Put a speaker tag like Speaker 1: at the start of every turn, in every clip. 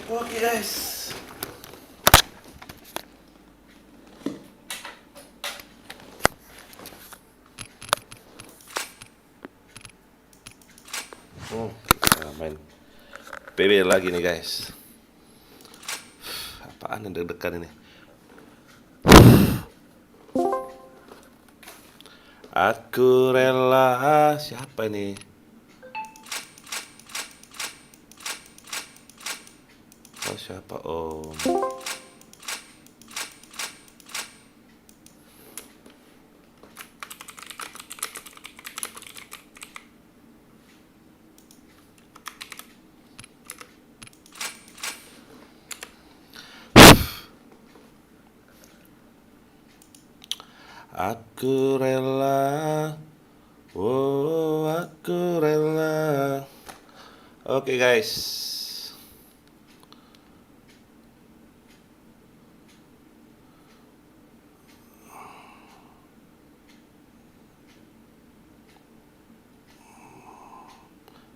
Speaker 1: Oke guys. Kita main PB lagi nih guys. Apaan yang deg-degan ini? Aku rela. Siapa ini? Oh siapa om? Aku rela. Oh, aku rela. Oke guys.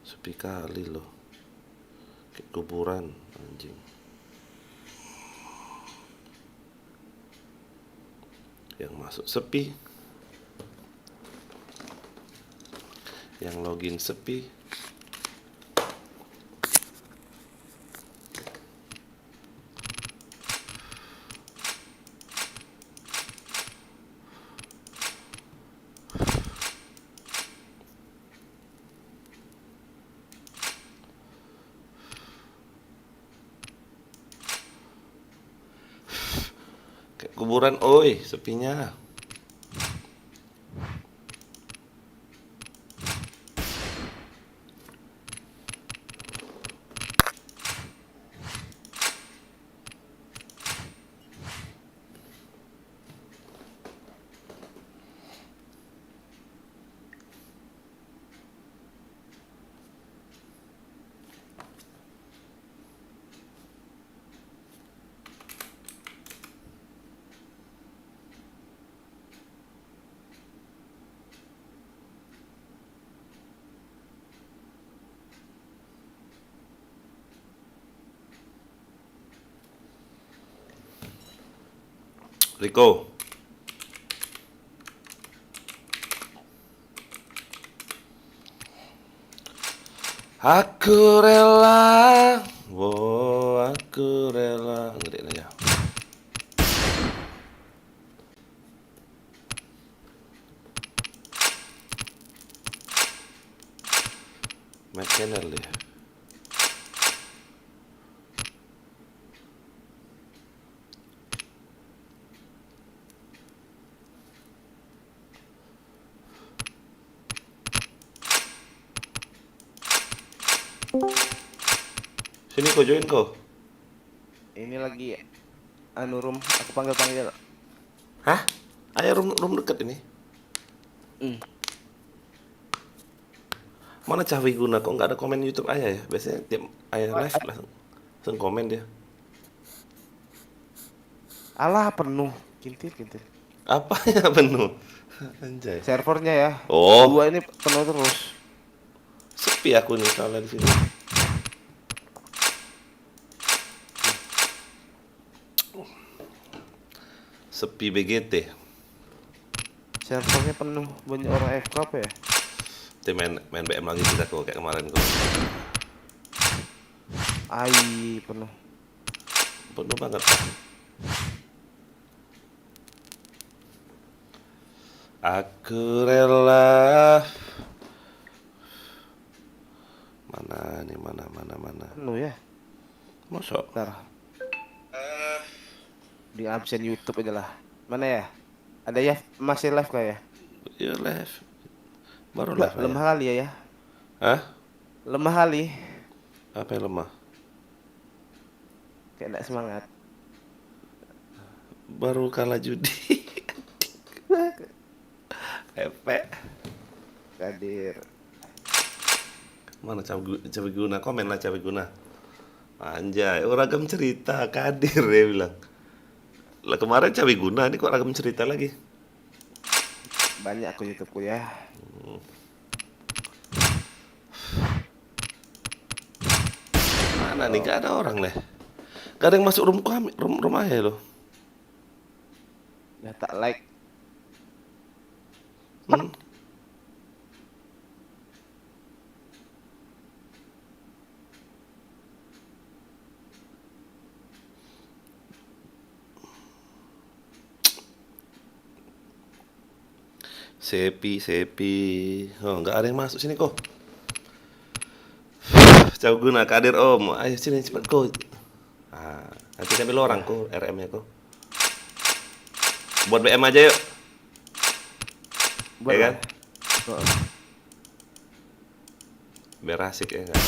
Speaker 1: Sepi kali loh. Kayak kuburan anjing. Yang masuk sepi, yang login sepi. Kayak kuburan, oi, sepinya. Rico. Aku rela. Wow, aku rela. Ngedik aja. Mac channel ya. Sini kau join kau.
Speaker 2: Ini lagi room aku panggil.
Speaker 1: Hah? Ayah room deket ini. Mana Cahwi Guna kok nggak ada komen YouTube ayah ya? Biasanya tiap ayah live langsung komen dia.
Speaker 2: Alah penuh, kintil.
Speaker 1: Apa ya penuh? Anjay.
Speaker 2: Servernya ya.
Speaker 1: Oh,
Speaker 2: Dua ini penuh terus.
Speaker 1: sepi aku nih soalnya di sini. Sepi BGT.
Speaker 2: Servernya penuh, banyak orang FK apa ya?
Speaker 1: Kita main BM lagi kita kok kayak kemarin kok.
Speaker 2: Penuh.
Speaker 1: Penuh banget. Aku rela. Mana nih mana.
Speaker 2: Penuh ya.
Speaker 1: Masuk.
Speaker 2: Bentar. Di absen YouTube aja lah. Mana ya? Ada ya masih live kayak ya?
Speaker 1: Ya live. Baru
Speaker 2: Enggak,
Speaker 1: live
Speaker 2: lemah
Speaker 1: aja.
Speaker 2: kali ya.
Speaker 1: Hah?
Speaker 2: Lemah kali.
Speaker 1: Apa yang lemah?
Speaker 2: Kayak enggak semangat.
Speaker 1: Baru kalah judi. Efek.
Speaker 2: Kadir.
Speaker 1: Mana Cabe Guna? Komen lah Cabe Guna. Anjay, ragam cerita Kadir dia bilang. Lah kemarin Cabe Guna, ini kok ragam cerita lagi.
Speaker 2: Banyak aku YouTubeku ya.
Speaker 1: Mana nih gak ada orang deh. Gak ada yang masuk room kami, room ayah loh.
Speaker 2: Ya tak like.
Speaker 1: Hmm? Sepi. Oh, nggak ada yang masuk sini kok. Coba guna kadir om. Ayo sini cepat kok. Ah, nanti sambil orang kok RM-nya kok. Buat BM aja yuk,
Speaker 2: Buat
Speaker 1: ya kan?
Speaker 2: lah. Heeh.
Speaker 1: Biar asik ya kan.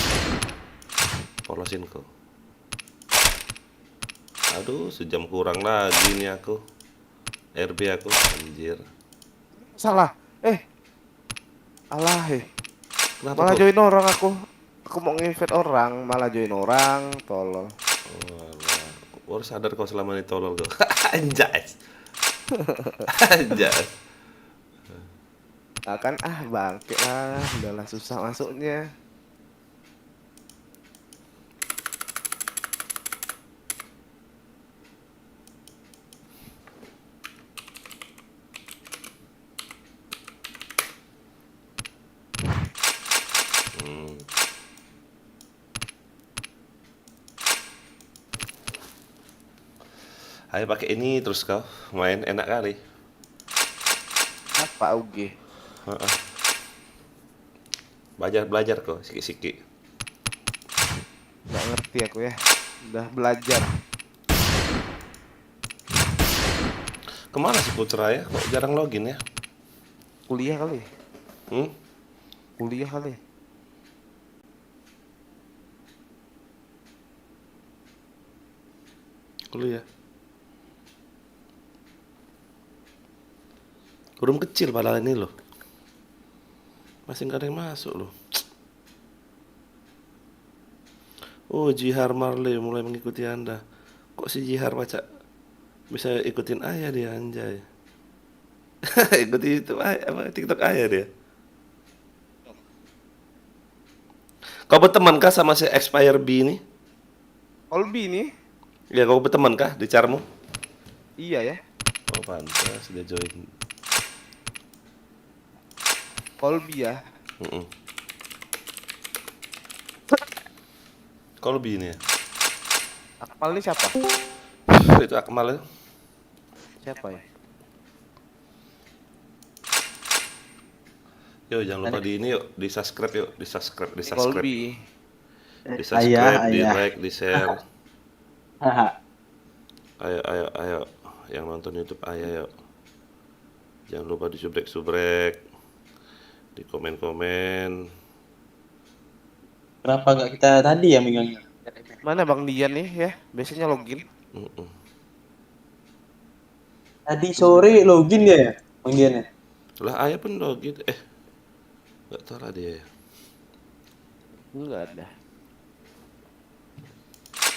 Speaker 1: Polosin kok. Aduh, sejam kurang lagi nih aku. RB aku, anjir.
Speaker 2: Salah. Alah
Speaker 1: Kenapa
Speaker 2: malah
Speaker 1: kok?
Speaker 2: join orang aku. Aku mau nge-invite orang, malah join orang, tolol.
Speaker 1: Oh, alah. Baru sadar kau selama ini tolol kok. Anjas. Anjas.
Speaker 2: Akan bangke lah, udahlah susah masuknya.
Speaker 1: Hmm. Ayo pakai ini terus kau main enak kali.
Speaker 2: Apa UG?
Speaker 1: Heeh. Belajar kok sikit-sikit.
Speaker 2: Nggak ngerti aku ya. Udah belajar.
Speaker 1: Kemana sih Putra ya? Kok jarang login ya?
Speaker 2: Kuliah kali.
Speaker 1: Hmm?
Speaker 2: Kuliah kali.
Speaker 1: Kuliah. Room kecil padahal ini loh. Masih nggak ada yang masuk loh. Oh, Jihar Marley mulai mengikuti Anda. Kok si Jihar baca bisa ikutin ayah dia anjay. Ikuti itu ayah, apa TikTok ayah dia. Kau berteman kah sama si Expire B ini?
Speaker 2: Olbi nih?
Speaker 1: Ya, kau berteman kah di Carmo?
Speaker 2: Iya ya.
Speaker 1: Oh, pantas dia join.
Speaker 2: Olbi ya.
Speaker 1: Mm-mm. Kau lebih ini ya?
Speaker 2: Akmal ini siapa?
Speaker 1: Itu Akmal ya?
Speaker 2: Siapa ya?
Speaker 1: Yuk, jangan lupa di ini yuk, di subscribe yuk, di subscribe,
Speaker 2: Olbi.
Speaker 1: di subscribe, di
Speaker 3: Ayah.
Speaker 1: like, di share.
Speaker 3: Haha.
Speaker 1: Ayo, yang nonton YouTube ayo. Jangan lupa di subrek, di komen.
Speaker 3: Kenapa nggak kita tadi ya megang?
Speaker 2: Mana Bang Dian nih ya? Biasanya login.
Speaker 1: Mm-mm.
Speaker 3: Tadi sore login dia ya, Bang Dian ya?
Speaker 1: Lah ayah pun login, nggak tahu lah dia ya.
Speaker 2: Enggak ada.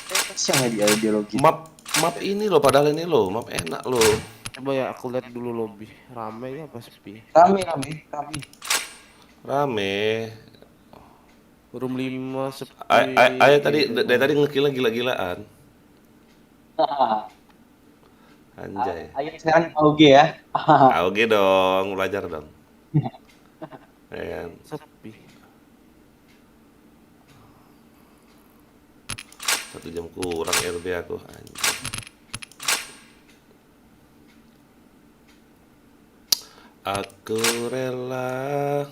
Speaker 3: Kasihan ya dia login.
Speaker 1: Map ini loh, padahal ini loh, map enak loh.
Speaker 2: Coba ya aku lihat dulu lobby. Ramai apa sepi?
Speaker 3: Rame.
Speaker 1: Rame.
Speaker 2: Room 5 sepi.
Speaker 1: Ayah tadi dari tadi ngekill gila-gilaan. Anjay.
Speaker 3: Ayo sekarang OG ya.
Speaker 1: Oke dong, belajar dong. Ya kan?
Speaker 2: Sepi.
Speaker 1: 1 jam kurang RB aku anjing. Aku rela.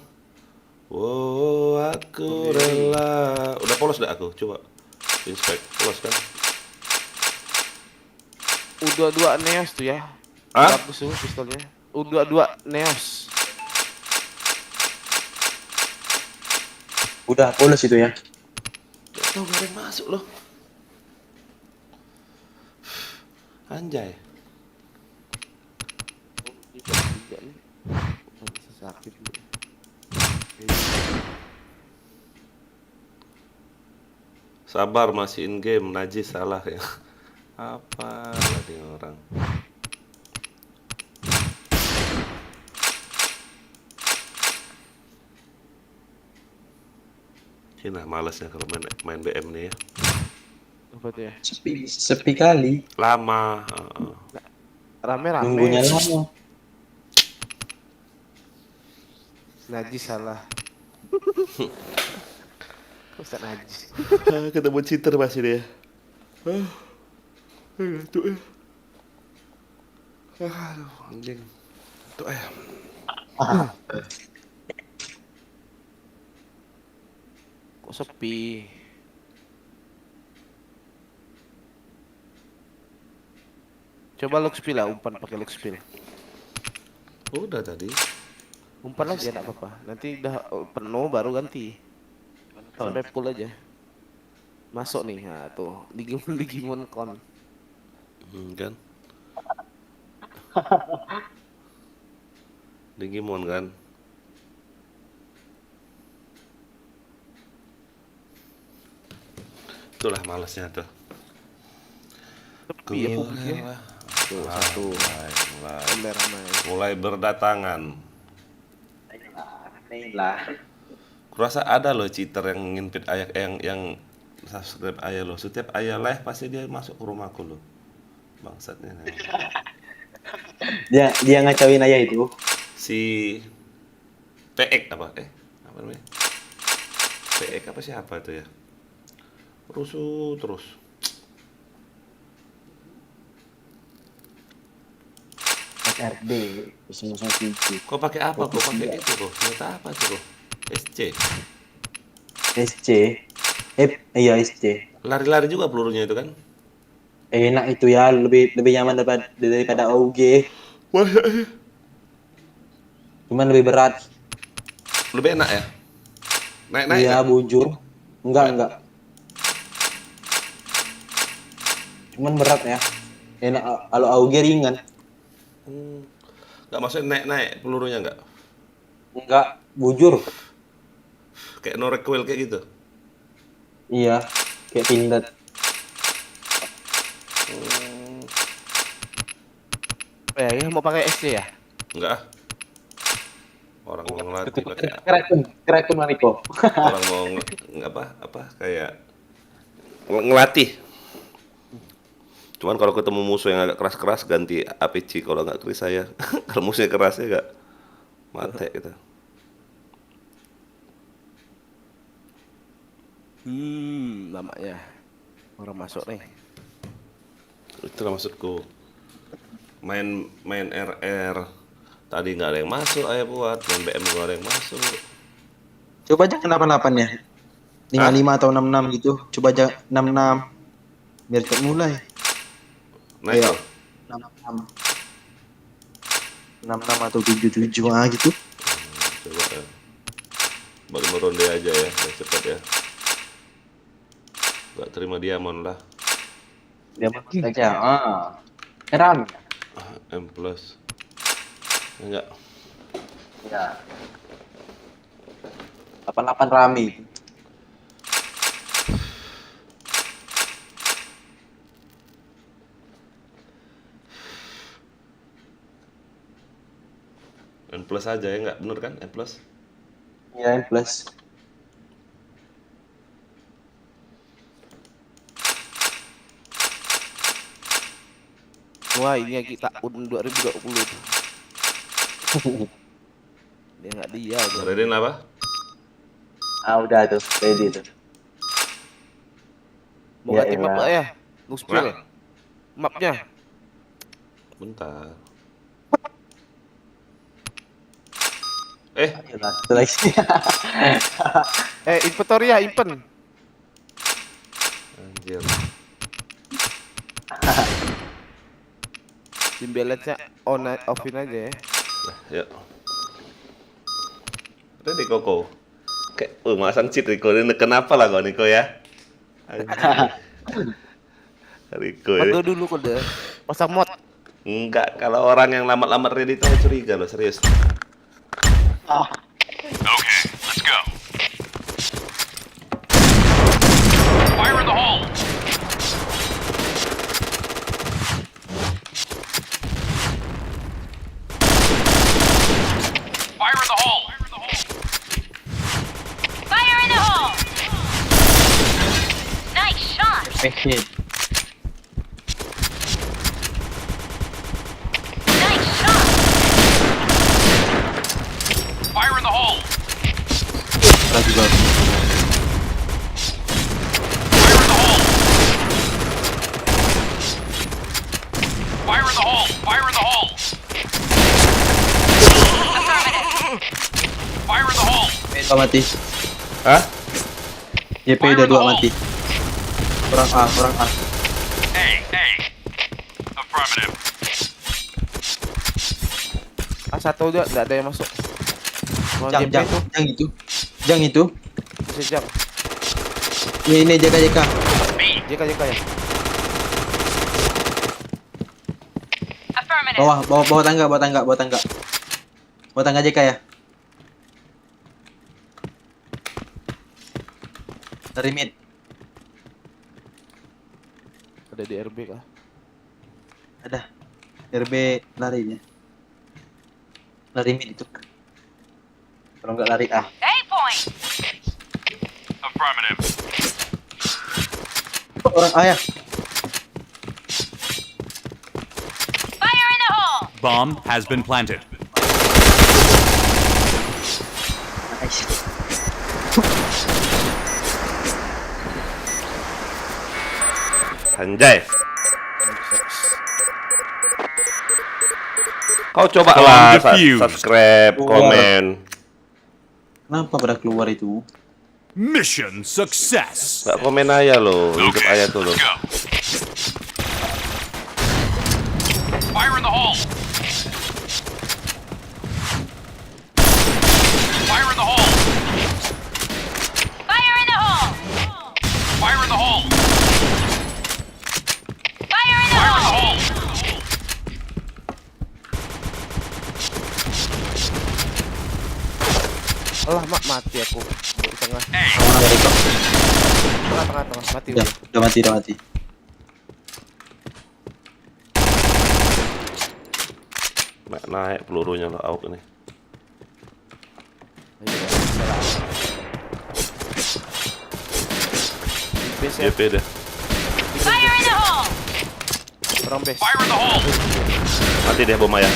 Speaker 1: Wow, aku rela. Udah polos dah aku, coba. Inspect, polos kan?
Speaker 2: U22 Neos tuh ya.
Speaker 1: Hah?
Speaker 2: Bagus tuh pistolnya. U22 Neos.
Speaker 3: Udah polos itu ya.
Speaker 1: Tuh gak ada yang masuk loh. Anjay.
Speaker 2: Tidak nih. Bisa sakit dulu.
Speaker 1: Sabar masih in game, najis salah ya. Apa lagi orang? Nah, malas ya kalau main BM nih ya.
Speaker 2: Apa tuh ya?
Speaker 3: Sepi kali.
Speaker 1: Lama.
Speaker 2: Rame-rame.
Speaker 3: Nunggunya lama.
Speaker 2: Najis salah. Ustaz najis.
Speaker 1: Ketemu cheater masih dia. Tuh ya. Aduh, anjing. Tuh ya.
Speaker 2: Kok sepi? Coba look spill lah, umpan pakai look spill.
Speaker 1: Udah tadi.
Speaker 2: Umpan aja enggak apa-apa. Nanti udah penuh baru ganti. Sampai full aja. Masuk nih. Nah, tuh. Digimon kon.
Speaker 1: Kan. Digimon kan. Itulah malasnya tuh.
Speaker 2: Sepi ya publiknya. Tuh, satu.
Speaker 1: Mulai berdatangan.
Speaker 3: Lah.
Speaker 1: Kurasa ada loh cheater yang nginpit ayah yang subscribe ayah lo. Setiap ayah live pasti dia masuk ke rumahku lo. Bangsatnya.
Speaker 3: Dia ngacauin ayah itu.
Speaker 1: Si PX apa? Apa namanya? PX apa siapa itu ya? Rusuh terus.
Speaker 3: RD. Bisa pintu.
Speaker 1: Kok pakai apa? Kok pakai itu kok? Ternyata apa tuh kok? SC.
Speaker 3: SC. Iya SC.
Speaker 1: Lari-lari juga pelurunya itu kan?
Speaker 3: Enak itu ya, lebih nyaman daripada AUG.
Speaker 1: Masa sih?
Speaker 3: Cuman lebih berat.
Speaker 1: Lebih enak ya? Naik-naik
Speaker 3: Iya,
Speaker 1: kan?
Speaker 3: bujur. Enggak. Cuman berat ya. Enak kalau AUG ringan.
Speaker 1: Nggak maksudnya naik-naik pelurunya nggak?
Speaker 3: Enggak, bujur.
Speaker 1: Kayak no recoil kayak gitu?
Speaker 3: Iya, kayak pindad.
Speaker 2: Ya mau pakai SC ya?
Speaker 1: Enggak ah. Orang mau ngelatih pakai
Speaker 3: Kerekun Mariko.
Speaker 1: orang mau apa kayak ngelatih. Cuman kalau ketemu musuh yang agak keras-keras ganti APC, kalau nggak keras saya. Kalau musuhnya keras ya nggak mati gitu.
Speaker 2: Namanya orang masuk nih.
Speaker 1: Itulah maksudku. Main RR tadi nggak ada yang masuk, ayah buat main BM nggak ada yang masuk.
Speaker 3: Coba aja 88 ya. 55 atau 66 gitu. Coba aja 66. Biar cepat mulai.
Speaker 1: Naik
Speaker 3: Ayo.
Speaker 1: loh.
Speaker 3: 66 atau 77 gitu.
Speaker 1: Coba ya. Baru meronde aja ya, biar cepat ya. Gak terima diamond lah.
Speaker 3: Dia aja. Heran.
Speaker 1: M plus. Enggak.
Speaker 3: Ya. 88 rame.
Speaker 1: M plus aja ya, nggak bener kan M plus?
Speaker 3: Ya, plus.
Speaker 2: Wah, ini lagi tahun 2020 tuh. Dia nggak dia aja.
Speaker 1: Redin apa?
Speaker 3: Udah tuh, ready tuh.
Speaker 2: Mau
Speaker 3: Ya,
Speaker 2: ganti map
Speaker 3: ya.
Speaker 2: nggak ya? Look spill.
Speaker 1: Hah?
Speaker 2: Mapnya.
Speaker 1: Bentar.
Speaker 3: Ayolah, seleksi.
Speaker 2: Inventory ya, impen.
Speaker 1: Anjir.
Speaker 2: Tim balance-nya offin aja ya.
Speaker 1: Nah, yuk. Ready Koko. Kayak, masang cheat Riko ini kenapa lah kau Niko ya? Anjir. Riko ini.
Speaker 2: Kode dulu kode. Pasang mod.
Speaker 1: Enggak, kalau orang yang lamar-lamar ready itu curiga loh, serius.
Speaker 4: Okay, let's go. Fire in the hole. Fire in the hole.
Speaker 5: Fire in the hole! Nice shot!
Speaker 3: Exit.
Speaker 5: Nice shot!
Speaker 4: Fire in the hole!
Speaker 3: Salah juga.
Speaker 4: Fire in the hole! Fire in the hole! Fire in the hole! Fire in the hole!
Speaker 3: Dua mati.
Speaker 1: Hah?
Speaker 3: JP udah 2 mati. Kurang A.
Speaker 4: A. Affirmative.
Speaker 2: A1 udah nggak ada yang masuk. Mau
Speaker 3: Jang,
Speaker 2: JP
Speaker 3: itu.
Speaker 2: tuh
Speaker 3: Jang itu.
Speaker 2: bisa jam.
Speaker 3: Ini jaga.
Speaker 4: B.
Speaker 2: JK ya.
Speaker 5: Affirmative.
Speaker 3: Bawah tangga. Bawah tangga JK ya. Dari mid.
Speaker 2: Ada di RB kah?
Speaker 3: Ada. RB lari dia. Lari mid itu. Kalau nggak lari A.
Speaker 5: A point.
Speaker 4: Affirmative.
Speaker 3: Orang A ya.
Speaker 5: Fire in the hole.
Speaker 6: Bomb has been planted.
Speaker 3: Nice.
Speaker 1: Anjay. Kau coba lah
Speaker 6: Bomb defused.
Speaker 1: subscribe, komen.
Speaker 3: Kenapa pada keluar itu?
Speaker 6: Mission success.
Speaker 1: Nggak komen aja lo, hidup
Speaker 4: Okay,
Speaker 1: aja tuh lo.
Speaker 4: let's go. Fire in the hole! Fire in the hole!
Speaker 5: Fire in the hole.
Speaker 4: Fire in the hole!
Speaker 5: Fire in the
Speaker 4: Fire in the
Speaker 5: hole.
Speaker 4: hole!
Speaker 2: Alah mak mati aku di tengah.
Speaker 4: A.
Speaker 3: Mana dari kok?
Speaker 2: Tengah mati
Speaker 3: Udah,
Speaker 2: udah.
Speaker 3: udah mati.
Speaker 1: Naik pelurunya lo out ini.
Speaker 2: Ayo, salah. Di base ya,
Speaker 1: JP deh.
Speaker 5: Fire in the hole.
Speaker 2: orang base.
Speaker 4: Fire in the hole!
Speaker 1: Mati deh bom ya.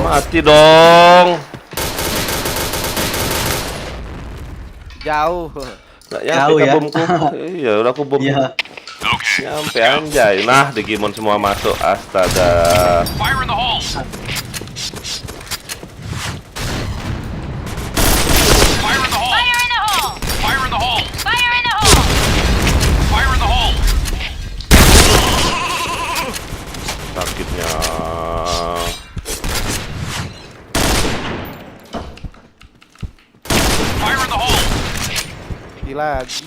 Speaker 1: Mati dong.
Speaker 2: Jauh.
Speaker 1: Nggak
Speaker 3: Jauh
Speaker 1: nyampe ke
Speaker 3: ya.
Speaker 1: bomku. Iya, udah aku bom.
Speaker 3: Iya.
Speaker 4: Okay,
Speaker 1: Nyampe anjay. Nah, Digimon semua masuk. Astaga.
Speaker 4: fire in the hole! Fire in the hole!
Speaker 5: Fire in the hole.
Speaker 4: Fire in the hole!
Speaker 5: Fire in the hole.
Speaker 4: Fire in the hole!
Speaker 1: Sakitnya.
Speaker 4: Fire in the hole!
Speaker 2: Mati lagi.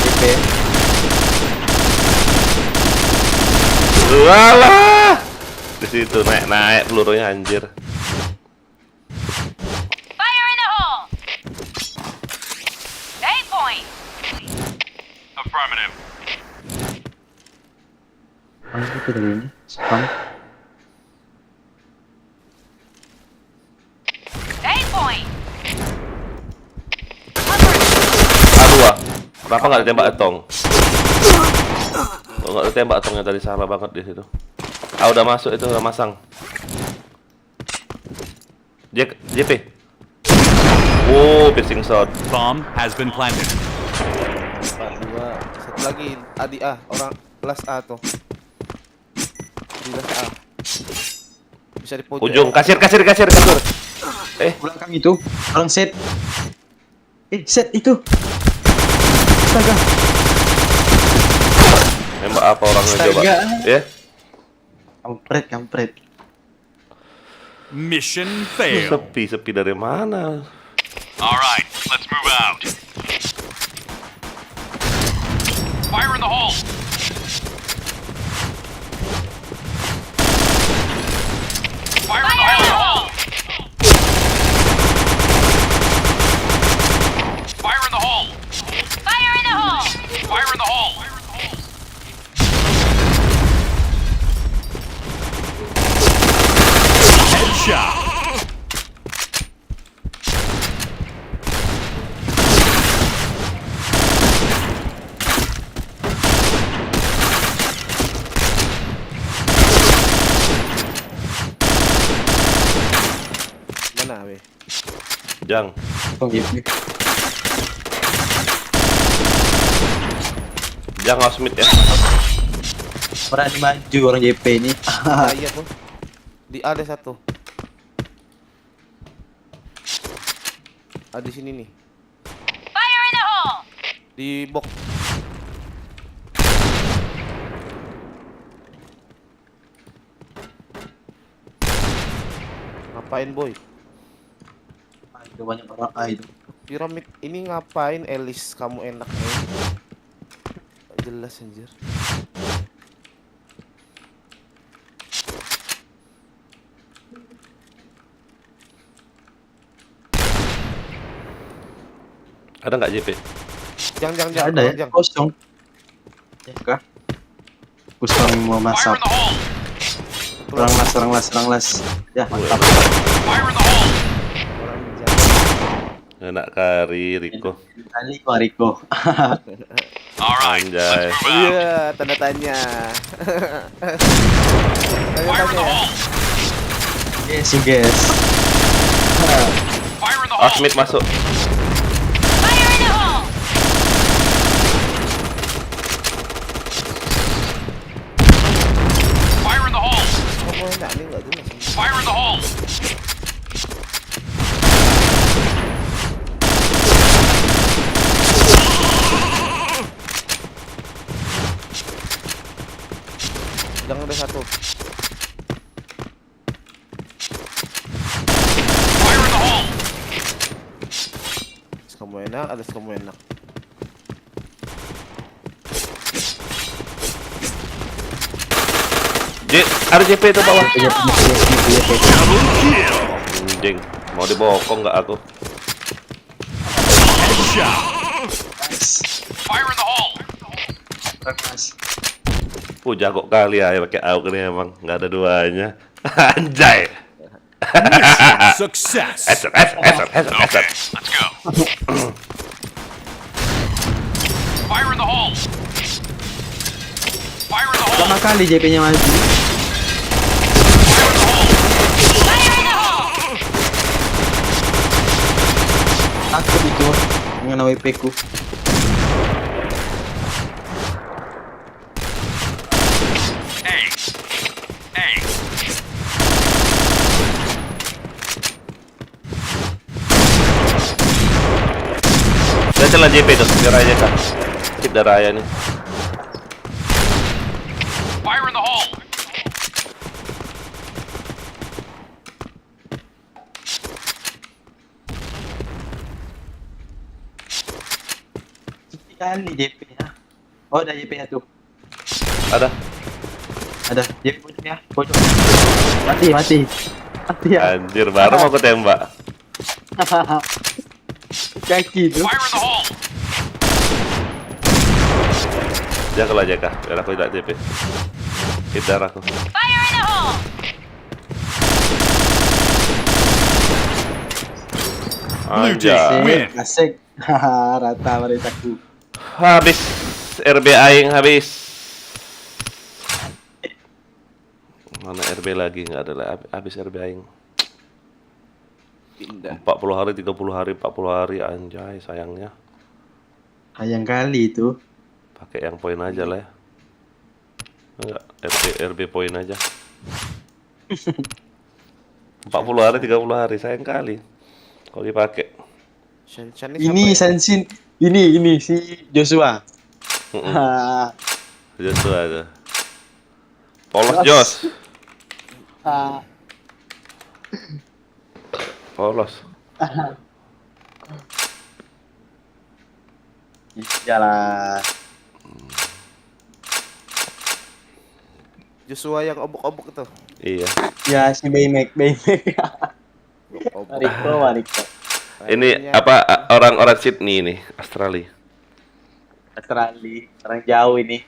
Speaker 3: JP.
Speaker 1: Walah. Di situ naik pelurunya anjir.
Speaker 5: Fire in the hole. A point.
Speaker 4: Affirmative.
Speaker 3: Mana itu dari ini? Spam.
Speaker 5: A point.
Speaker 1: Aduh, ah. Kenapa nggak ditembak etong? Kalau nggak ditembak etongnya tadi salah banget di situ. Ah, udah masuk itu, udah masang. JP. Oh, piercing shot.
Speaker 6: Bomb has been planted.
Speaker 2: 4-2. Satu lagi Adi A, orang kelas A tuh. Di kelas A. Bisa di pojok.
Speaker 1: Ujung, kasir.
Speaker 3: Belakang itu. Orang set. Set itu. Astaga.
Speaker 1: Nembak apa orangnya coba?
Speaker 3: Astaga.
Speaker 1: Ya.
Speaker 3: Kampret.
Speaker 6: Mission failed.
Speaker 1: Sepi dari mana?
Speaker 4: All right, let's move out. Fire in the hole! Fire in the hole! Fire in the hole!
Speaker 5: Fire in the hole.
Speaker 4: Fire in the hole!
Speaker 6: Headshot.
Speaker 1: Jang.
Speaker 3: Bang JP.
Speaker 1: Jang harus mid ya.
Speaker 3: Berani maju orang JP ini.
Speaker 2: Ah, iya tuh. Di A ada satu. Ah, di sini nih.
Speaker 5: Fire in the hole!
Speaker 2: Di box. Ngapain boy?
Speaker 3: Ada banyak orang A itu.
Speaker 2: Piramid ini ngapain Elis kamu enak nih? Gak jelas anjir.
Speaker 1: Ada nggak JP?
Speaker 2: Jangan
Speaker 3: Ada ya?
Speaker 2: jangan.
Speaker 3: Kosong. Ya kah? Kosong mau
Speaker 4: Fire
Speaker 3: masak.
Speaker 4: in the hole!
Speaker 3: Serang las. Ya, mantap.
Speaker 4: Fire in the hole!
Speaker 2: Orang jangan.
Speaker 1: Enak kari Riko.
Speaker 3: Kali Mariko.
Speaker 4: Alright,
Speaker 1: Anjay.
Speaker 4: let's move out.
Speaker 2: Iya, tanda tanya.
Speaker 4: Fire in the hole!
Speaker 3: Yes, you guys.
Speaker 4: Fire in the hole!
Speaker 1: Mid masuk.
Speaker 5: Fire in the hole!
Speaker 4: Fire in the hole!
Speaker 2: Kamu enak nih nggak jelas.
Speaker 4: Fire in the hole!
Speaker 2: Jangan ada satu.
Speaker 4: Fire in the hole!
Speaker 2: Kamu enak, ada kamu enak.
Speaker 1: Ada JP itu bawah.
Speaker 6: Double kill.
Speaker 1: Anjing. Mau dibokong nggak aku?
Speaker 6: Headshot.
Speaker 4: Fire in the hole!
Speaker 1: Jago kali ya pakai AUG ini emang nggak ada duanya. Anjay.
Speaker 6: Mission success.
Speaker 1: Headshot.
Speaker 4: Okay, let's go. Fire in the hole! Fire in the hole!
Speaker 3: Pertama kali JP-nya maju.
Speaker 4: Fire in the hole!
Speaker 5: Fire in the hole!
Speaker 3: Takut itu dengan AWP ku.
Speaker 4: A. A.
Speaker 1: Saya celah JP tuh, biar aja kan. Skip darah ayah nih.
Speaker 4: Fire in the hole!
Speaker 3: Kali JP-nya. Oh, ada JP-nya tuh.
Speaker 1: Ada.
Speaker 3: Ada JP pojoknya. Pojok. Mati ya.
Speaker 1: Anjir, baru mau aku tembak.
Speaker 3: Kaki tuh.
Speaker 4: Fire in the hole!
Speaker 1: Jangan kalau aja kah, biar aku tidak JP. Skip darah aku.
Speaker 5: Fire in the hole!
Speaker 6: Blue
Speaker 1: Anjay.
Speaker 6: team win.
Speaker 3: Asik. Rata meritaku.
Speaker 1: Habis RB aing habis. Mana RB lagi nggak ada lah, habis RB aing.
Speaker 2: Pindah.
Speaker 1: 40 hari, 30 hari, 40 hari anjay sayangnya.
Speaker 3: Sayang kali itu.
Speaker 1: Pakai yang poin aja lah ya. Enggak, RB poin aja. 40 hari, 30 hari sayang kali. Kalau dipakai.
Speaker 2: Shan
Speaker 3: Ini Sensin. Ini si Joshua.
Speaker 1: Heeh. Joshua aja. Polos Jos. Polos.
Speaker 3: Iyalah.
Speaker 2: Joshua yang obok-obok itu.
Speaker 1: Iya.
Speaker 3: Ya si Baymax.
Speaker 2: Obok.
Speaker 3: Mariko.
Speaker 1: Ini apa orang-orang Sydney ini, Australia.
Speaker 3: Australia. Orang jauh ini.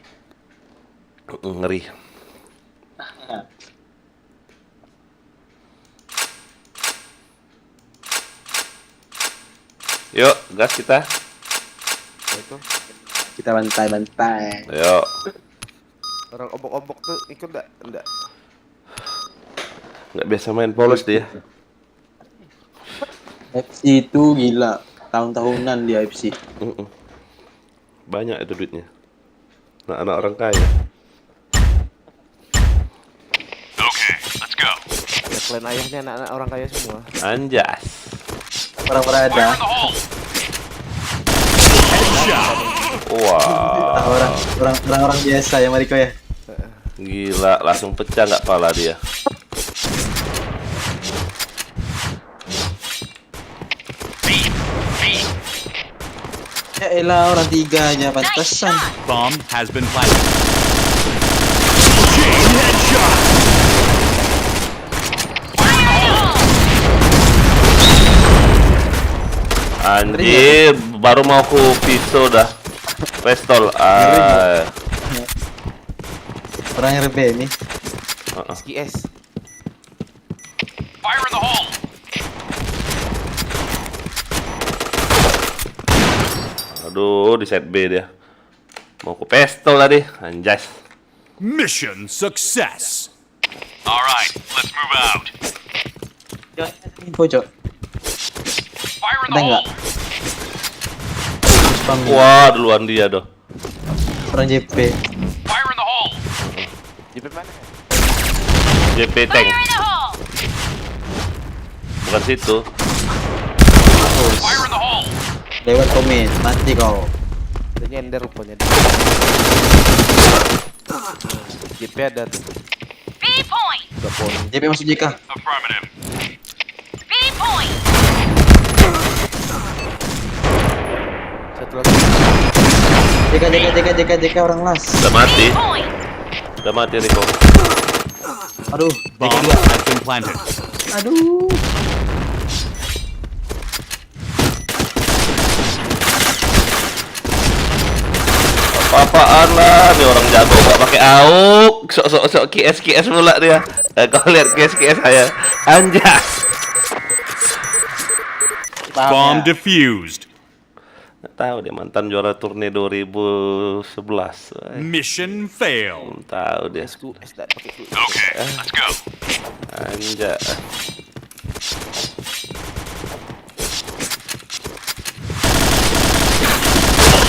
Speaker 1: Ngeri. Yuk, gas kita.
Speaker 2: Itu
Speaker 3: Kita bantai.
Speaker 1: Yuk.
Speaker 2: orang obok-obok tuh ikut enggak?
Speaker 1: Nggak biasa main polos dia.
Speaker 3: FC itu gila. Tahun-tahunan dia FC.
Speaker 1: Banyak itu duitnya. Anak-anak orang kaya.
Speaker 4: Okay, let's go.
Speaker 2: Ya, klien ayahnya anak-anak orang kaya semua.
Speaker 1: Anjas.
Speaker 3: Orang
Speaker 4: Fire
Speaker 3: berada.
Speaker 4: in the hole.
Speaker 1: Wah,
Speaker 3: Orang biasa ya Mariko ya.
Speaker 1: gila, langsung pecah nggak pala dia.
Speaker 3: Ya elah orang 3 aja
Speaker 5: Nice
Speaker 3: pantesan.
Speaker 5: shot.
Speaker 6: Bomb has been planted. Chain headshot.
Speaker 5: Fire in the hole.
Speaker 1: Anjir, baru mau ku pisau dah. Pistol.
Speaker 3: Orang RB ini.
Speaker 2: SKS.
Speaker 4: Fire in the hole.
Speaker 1: Aduh, di set B dia. Mau ku pistol tadi. Anjas.
Speaker 6: Mission success.
Speaker 4: All right, let's move out.
Speaker 3: Info cok.
Speaker 4: Fire in
Speaker 3: Ada
Speaker 4: the
Speaker 3: nggak?
Speaker 4: hole.
Speaker 3: Spam nih.
Speaker 1: Wah, duluan dia doh.
Speaker 3: Orang JP.
Speaker 4: Fire in the hole.
Speaker 2: JP mana ya?
Speaker 1: JP tank.
Speaker 5: Fire in the hole.
Speaker 1: Bukan situ.
Speaker 4: Fire in the hole.
Speaker 3: Lewat komen. Mati kau.
Speaker 2: Dia nyender rupanya. JP ada tuh.
Speaker 5: B point.
Speaker 2: Udah pon.
Speaker 3: JP masuk JK.
Speaker 4: Affirmative.
Speaker 5: B point.
Speaker 2: Satu lagi.
Speaker 3: JK orang las.
Speaker 1: Udah mati.
Speaker 5: B point.
Speaker 1: Udah mati Rico.
Speaker 3: Aduh.
Speaker 6: Bomb
Speaker 3: JK 2.
Speaker 6: has been planted.
Speaker 3: Aduh.
Speaker 1: Apa-apaan lah, nih orang jago gak pakai AUK, sok KS mula dia. Kau lihat KS saya, anjas.
Speaker 6: Bomb defused.
Speaker 1: Nggak tahu dia mantan juara turne 2011.
Speaker 6: Mission failed.
Speaker 1: Belum tahu dia,
Speaker 2: SQS dah pakai itu.
Speaker 4: Okay, let's go.
Speaker 1: anjas.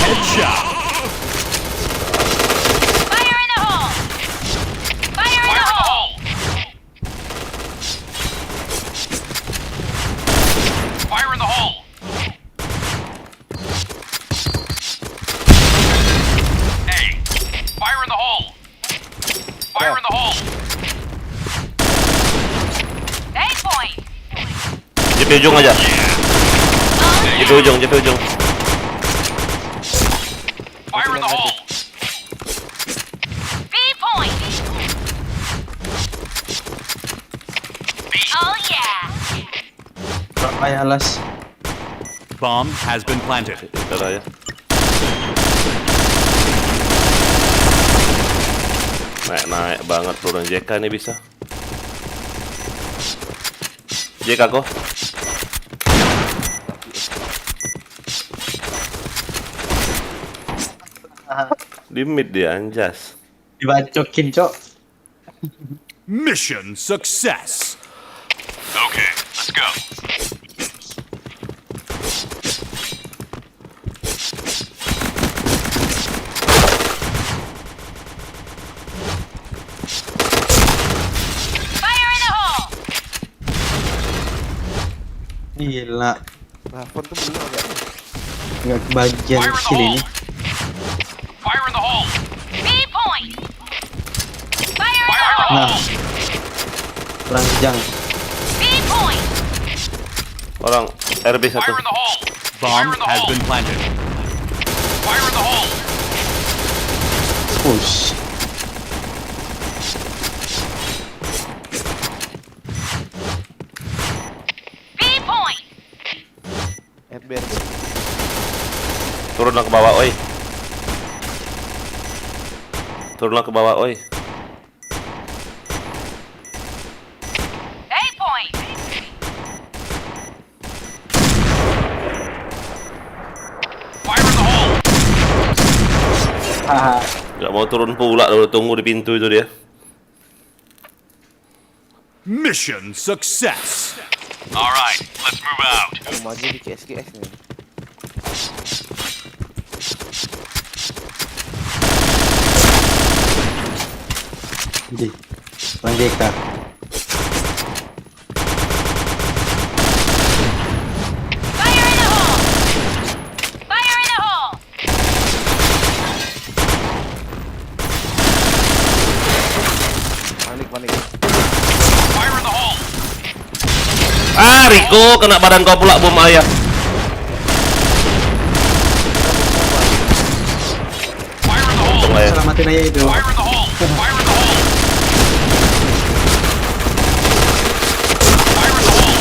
Speaker 6: Headshot.
Speaker 5: Fire in the hole. Fire in
Speaker 4: Fire
Speaker 5: the
Speaker 4: in the
Speaker 5: hole.
Speaker 4: hole. Fire in the hole. A. Fire in the hole. Fire in the hole.
Speaker 5: A point.
Speaker 1: JP ujung aja, JP ujung.
Speaker 4: Fire in the hole.
Speaker 5: B point. Oh yeah.
Speaker 3: Ay alas.
Speaker 6: Bomb has been planted.
Speaker 1: Kita lah ya. Naik banget turun JK nih bisa. JK kok. Di mid dia anjas.
Speaker 3: Dibacokin cok.
Speaker 6: Mission success.
Speaker 4: Okay, let's go.
Speaker 5: Fire in the hole.
Speaker 3: Gila.
Speaker 2: Plafon tuh belum agak.
Speaker 3: Nggak kebagian
Speaker 4: Fire in the
Speaker 3: kill
Speaker 4: hole.
Speaker 3: ini.
Speaker 4: Fire in the hole.
Speaker 5: B point. Fire in
Speaker 4: Fire in
Speaker 5: the
Speaker 4: the
Speaker 5: hole.
Speaker 3: Nah.
Speaker 4: hole.
Speaker 3: Kurang jang.
Speaker 5: B point.
Speaker 1: Orang RB satu.
Speaker 4: Fire in the hole. Fire
Speaker 6: Bomb
Speaker 4: in the
Speaker 6: has
Speaker 4: hole.
Speaker 6: been planted.
Speaker 4: Fire in the hole.
Speaker 3: Push.
Speaker 5: B point.
Speaker 2: RB.
Speaker 1: Turunlah ke bawah, oi. Turunlah ke bawah, oi.
Speaker 5: A point.
Speaker 4: Fire in the hole.
Speaker 3: Haha.
Speaker 1: Gak mau turun pula, tunggu di pintu itu dia.
Speaker 6: Mission success.
Speaker 4: All right, let's move out.
Speaker 2: Mau maju di CSGS nih.
Speaker 3: Jadi, Bang JK.
Speaker 5: Fire in the hole! Fire in the hole!
Speaker 2: Panik.
Speaker 4: Fire in the hole.
Speaker 1: Ah, Rico, kena badan kau pula bom ayah.
Speaker 4: Fire in the hole.
Speaker 1: Untung lah ya.
Speaker 3: Selamatin aja itu.
Speaker 4: Fire in the hole. Fire in the hole. Fire in the hole.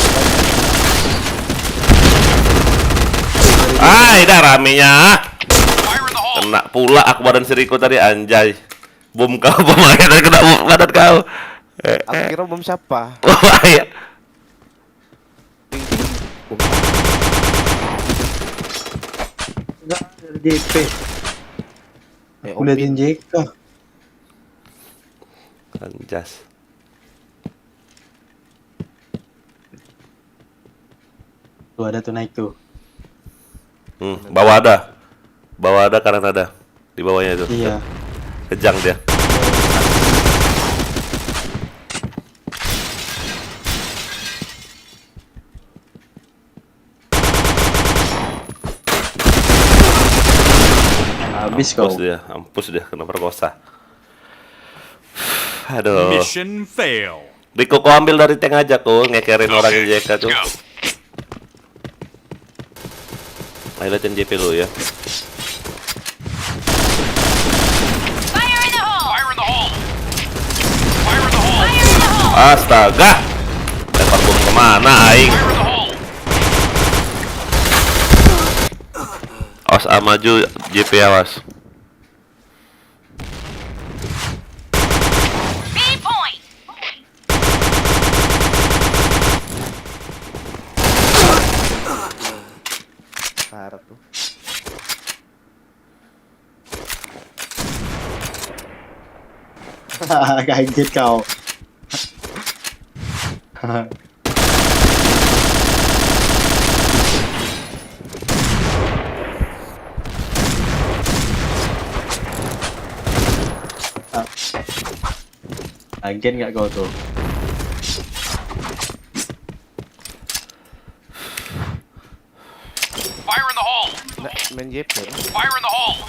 Speaker 1: Ah, dah ramenya.
Speaker 4: Fire in the hole.
Speaker 1: Kena pula aku badan si Rico tadi, anjay. Bom kau, bom ayah tadi kena badan kau.
Speaker 2: Aku kira bom siapa?
Speaker 1: Bom ayah.
Speaker 3: Enggak dari JP. Aku
Speaker 2: Opin.
Speaker 3: liatin JK.
Speaker 1: Anjas.
Speaker 3: Tuh ada tuh naik tuh.
Speaker 1: Bawah ada. Bawah ada, kanan ada. Di bawahnya itu.
Speaker 3: Iya.
Speaker 1: Kejang dia.
Speaker 3: Habis kau.
Speaker 1: Mampus dia kena perkosa. Aduh.
Speaker 6: Mission fail.
Speaker 1: Rico, kau ambil dari tank aja kau, ngekerin orang yang JK tuh.
Speaker 4: Go.
Speaker 1: Ayo liatin JP dulu ya.
Speaker 5: Fire in the hole!
Speaker 4: Fire in the hole. Fire in the hole.
Speaker 5: Fire in the hole!
Speaker 1: Astaga. Lempar bom kemana aing?
Speaker 4: Fire in the hole.
Speaker 1: Awas maju JP, awas.
Speaker 5: B point!
Speaker 2: Parah tuh.
Speaker 3: Kaget kau. Kaget nggak kau tuh?
Speaker 4: Fire in the hole.
Speaker 2: Main JP.
Speaker 4: Fire in the hole.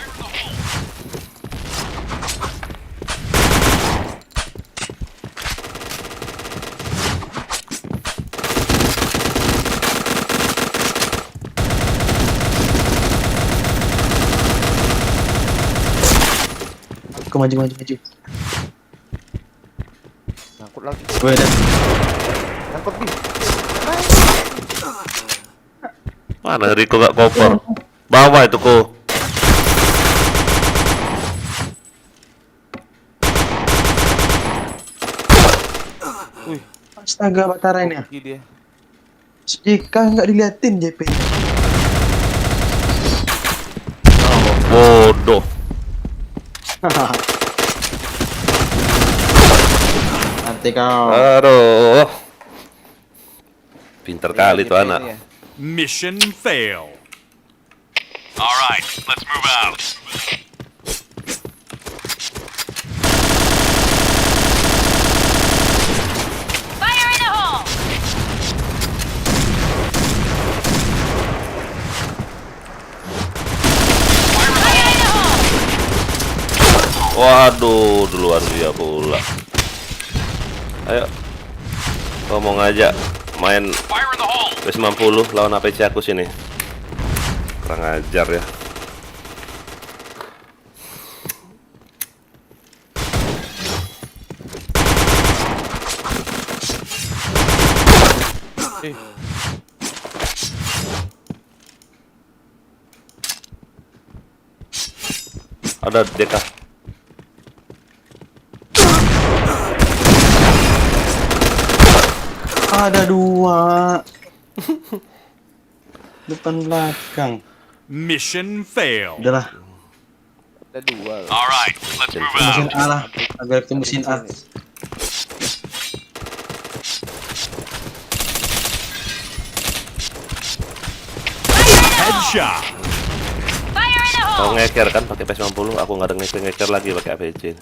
Speaker 3: Kau maju.
Speaker 2: Ngangkut lagi.
Speaker 3: Gue ada.
Speaker 2: Ngangkut nih.
Speaker 1: Mana Rico gak cover? Bawah itu kau.
Speaker 3: Astaga, batarannya.
Speaker 2: Lagi dia.
Speaker 3: JK nggak diliatin JP.
Speaker 1: Bodoh.
Speaker 3: Nanti kau.
Speaker 1: Aduh. Pinter kali tuh
Speaker 2: JP
Speaker 1: anak.
Speaker 2: nih ya.
Speaker 6: Mission fail.
Speaker 4: All right, let's move out.
Speaker 5: Fire in the hole! Fire in the hole!
Speaker 1: Waduh, duluan dia pula. Ayo. Kau mau ngajak main
Speaker 4: Fire in the hole.
Speaker 1: P90 lawan APC aku sini. Kurang ajar ya. Ada DK.
Speaker 3: Ada dua. Depan belakang.
Speaker 6: Mission fail.
Speaker 3: Udahlah,
Speaker 2: Ada dua.
Speaker 4: All right, let's move
Speaker 3: tembusin
Speaker 4: out.
Speaker 3: A lah. Agar tembusin A.
Speaker 6: Headshot.
Speaker 5: Fire in the
Speaker 1: Kalau
Speaker 5: hole!
Speaker 1: ngeker kan pakai P90, aku nggak ada ngeker lagi pakai APC.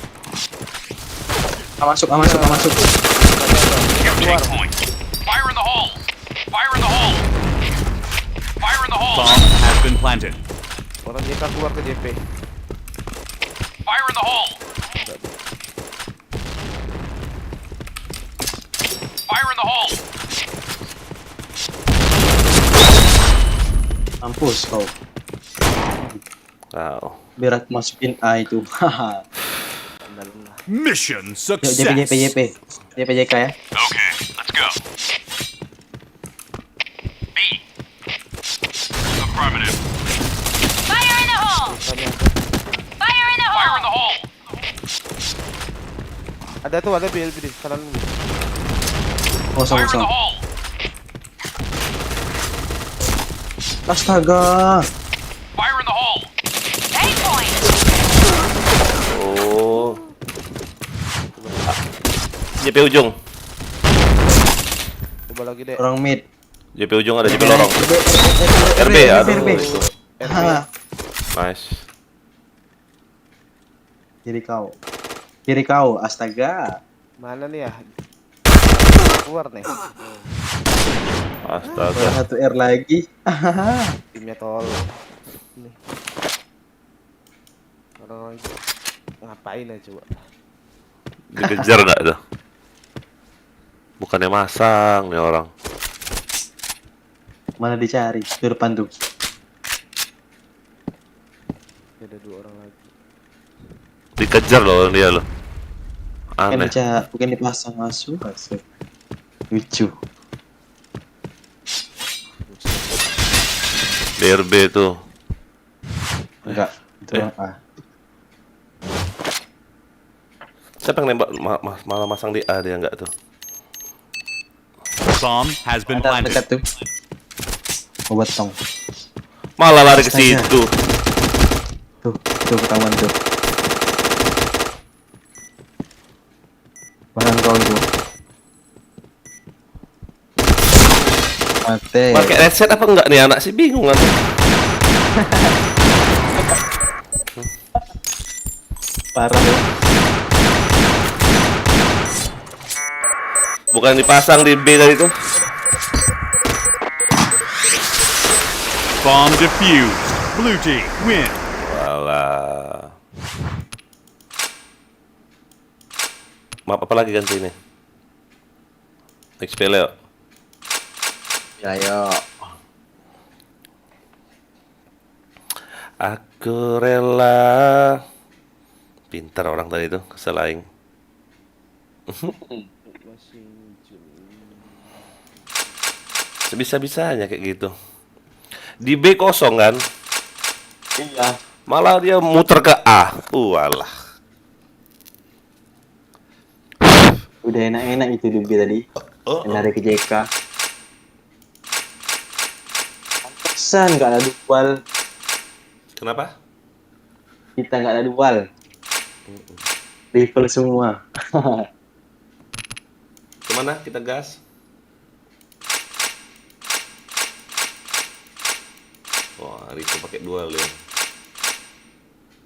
Speaker 3: Masuk.
Speaker 4: Take point. Fire in the hole. Fire in the hole. Fire in the hole.
Speaker 6: Bomb has been planted.
Speaker 2: Orang JK keluar ke JP.
Speaker 4: Fire in the hole. Fire in the hole.
Speaker 3: Mampus kau.
Speaker 1: Wow.
Speaker 3: Biar aku masukin A itu. Haha.
Speaker 2: Dalam lah.
Speaker 6: Mission
Speaker 3: Yuk,
Speaker 6: success.
Speaker 3: JPJK ya.
Speaker 4: Okay, let's go. B. Affirmative.
Speaker 5: Fire in the hole!
Speaker 2: Tanya.
Speaker 5: Fire in the
Speaker 4: Fire in
Speaker 5: hole!
Speaker 4: the hole.
Speaker 2: Ada tuh, ada BLB di kanan.
Speaker 3: Kosong.
Speaker 4: Fire in the hole.
Speaker 3: Astaga.
Speaker 4: Fire in the hole.
Speaker 5: A point!
Speaker 1: Oh. JP ujung.
Speaker 2: Coba lagi deh.
Speaker 3: Orang mid.
Speaker 1: JP ujung ada JP lorong. RB, aduh itu.
Speaker 3: Haha.
Speaker 1: Nice.
Speaker 3: Kiri kau. Astaga.
Speaker 2: Mana nih ya? Keluar nih.
Speaker 1: Astaga.
Speaker 3: Ada satu R lagi.
Speaker 2: Timnya tol. Nih. Orang ngapain aja coba?
Speaker 1: Dikejar nggak tuh? Bukannya masang nih orang.
Speaker 3: Mana dicari? Di depan tuh.
Speaker 2: Ada 2 orang lagi.
Speaker 1: Dikejar loh orang dia loh. Aneh.
Speaker 3: Bukan dipasang masuk. Lucu.
Speaker 1: DRB tuh.
Speaker 3: Enggak. Itu yang A.
Speaker 1: Siapa yang nembak malah masang di A dia nggak tuh?
Speaker 6: Bomb has been
Speaker 3: Ada
Speaker 6: planted.
Speaker 3: dekat tuh. Obat tong.
Speaker 1: Malah lari ke
Speaker 3: Astaga.
Speaker 1: situ.
Speaker 3: Tuh ketahuan tuh. Bahkan kau itu. Mate.
Speaker 1: Pakai headset apa enggak nih anak sih bingung kan?
Speaker 3: Parah ya.
Speaker 1: Bukan dipasang di B tadi tuh.
Speaker 6: Bomb defused. Blue team win.
Speaker 1: Walah. Map apa lagi ganti ini? XP Leo.
Speaker 3: Ya yo.
Speaker 1: Aku rela. Pintar orang tadi tuh, keselaing. Sebisa-bisanya kayak gitu. Di B kosong kan?
Speaker 3: Iya.
Speaker 1: Malah dia muter ke A. Walah.
Speaker 3: Udah enak-enak itu Dubi tadi. Yang lari ke JK. Pantesan nggak ada dual.
Speaker 1: Kenapa?
Speaker 3: Kita nggak ada dual. Rifle semua.
Speaker 1: Kemana kita gas? Wah, Rico pakai dual ya.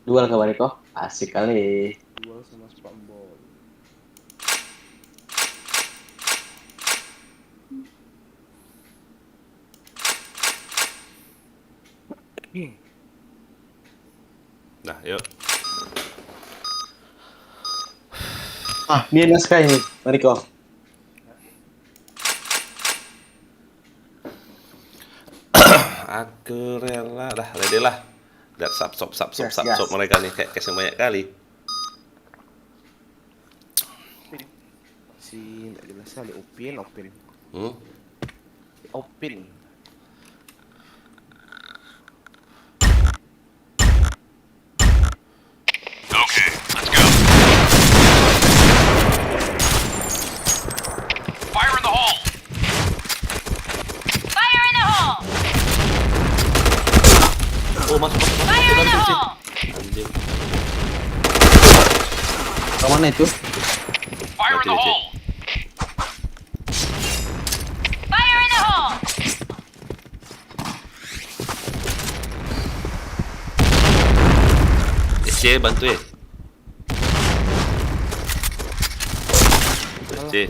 Speaker 3: Dual ke Bariko. Asik kali.
Speaker 2: Dual sama spambol.
Speaker 1: Nah, yuk.
Speaker 3: Ah, ini naskah ini, Bariko.
Speaker 1: Aku rela. Dah, ready lah. Lihat sub
Speaker 3: Gas.
Speaker 1: mereka nih kayak cash banyak kali.
Speaker 2: Si nggak jelas kali Upin.
Speaker 1: Hmm?
Speaker 2: Upin.
Speaker 4: Okay, let's go. Fire in the hole.
Speaker 5: Fire in the hole!
Speaker 1: Oh, masuk.
Speaker 5: Fire in the hole!
Speaker 1: Anjing.
Speaker 3: Mana itu?
Speaker 4: Fire in the
Speaker 1: Mati,
Speaker 4: hole.
Speaker 5: Fire in the hole!
Speaker 1: SC bantu ya. SC.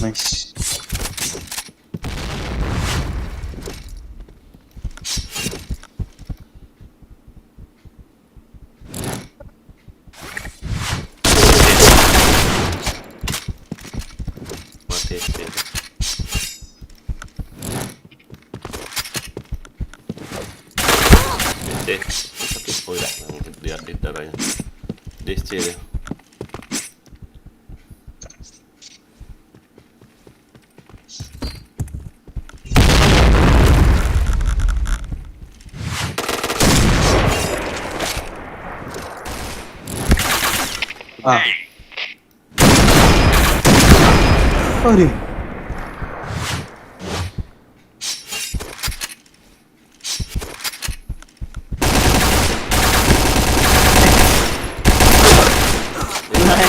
Speaker 3: Nice.
Speaker 1: Mati SC. SC. Oh ya, lihat di darahnya. DC dia.
Speaker 3: Ah. Aduh.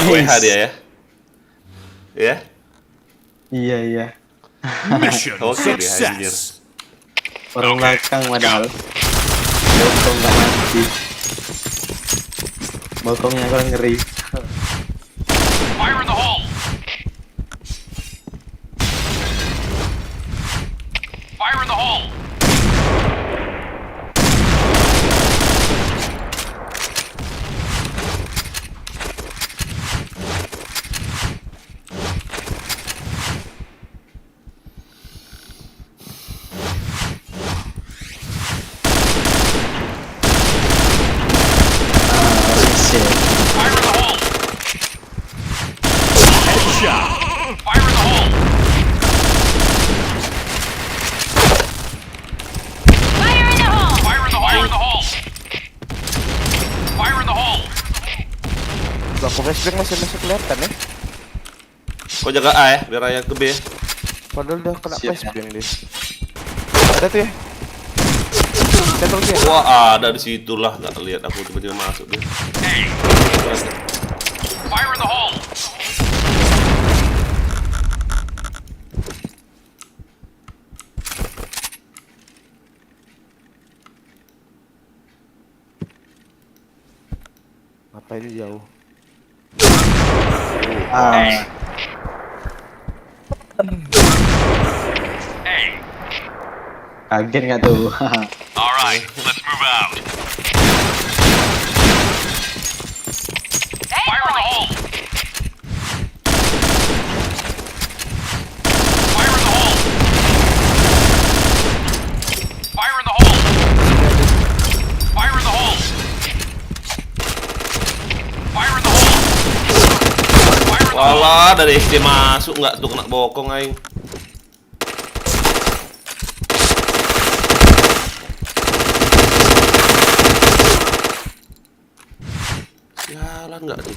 Speaker 1: WH dia ya. Ya?
Speaker 3: Iya iya.
Speaker 6: Mission
Speaker 1: Oke deh anjir.
Speaker 6: success.
Speaker 3: Orang belakang padahal. Bokong nggak mati. Bokongnya kurang ngeri.
Speaker 4: Fire in the hole! Fire in the hole!
Speaker 3: Shit.
Speaker 4: Fire in the hole!
Speaker 6: Headshot.
Speaker 4: Fire in the hole!
Speaker 5: Fire in the hole!
Speaker 4: Fire in the hole! Fire in the hole! Fire in the hole!
Speaker 2: Lah, aku flashbang masih kelihatan ya.
Speaker 1: Kau jaga A ya, biar ayah ke B ya.
Speaker 2: Padahal udah kena
Speaker 3: Siap,
Speaker 2: flashbang dia. Ada tuh ya. Central dia.
Speaker 1: Wah ada di situ lah, nggak lihat aku tiba-tiba masuk dia.
Speaker 4: Hey! Fire in the hole!
Speaker 2: Ngapain jauh?
Speaker 3: Ah.
Speaker 4: Hey!
Speaker 3: Kaget nggak tuh?
Speaker 4: Alright, let's move out.
Speaker 5: Hey,
Speaker 4: Fire in the
Speaker 5: boy!
Speaker 4: hole! Fire in the hole! Fire in the hole! Fire in the hole! Fire in the hole! Fire in the hole!
Speaker 1: Walah dari SC masuk nggak tuh kena bokong aing. Jalan nggak tuh?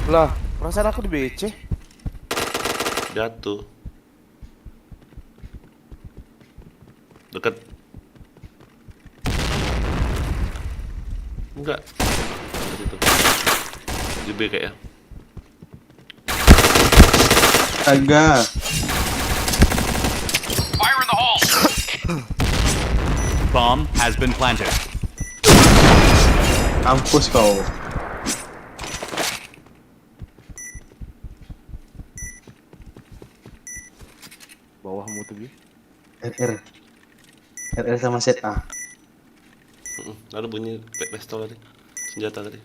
Speaker 2: Lah, perasaan aku di BC.
Speaker 1: Jatuh. Dekat. Enggak. Di situ. Di B kayaknya.
Speaker 3: Agak.
Speaker 4: Fire in the hole!
Speaker 6: Bomb has been planted.
Speaker 3: Kampus kau.
Speaker 2: Bawahmu tuh, Bi.
Speaker 3: RR. RR sama set A.
Speaker 1: Lalu bunyi pistol tadi. Senjata tadi.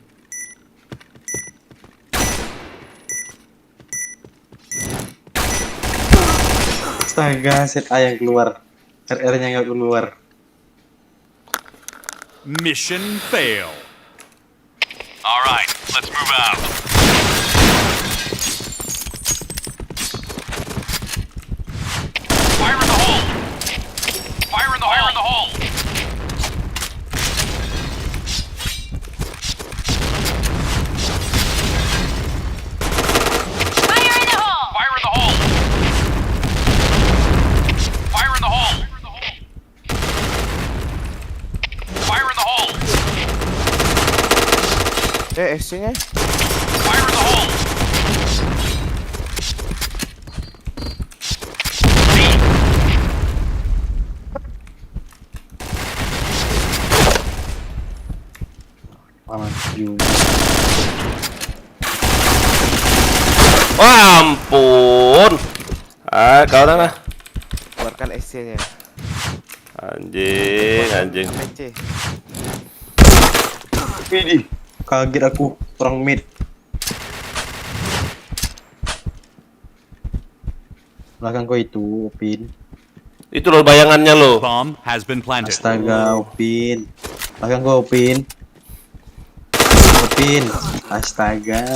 Speaker 3: Astaga, set A yang keluar. RR-nya nggak keluar.
Speaker 6: Mission fail.
Speaker 4: Alright, let's move out. Fire in the hole! Fire in the hole! Fire in the hole!
Speaker 5: Fire in the hole!
Speaker 4: Fire in the hole! Fire in the hole! Fire in the hole!
Speaker 2: SC-nya.
Speaker 4: Fire in the hole!
Speaker 1: Wah, ampun. Ah, kau dah lah.
Speaker 2: Keluarkan SC-nya.
Speaker 1: Anjing.
Speaker 2: APC.
Speaker 3: Widih, kaget aku orang mid. Belakang kau itu, Upin.
Speaker 1: Itu loh bayangannya lo.
Speaker 6: Bomb has been planted.
Speaker 3: Astaga, Upin. Belakang kau, Upin. Upin. Astaga.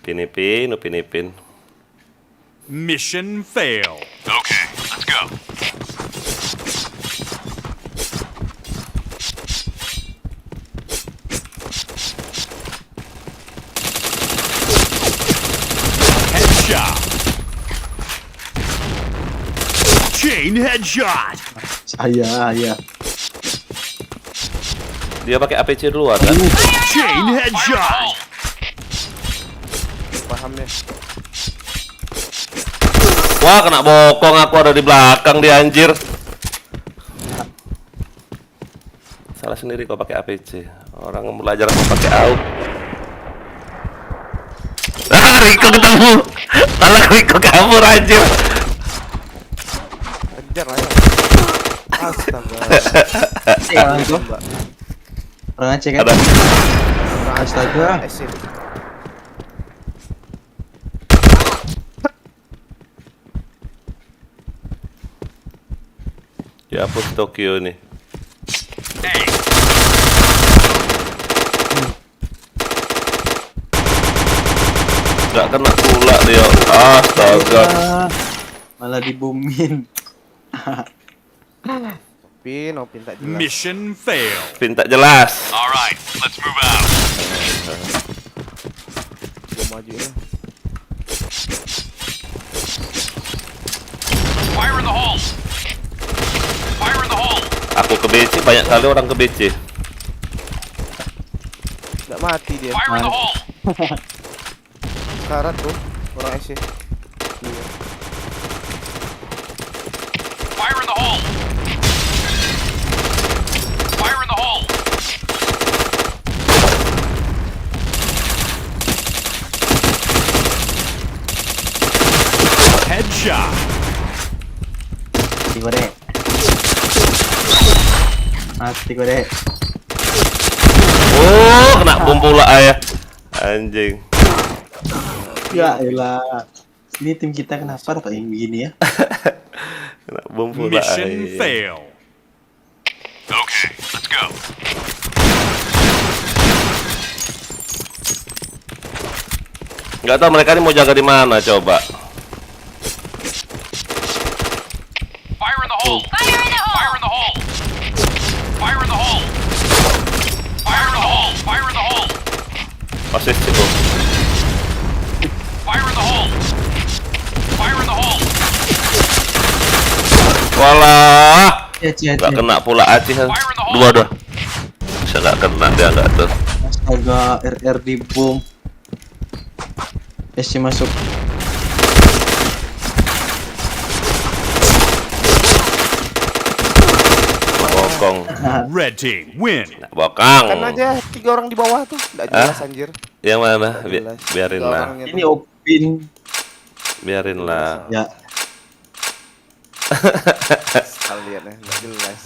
Speaker 1: Upin Ipin.
Speaker 6: Mission fail.
Speaker 4: Okay, let's go.
Speaker 6: Headshot. Chain headshot.
Speaker 3: Saya.
Speaker 1: Dia pakai APC duluan kan?
Speaker 6: Chain headshot.
Speaker 2: Paham ya?
Speaker 1: Wah, kena bokong aku ada di belakang dia anjir. Salah sendiri kau pakai APC. Orang belajar aku pakai AUK. Ah, Riko ketemu. Malah Riko kabur anjir.
Speaker 2: Kejar lah ya. Astaga.
Speaker 3: Orang itu. Orang Aceh kan?
Speaker 1: Ada.
Speaker 3: Astaga.
Speaker 2: SC.
Speaker 1: Ya hapus Tokyo nih. Gak kena pula dia. Astaga.
Speaker 3: Malah dibumin.
Speaker 2: Opin tak jelas.
Speaker 6: Mission fail.
Speaker 1: Pin tak jelas.
Speaker 4: All right, let's move out.
Speaker 2: Gua maju ya.
Speaker 4: Fire in the hole. Fire in the hole.
Speaker 1: Aku ke BC, banyak kali orang ke BC.
Speaker 2: Nggak mati dia.
Speaker 4: Fire in the hole.
Speaker 2: Sekarat tuh orang SC. Iya.
Speaker 4: Fire in the hole. Fire in the hole.
Speaker 6: Headshot.
Speaker 3: Mati korek. Mati korek.
Speaker 1: Oh, kena bom pula ayah. Anjing.
Speaker 3: Ya elah. Ini tim kita kenapa dapat yang begini ya?
Speaker 1: Kena bom pula
Speaker 6: Mission
Speaker 1: ayah.
Speaker 6: fail.
Speaker 4: Okay, let's go.
Speaker 1: Nggak tahu mereka ini mau jaga di mana coba.
Speaker 4: Fire in the hole.
Speaker 5: Fire in the hole!
Speaker 4: Fire in the hole. Fire in the hole. Fire in the hole. Fire in the hole.
Speaker 1: Pasti itu.
Speaker 4: Fire in the hole. Fire in the hole.
Speaker 1: Walah.
Speaker 3: Cie.
Speaker 1: Nggak kena pula Aceh. Dua. Bisa nggak kena dia nggak tuh.
Speaker 3: Astaga, RR di boom. SC masuk.
Speaker 1: Bokong.
Speaker 6: Red team win.
Speaker 1: Bokong.
Speaker 2: Kan aja 3 orang di bawah tuh. Nggak jelas anjir.
Speaker 1: Yang mana?
Speaker 2: Jelas.
Speaker 1: Biarin
Speaker 2: Tiga
Speaker 1: lah.
Speaker 2: orangnya
Speaker 3: Ini
Speaker 2: tuh.
Speaker 3: Upin.
Speaker 1: Biarin lah.
Speaker 3: Ya,
Speaker 2: Kalian ya, nggak jelas.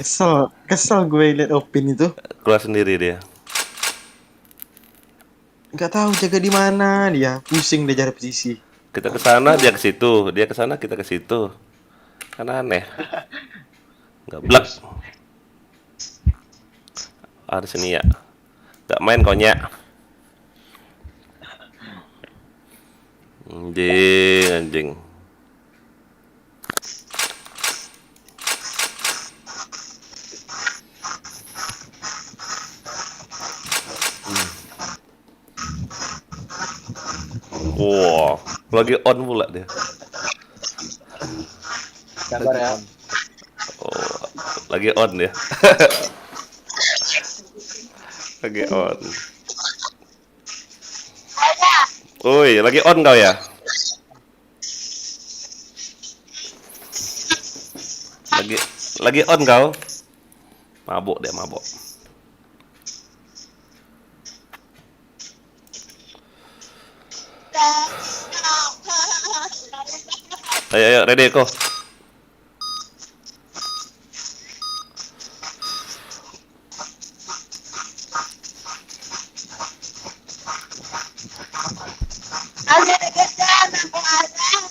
Speaker 3: kesel gue liat Upin itu.
Speaker 1: Keluar sendiri dia.
Speaker 3: Nggak tahu jaga di mana dia. Pusing dia cari posisi.
Speaker 1: Kita ke sana, dia ke situ. Dia ke sana, kita ke situ. Kan aneh. Nggak blak. Ada sini ya. Nggak main konyak. Anjing. Wah, lagi on pula dia.
Speaker 3: Sabar ya.
Speaker 1: Oh, lagi on dia. Lagi on. Oi, lagi on kau ya? Lagi on kau? Mabuk dia, mabuk. Ayo, ready Eko.
Speaker 7: Ada kejar, aku ada.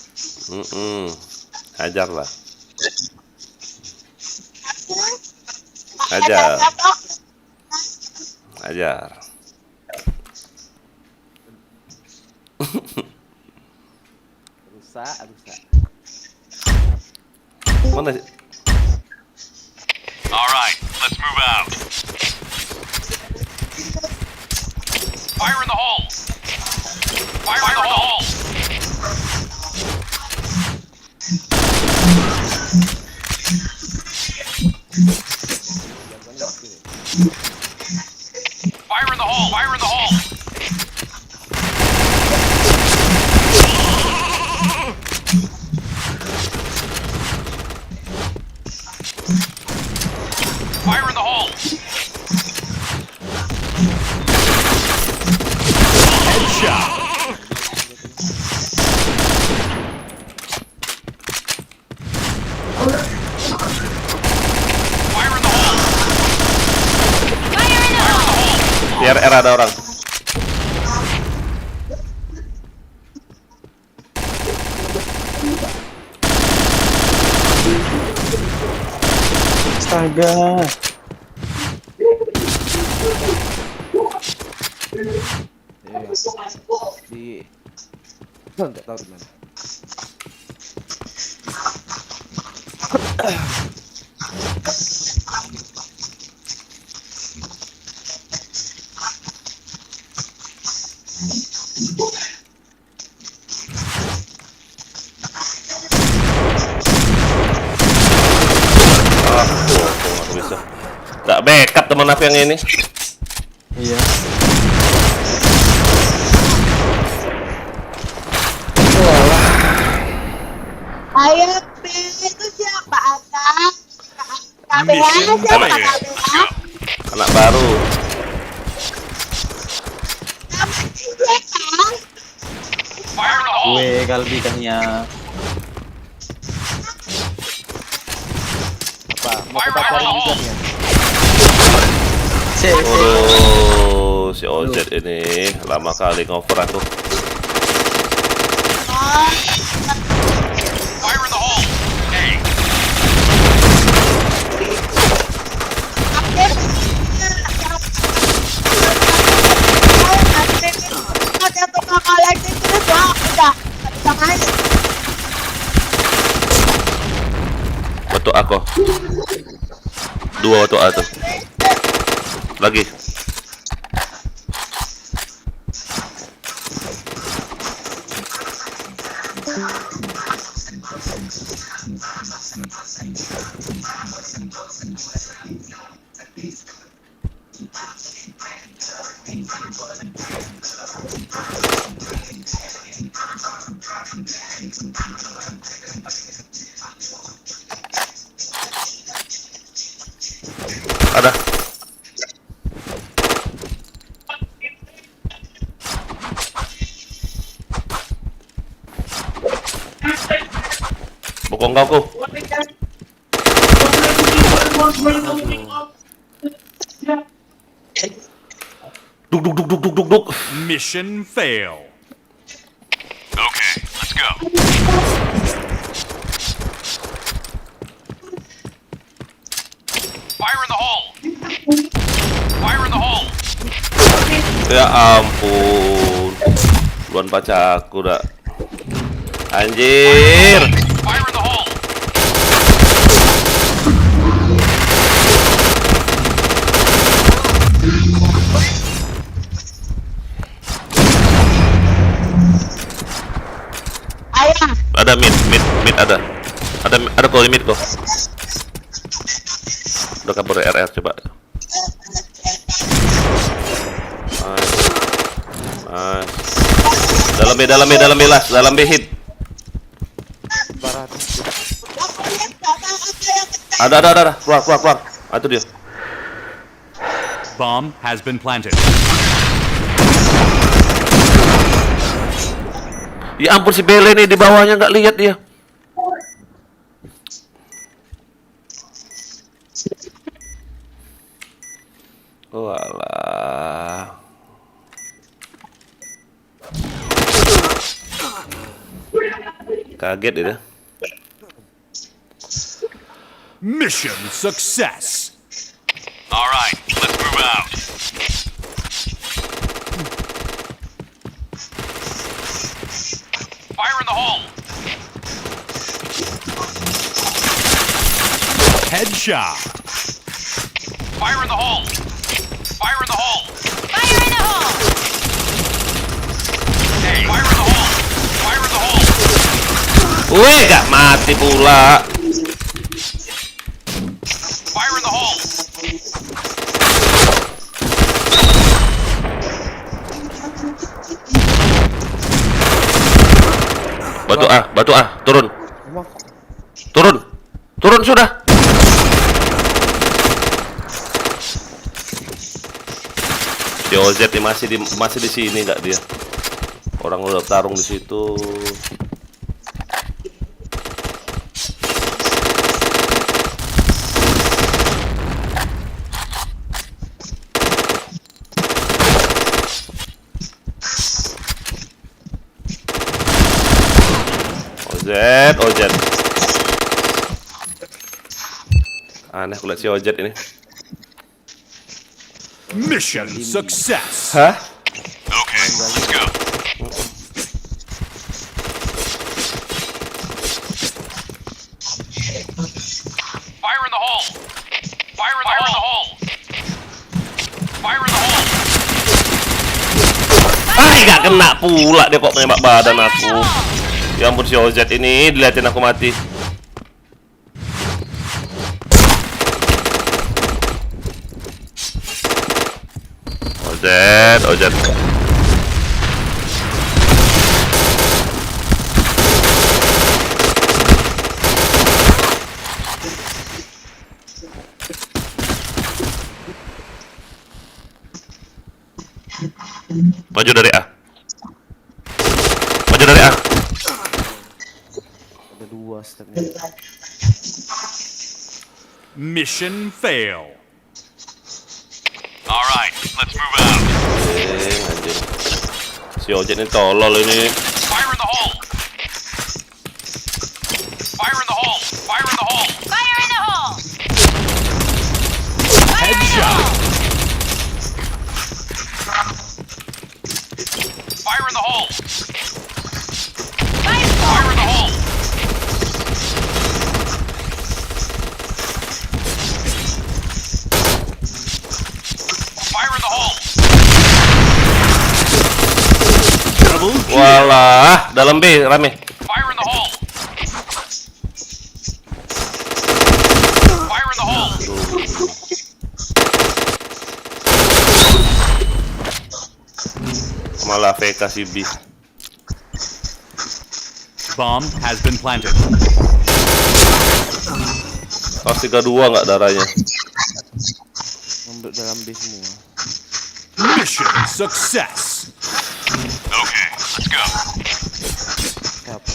Speaker 1: Hajar lah.
Speaker 7: Ada
Speaker 1: Hajar.
Speaker 7: apa?
Speaker 1: Hajar.
Speaker 2: Rusak.
Speaker 1: Mana sih?
Speaker 6: All right, let's move out.
Speaker 4: Fire in the hole! Fire in the hole! Fire in the hole! Fire in the hole! Fire in the hole!
Speaker 6: Headshot.
Speaker 4: Fire in the hole!
Speaker 5: Fire in the hole!
Speaker 1: Di RR ada orang.
Speaker 3: Astaga.
Speaker 2: Di nggak tahu di mana.
Speaker 1: Aku bisa. Gak backup teman aku yang ini.
Speaker 3: Iya.
Speaker 7: Ayo, Pe, itu siapa Akang? KBH
Speaker 6: Mission
Speaker 7: siapa
Speaker 6: failed.
Speaker 7: KBH?
Speaker 1: Anak baru.
Speaker 7: Nama dia Kang.
Speaker 4: Fire in the hole!
Speaker 3: Gue Kalbi kan ya.
Speaker 2: Apa? Mau kita cari juga nih ya?
Speaker 1: Oh, si Ojek ini lama kali ngoper aku.
Speaker 4: Fire in the hole! Hey!
Speaker 7: Ada tukang kolektif terus ya, udah bisa main.
Speaker 1: Betul aku. Dua betul aku. Lagi. Ada. Bokong kau ku. Duk.
Speaker 6: Mission fail.
Speaker 4: Okay, let's go. Fire in the hole! Fire in the hole!
Speaker 1: Ya ampun. Duluan pacaku dah. Anjir.
Speaker 4: Fire in the hole!
Speaker 7: Ayah,
Speaker 1: Ada mid ada. Ada kok mid kok. Udah kabur dari RR coba. Nice. Dalam B hit.
Speaker 2: Barat.
Speaker 1: Ada. Keluar. Ah, itu dia.
Speaker 6: Bomb has been planted.
Speaker 1: Ya ampun si Bele nih di bawahnya nggak lihat dia. Walah. Kaget ya.
Speaker 6: Mission success.
Speaker 4: All right, let's move out. Fire in the hole.
Speaker 6: Headshot.
Speaker 4: Fire in the hole. Fire in the hole.
Speaker 5: Fire in the hole!
Speaker 4: Hey, fire in the hole. Fire in the hole.
Speaker 1: Wih, gak mati pula.
Speaker 4: Fire in the hole.
Speaker 1: Batu ah, turun.
Speaker 2: Emang
Speaker 1: Turun sudah. Si OZ nih masih di sini nggak dia? Orang udah tarung di situ. OZ. Aneh aku lihat si OZ ini.
Speaker 6: Mission success.
Speaker 1: Hah?
Speaker 4: Okay, let's go. Fire in the hole. Fire in the hole. Fire in the hole.
Speaker 1: Nggak kena pula dia kok nembak badan aku. Ya ampun si OZ ini diliatin aku mati. OZ. Maju dari A.
Speaker 2: ada 2 stepnya.
Speaker 6: Mission fail.
Speaker 4: All right, let's move out.
Speaker 1: Anjing. Si OZ ini tolol ini.
Speaker 4: Fire in the hole. Fire in the hole. Fire in the hole.
Speaker 5: Fire in the hole! Fire in the hole!
Speaker 4: Fire in the hole.
Speaker 5: Fire in the
Speaker 4: Fire in the hole. Fire in the hole.
Speaker 1: Walah, dalam B rame.
Speaker 4: Fire in the hole. Fire in the hole.
Speaker 1: Malah VK si B.
Speaker 6: Bomb has been planted.
Speaker 1: Pas 32 nggak darahnya.
Speaker 2: Untuk dalam base semua.
Speaker 6: Mission success.
Speaker 4: Okay, let's go.
Speaker 2: Siapa?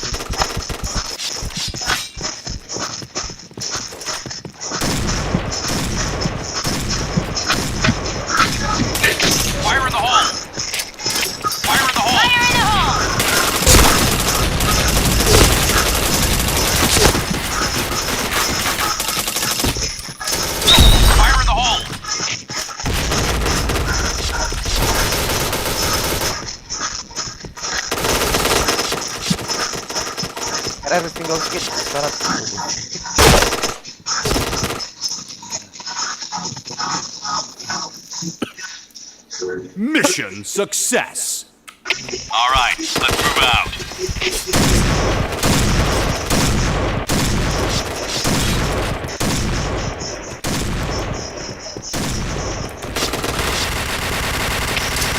Speaker 4: Fire in the hole. Fire in the hole.
Speaker 5: Fire in the hole!
Speaker 4: Fire in the hole.
Speaker 2: RR tinggal skip syarat.
Speaker 6: Mission success.
Speaker 4: All right, let's move out.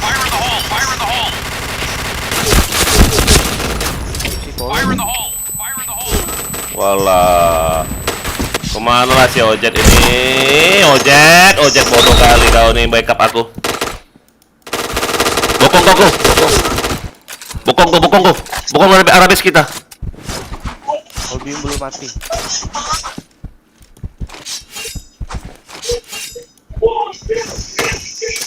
Speaker 4: Fire in the hole. Fire in the hole.
Speaker 2: Si Tol.
Speaker 4: Fire in the hole. Fire in the hole.
Speaker 1: Walah. Kemana lah si OZ ini? OZ bodoh kali kau nih backup aku. Bokong Arabis kita.
Speaker 2: Holbim belum mati.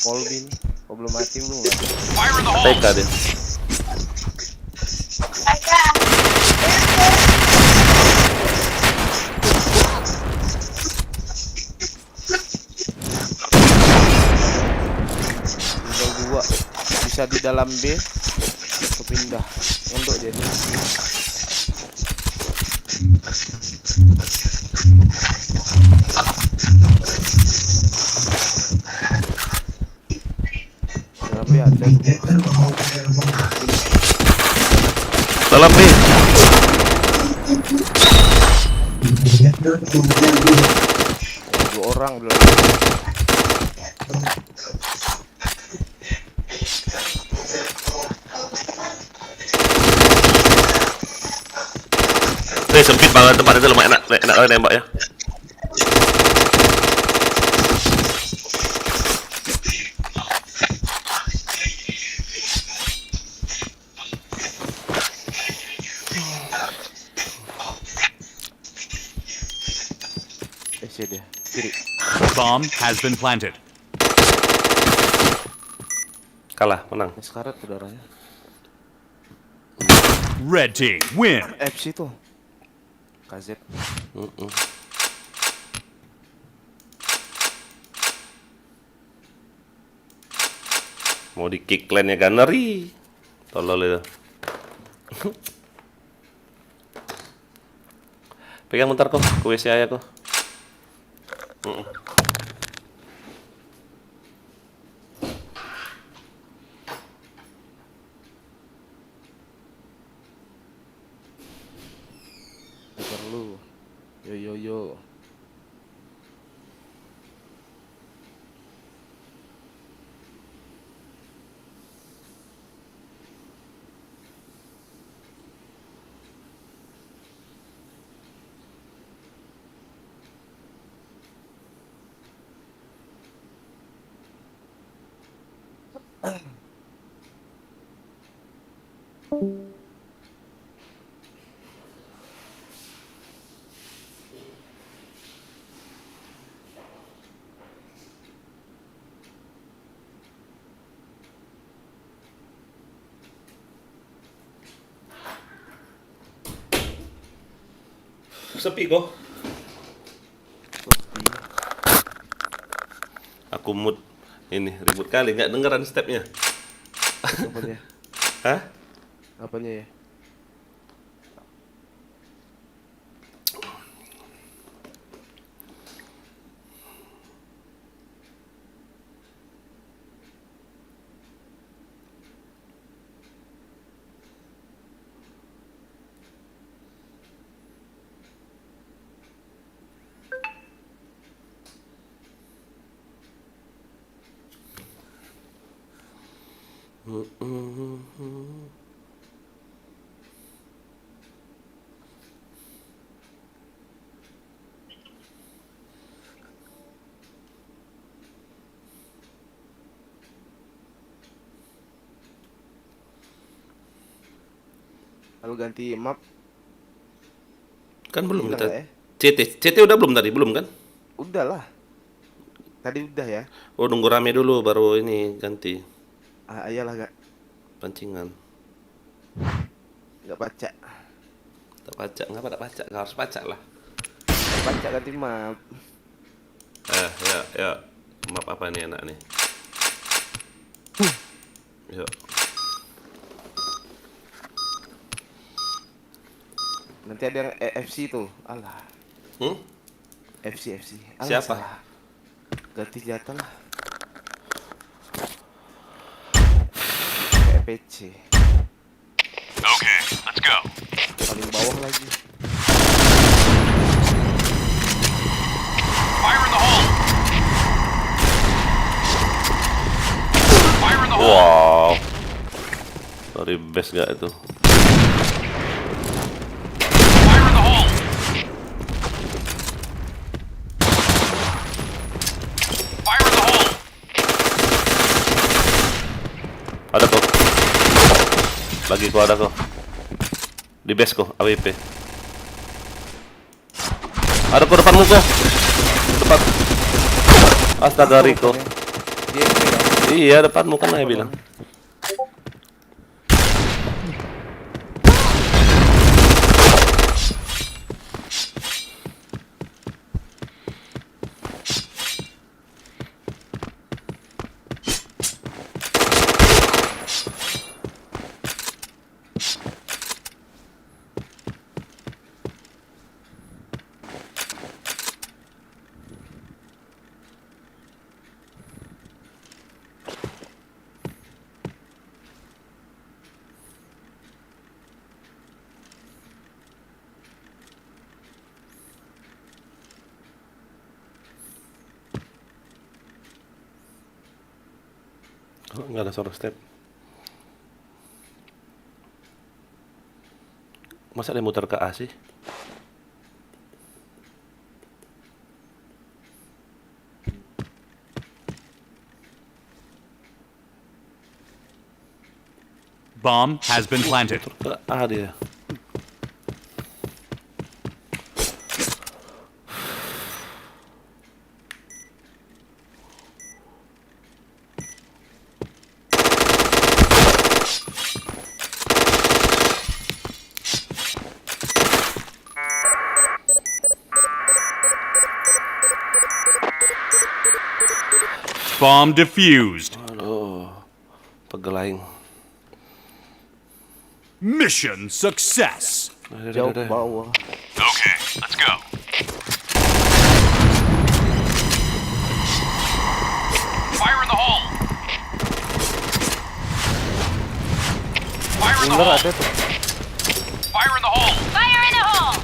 Speaker 2: Polbin. Oh belum mati belum kan?
Speaker 4: Fire in the hole!
Speaker 1: TK dia.
Speaker 2: Tinggal 2. Bisa di dalam B. Kepindah. Untuk dia. Dalam B ada.
Speaker 1: Dalam B.
Speaker 2: Dua orang dulu.
Speaker 1: Nih sempit banget tempat itu, lumayan enak kali nembak ya.
Speaker 2: Dia kiri.
Speaker 6: Bomb has been planted.
Speaker 1: Kalah, menang.
Speaker 2: Sekarat saudaranya.
Speaker 6: Red team win.
Speaker 2: FC tuh. KZ.
Speaker 1: Mau di kick lane-nya Gunnery. Tolol itu. Pegang bentar kok, ke WC aja kok.
Speaker 2: Perlu. Yo.
Speaker 1: Sepi kok. Aku mood ini ribut kali, nggak dengeran stepnya.
Speaker 2: Apanya?
Speaker 1: Hah?
Speaker 2: Apanya ya? Lalu ganti map.
Speaker 1: Kan belum
Speaker 2: Udah
Speaker 1: kita.
Speaker 2: nggak ya?
Speaker 1: CT udah belum tadi, belum kan?
Speaker 2: Udah lah. Tadi udah ya.
Speaker 1: Oh, nunggu rame dulu baru ini ganti
Speaker 2: Ayalah gak.
Speaker 1: pancingan.
Speaker 2: Gak baca.
Speaker 1: Tak pacak, ngapa tak pacak? Nggak harus pacak lah.
Speaker 2: Gak baca ganti map.
Speaker 1: Ya. Map apa nih enak nih? Yuk.
Speaker 2: Nanti ada yang FC tuh. Alah. FC. Alah,
Speaker 1: Siapa?
Speaker 2: salah. Ganti senjata lah. Kayak PC.
Speaker 4: Okay, let's go.
Speaker 2: Paling bawah lagi.
Speaker 4: Fire in the hole! Fire in the hole!
Speaker 1: Wow. Sorry, best gak itu?
Speaker 4: Fire in the hole! Fire in the hole!
Speaker 1: Ada kok. Lagi kok ada kok. Di base kok, AWP. Ada kok depanmu kok. Tepat. Astaga Riko.
Speaker 2: Dia yang pegang.
Speaker 1: Iya, depanmu kan saya bilang. Oh, nggak ada suara step. Masa dia muter ke A sih?
Speaker 6: Bomb has been planted.
Speaker 1: Muter ke A dia.
Speaker 6: Bomb defused.
Speaker 1: Aduh, pegelaing.
Speaker 6: Mission success.
Speaker 2: Jauh ke bawah.
Speaker 4: Okay, let's go. Fire in the hole. Fire in the
Speaker 2: Ular
Speaker 4: hole.
Speaker 2: ada tuh.
Speaker 4: Fire in the hole.
Speaker 5: Fire in the hole!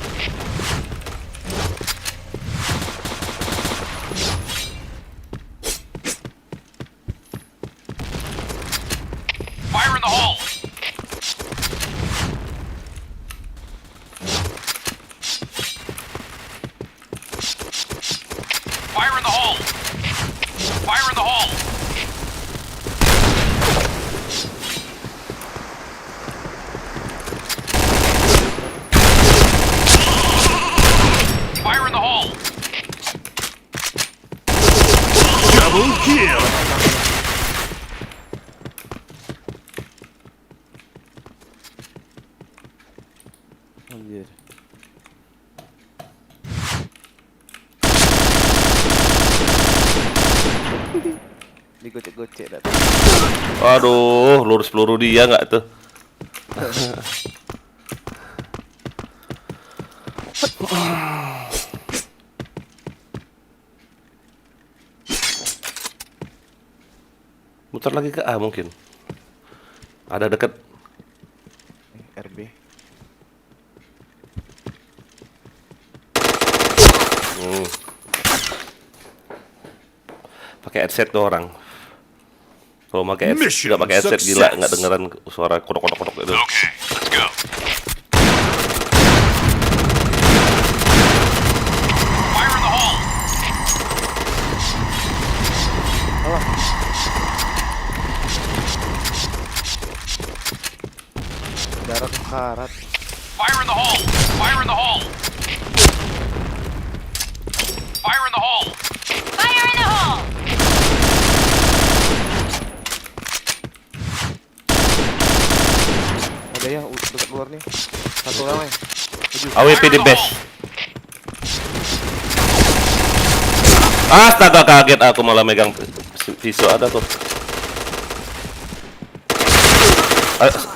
Speaker 4: Fire in the hole. Fire in the hole. Fire in the hole. Fire in the hole.
Speaker 6: Double kill.
Speaker 2: Anjir. Digocek-gocek dah.
Speaker 1: Waduh, lurus peluru dia nggak tuh? Muter lagi ke A mungkin. Ada dekat.
Speaker 2: RB.
Speaker 1: Pakai headset tuh orang. Kalau pakai headset,
Speaker 6: Mission
Speaker 1: nggak pakai headset gila,
Speaker 6: success.
Speaker 1: nggak dengeran suara kodok-kodok itu.
Speaker 4: Okay, let's go. Fire in the hole.
Speaker 2: Darat karat.
Speaker 4: Fire in the hole. Fire in the hole. Fire in the hole.
Speaker 5: Fire in the hole!
Speaker 2: Ada ya dekat luar nih. Satu orang.
Speaker 1: AWP the best. Astaga, kaget aku malah megang pisau. Ada tuh.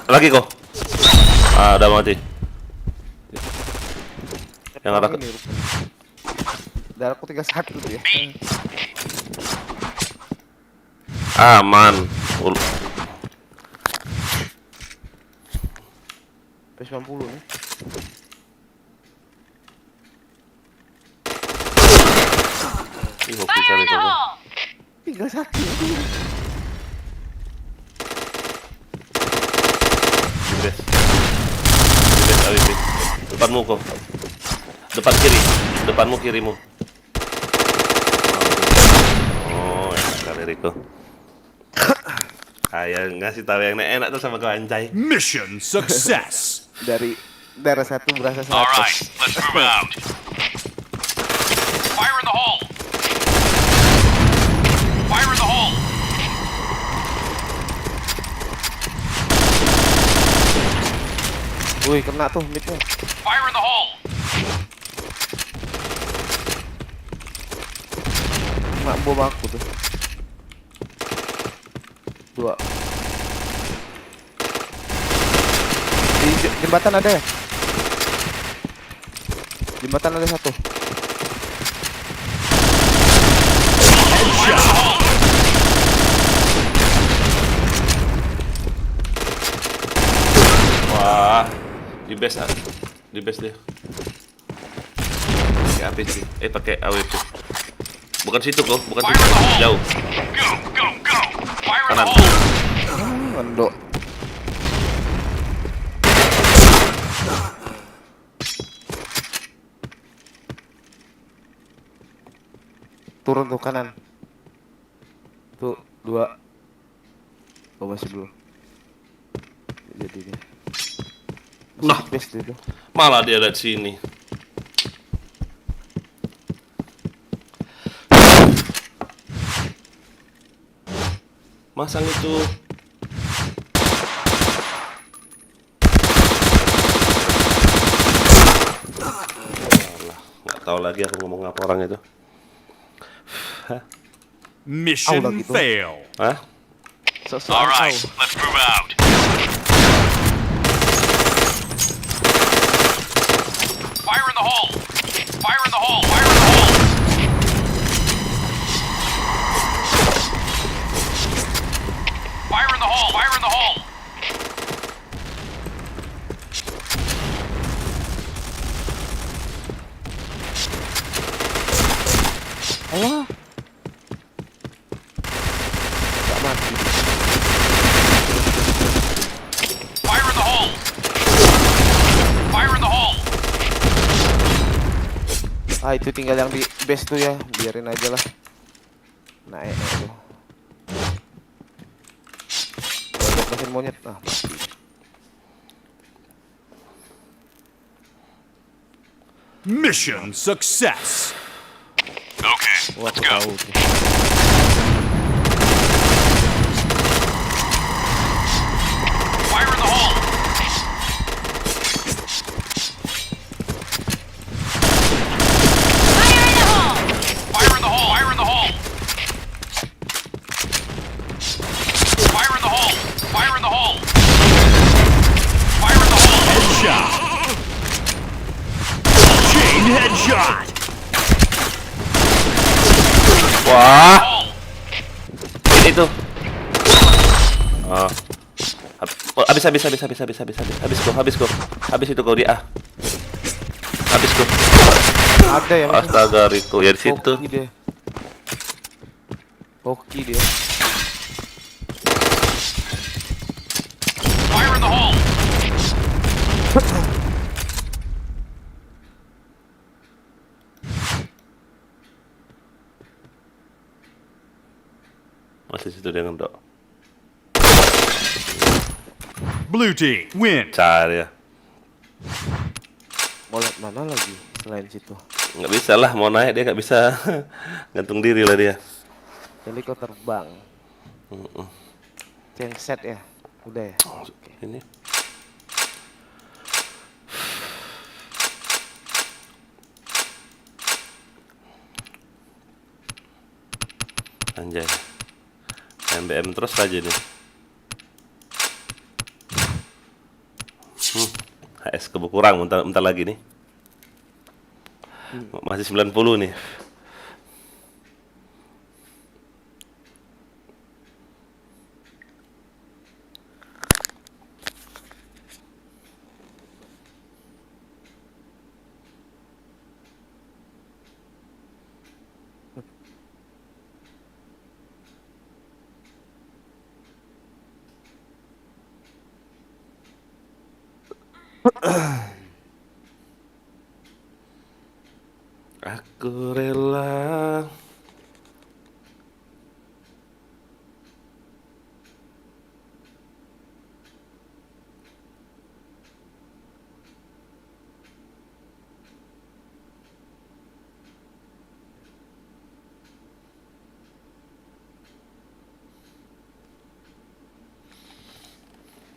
Speaker 1: Lagi kok. Ah, udah mati. Yang ada
Speaker 2: Ini rupanya. Darahku 31 tuh ya.
Speaker 1: aman.
Speaker 2: P90 nih.
Speaker 1: Ih, hoki
Speaker 5: Fire
Speaker 1: kali
Speaker 5: in the
Speaker 1: kau.
Speaker 5: hole!
Speaker 2: 31.
Speaker 1: Best. Best AWP. Depanmu kok. Depan kiri. Depanmu kirimu. Oh, enak kali Riko. Kayak ngasih tahu yang enak tuh sama kau anjay.
Speaker 6: Mission success.
Speaker 2: Dari darah satu berasa 100.
Speaker 4: All right, let's move out. Fire in the hole. Fire in the hole.
Speaker 2: Wih, kena tuh midnya.
Speaker 4: Fire in the hole!
Speaker 2: Kena bom aku tuh. 2. Di jembatan ada ya? Jembatan ada 1.
Speaker 1: Wah, di base dia. Pakai AP sih. Pakai AWP. Bukan situ kok, bukan situ. Jauh.
Speaker 4: Go, go, go! Fire in the
Speaker 1: Kanan.
Speaker 4: hole!
Speaker 2: Mendok. Turun tuh kanan. Tuh 2. Oh masih belum. Jadi dia.
Speaker 1: Nah,
Speaker 2: Best itu.
Speaker 1: malah dia lihat sini. Masang itu. Alah, nggak tahu lagi aku ngomong apa orang itu.
Speaker 6: Mission
Speaker 2: lagi tuh.
Speaker 6: fail.
Speaker 1: Hah?
Speaker 4: Alright, let's move out. Fire in the hole! Fire in the hole! Fire in the hole! Fire in the hole! Fire in the hole!
Speaker 2: Allah. Gak mati.
Speaker 4: Fire in the hole! Fire in the hole!
Speaker 2: Ah itu tinggal yang di base tuh ya, biarin aja lah. Naik tuh. Banyak mesin monyet. Ah mati.
Speaker 6: Mission success.
Speaker 4: Okay,
Speaker 2: Wah,
Speaker 4: let's
Speaker 2: aku
Speaker 4: go.
Speaker 2: tahu tuh.
Speaker 4: Fire in the hole!
Speaker 5: Fire in the hole!
Speaker 4: Fire in the hole! Fire in the hole! Fire in the hole! Fire in the hole! Fire in the hole!
Speaker 6: Headshot. Chain headshot.
Speaker 1: Wah,
Speaker 4: Hole!
Speaker 1: ini tuh. Oh. Oh, habis kok. Habis itu kau dia. Habis kok.
Speaker 2: Ada ya.
Speaker 1: Astaga, Rico ya di situ.
Speaker 2: Hoki dia. Hoki dia.
Speaker 4: Fire in the hole!
Speaker 1: Masih situ dia ngendok.
Speaker 6: Blue team win.
Speaker 1: Cari ya.
Speaker 2: Mau lihat mana lagi selain situ?
Speaker 1: Nggak bisa lah, mau naik dia nggak bisa. Gantung diri lah dia.
Speaker 2: Jadi kau terbang. Yang set ya. Udah ya. Oke.
Speaker 1: Ini. Anjay. MBM terus aja nih. HS keberkurang bentar lagi nih. Masih 90 nih. Aku rela.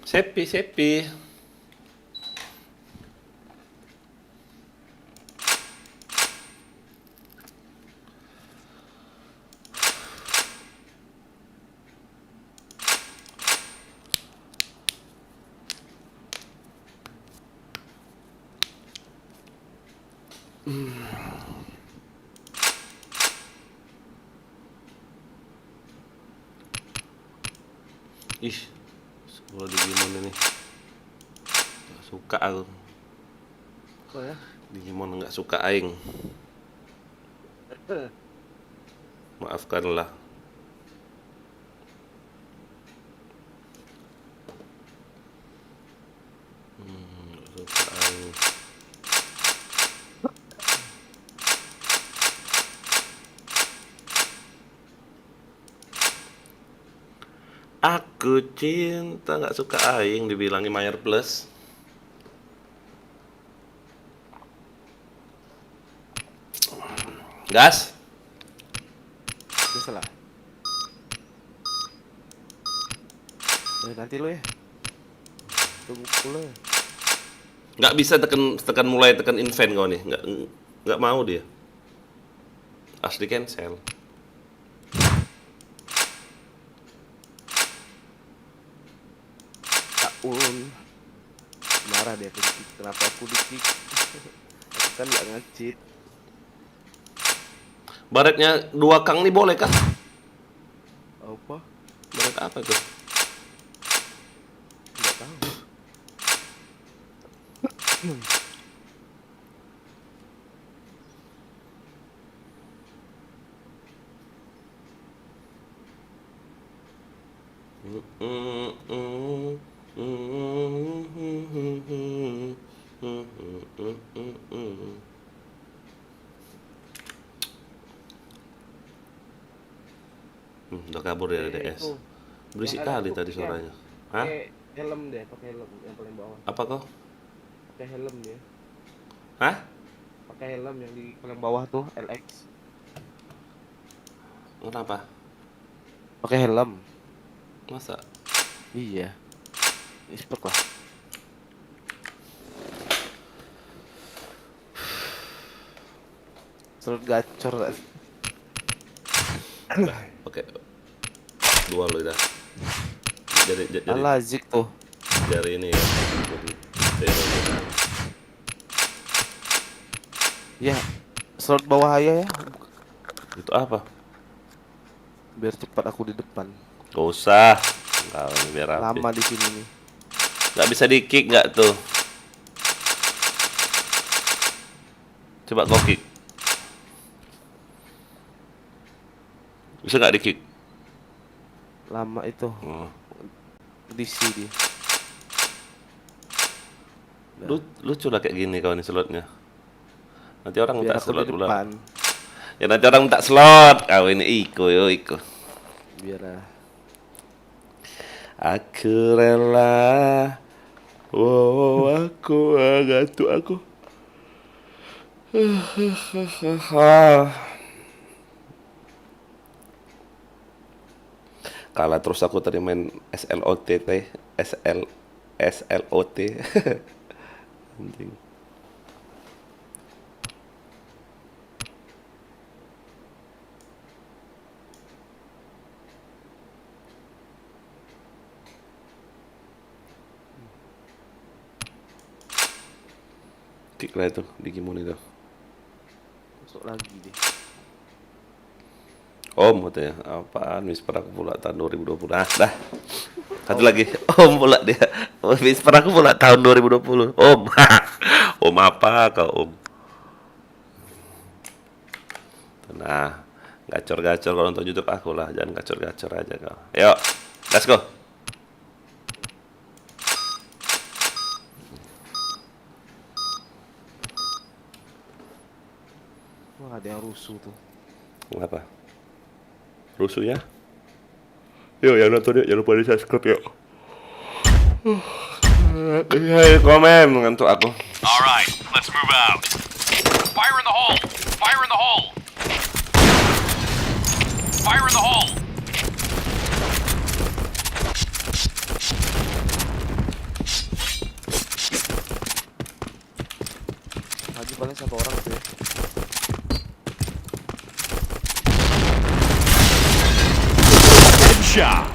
Speaker 1: Sepi. Ih, sekolah Digimon ini. Gak suka aku.
Speaker 2: Oh ya.
Speaker 1: Digimon nggak suka aing. Maafkanlah. Nggak suka aing. Aku cinta nggak suka aing dibilangi Mayer Plus. Gas.
Speaker 2: Biasalah. Nanti lo ya. Tunggu dulu ya.
Speaker 1: Nggak bisa tekan mulai tekan invent kau nih. Nggak mau dia. Asli cancel.
Speaker 2: Taun. Marah dia kenapa aku di-kick. Aku kan nggak nge-cheat.
Speaker 1: Baretnya 2 kang nih boleh kah?
Speaker 2: Apa?
Speaker 1: Baret apa itu?
Speaker 2: Nggak tahu.
Speaker 1: Udah kabur ya DS. Berisik kali tadi suaranya. Hah?
Speaker 2: Pakai helm deh, pakai helm yang paling bawah.
Speaker 1: Apa kok?
Speaker 2: Pakai helm dia.
Speaker 1: Hah?
Speaker 2: Pakai helm yang di paling bawah tuh LX.
Speaker 1: Kenapa?
Speaker 2: Pakai helm.
Speaker 1: Masa?
Speaker 2: Iya. Expert lah. Serut gacor lah.
Speaker 1: Oke. 2 lo dah. Jadi
Speaker 2: Alah Zik tuh.
Speaker 1: dari ini ya. Jadi fenomena.
Speaker 2: Ya. Serut bawah aja ya.
Speaker 1: Itu apa?
Speaker 2: Biar cepat aku di depan.
Speaker 1: Gak usah. Kau ini biar rapi.
Speaker 2: Lama di sini nih.
Speaker 1: Gak bisa di kick nggak tuh? Coba kau kick. Bisa nggak di kick?
Speaker 2: Lama itu.
Speaker 1: Oh.
Speaker 2: DC dia.
Speaker 1: Lucu lah kayak gini kau nih slotnya. Nanti orang
Speaker 2: Biar
Speaker 1: minta
Speaker 2: aku
Speaker 1: slot
Speaker 2: di
Speaker 1: pula.
Speaker 2: depan.
Speaker 1: Ya nanti orang minta slot. Kau ini iko yo iko.
Speaker 2: Biar
Speaker 1: Aku rela. Wow, aku gantu aku. Kalah terus aku tadi main SLOT. Anjing. Kick lah itu, Digimon itu.
Speaker 2: masuk lagi deh.
Speaker 1: Om katanya, apaan Whisper aku pula tahun 2020. Ah, dah. Satu lagi, Om pula dia. Whisper aku pula tahun 2020. Om. Om apa kau, Om? Nah, gacor-gacor kalau nonton YouTube aku lah, jangan gacor-gacor aja kau. Yuk, let's go.
Speaker 2: Wah, ada yang rusuh tuh.
Speaker 1: Kenapa? Rusuhnya? Yuk, yang nonton yuk, jangan lupa di subscribe yuk. Komen ngantuk aku.
Speaker 6: Alright, let's move out.
Speaker 4: Fire in the hole! Fire in the hole! Fire in the hole!
Speaker 2: Maju paling 1 orang tuh ya.
Speaker 6: Headshot.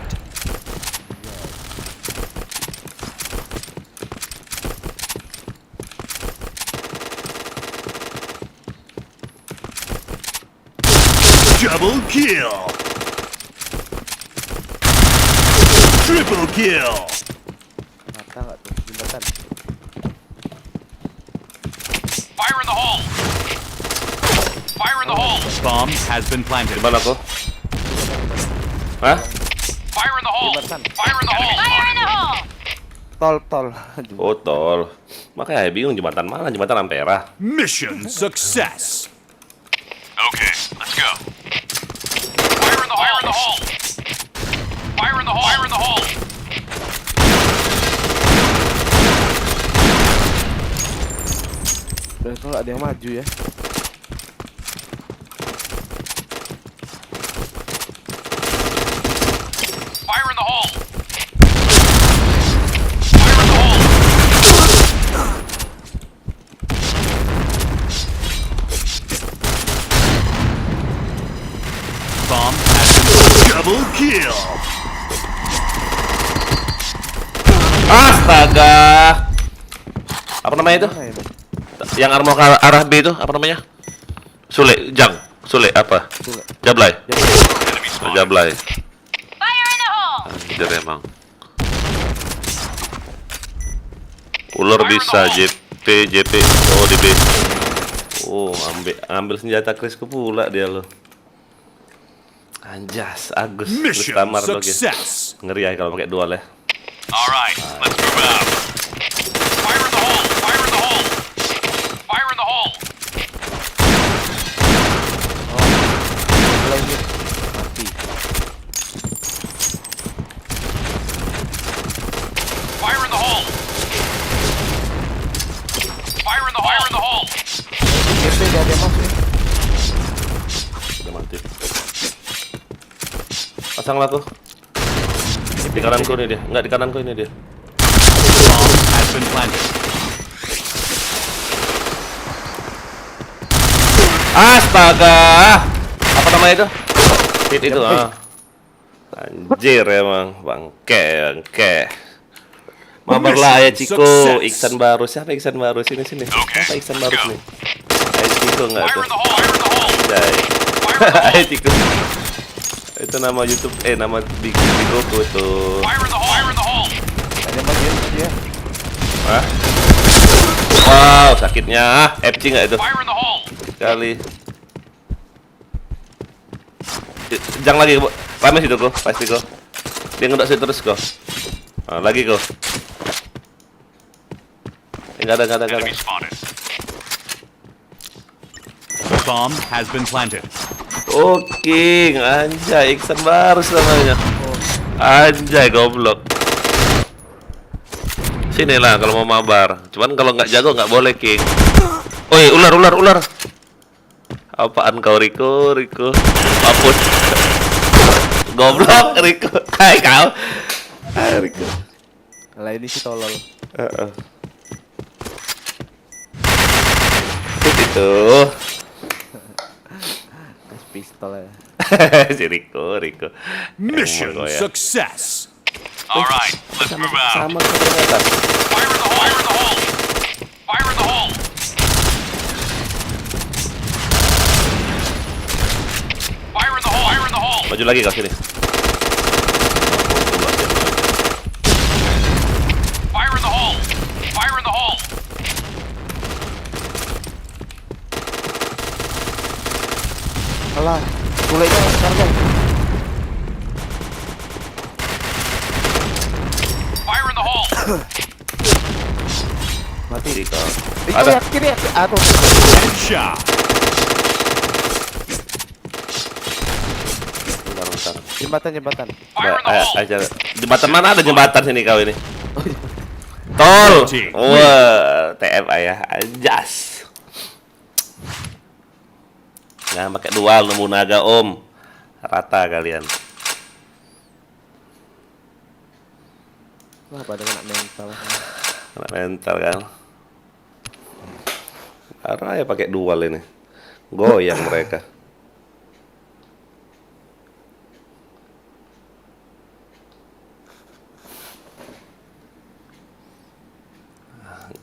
Speaker 6: Double kill. Triple kill.
Speaker 2: Mata nggak tuh jembatan?
Speaker 4: Fire in the hole! Fire in the hole!
Speaker 6: Bomb has been planted.
Speaker 1: Di mana kok? Hah?
Speaker 4: Fire in the hole!
Speaker 2: Jembatan.
Speaker 4: Fire in the hole!
Speaker 5: Fire in the hole!
Speaker 2: Tol.
Speaker 1: Oh, tol. Makanya saya bingung jembatan mana? Jembatan Ampera.
Speaker 6: Mission success. Okay, let's go.
Speaker 4: Fire in the hole! Fire in the hole! Fire in the hole! Fire in the hole!
Speaker 2: Berarti nggak ada yang maju ya?
Speaker 4: Fire in the hole! Fire in the hole!
Speaker 6: Bomb has been double kill.
Speaker 1: Astaga. Apa namanya itu?
Speaker 2: Mana ini?
Speaker 1: Yang armor ke arah B itu apa namanya? Sule, Sule apa?
Speaker 2: Sule.
Speaker 1: Jablay.
Speaker 6: Enemy
Speaker 1: Oh,
Speaker 6: spotted.
Speaker 1: Jablay.
Speaker 5: Fire in the hole!
Speaker 1: Anjir emang. Ular bisa JP. Oh, di B. Oh, ambil senjata Chris pula dia lo. Anjas, Agus. Chris
Speaker 6: Mission
Speaker 1: kamar lo, guys.
Speaker 6: success.
Speaker 1: Ngeri ya kalau pakai dual ya.
Speaker 6: All right, let's move out.
Speaker 4: Fire in the hole! Fire in the hole! Fire in the hole!
Speaker 2: Lagi mati.
Speaker 4: Fire in the hole! Fire in the hole! Fire in the hole!
Speaker 2: GP gak ada yang masuk ya?
Speaker 1: Udah mati. Pasanglah tuh. Di kananku nih dia. Enggak, di kananku ini dia.
Speaker 6: Bomb has been planted.
Speaker 1: Astaga. Apa namanya itu? Hit itu. Ah. Anjir emang. Bangke. Mabarlah ya Ciko.
Speaker 6: Success.
Speaker 1: Iksan baru. Siapa Iksan baru? Sini. Siapa Iksan baru nih? Ayo Ciko enggak
Speaker 4: Fire
Speaker 1: tuh?
Speaker 4: in the hole! Fire in the hole!
Speaker 1: Jai.
Speaker 4: Fire in the
Speaker 1: Ayo
Speaker 4: hole!
Speaker 1: Ciko. Itu nama YouTube nama di Goku tuh.
Speaker 4: Fire in the hole! Fire in the hole!
Speaker 2: Ada yang maju ya?
Speaker 1: Hah? Wow, sakitnya. FC enggak itu?
Speaker 4: Fire in the hole!
Speaker 1: Kali. Jangan lagi, Bu. Rames itu kok, pasti kok. Dia ngedok situ terus kok. Nah, lagi kok. Enggak ada.
Speaker 6: Enemy spotted. Bomb has been planted.
Speaker 1: Oke, anjay, Iksan baru namanya. Anjay, goblok. Sini lah kalau mau mabar. Cuman kalau nggak jago nggak boleh, King. Oi, ular. Apaan kau, Riko? Apun. Goblok, Riko. Hai kau. Hai, Riko.
Speaker 2: Lah ini si tolol.
Speaker 1: Heeh. Itu.
Speaker 2: Kas pistol ya.
Speaker 1: Si Riko.
Speaker 6: Mission
Speaker 1: Emang goyang.
Speaker 6: success. All right, let's move out.
Speaker 1: Sama ternyata.
Speaker 4: Fire in the hole! Fire in the hole! Fire in the hole! Fire in the hole! Fire in the hole!
Speaker 1: Maju lagi kau sini.
Speaker 4: Fire in the hole! Fire in the hole!
Speaker 2: Alah, kulenya sekarang.
Speaker 4: Fire in the hole!
Speaker 2: Mati.
Speaker 1: Riko.
Speaker 2: Itu
Speaker 1: Ada.
Speaker 2: ya, kiri ya. Aduh.
Speaker 6: Headshot.
Speaker 1: Bentar.
Speaker 2: Jembatan.
Speaker 4: Fire in the hole!
Speaker 1: Aja. Jembatan mana ada jembatan sini kau ini? Tol. Wah, TFA ya. Anjas. Jangan pakai dual nemu naga, Om. Rata kalian.
Speaker 2: Wah, pada kena mental.
Speaker 1: Kena mental kan. Parah ya pakai dual ini. Goyang mereka.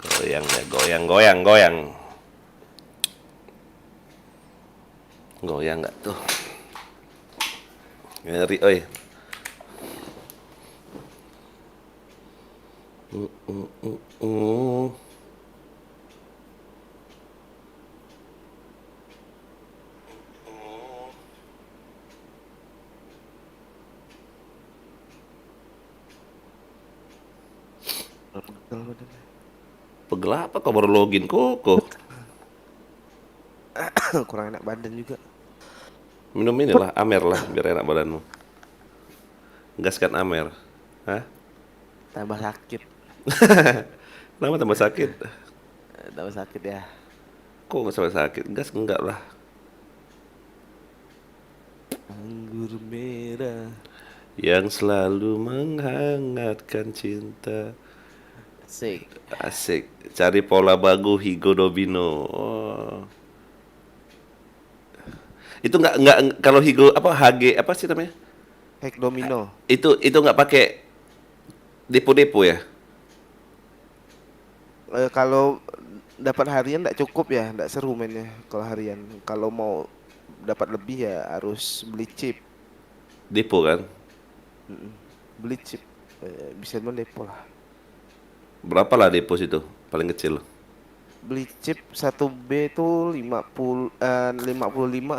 Speaker 1: Goyang ya, goyang. Goyang nggak tuh? Ngeri, oi. Uh, uh, uh, uh.
Speaker 2: Pegel badannya.
Speaker 1: Pegel apa kau baru login koko?
Speaker 2: Kurang enak badan juga.
Speaker 1: Minum inilah Amer lah biar enak badanmu. Gaskan Amer. Hah?
Speaker 2: Tambah sakit.
Speaker 1: Kenapa tambah sakit?
Speaker 2: Tambah sakit ya.
Speaker 1: Kok nggak sampai sakit? Gas enggak lah.
Speaker 2: Anggur merah.
Speaker 1: Yang selalu menghangatkan cinta.
Speaker 2: Asik.
Speaker 1: Asik. Cari pola bagu Higo Dobino. Oh. Itu nggak kalau Higo apa HG apa sih namanya?
Speaker 2: Hack domino.
Speaker 1: Itu nggak pakai depo-depo ya?
Speaker 2: Kalau dapat harian nggak cukup ya, nggak seru mainnya kalau harian. Kalau mau dapat lebih ya harus beli chip.
Speaker 1: Depo kan?
Speaker 2: Beli chip. Bisa depo lah.
Speaker 1: Berapa lah depo situ? Paling kecil.
Speaker 2: Beli chip 1B itu 55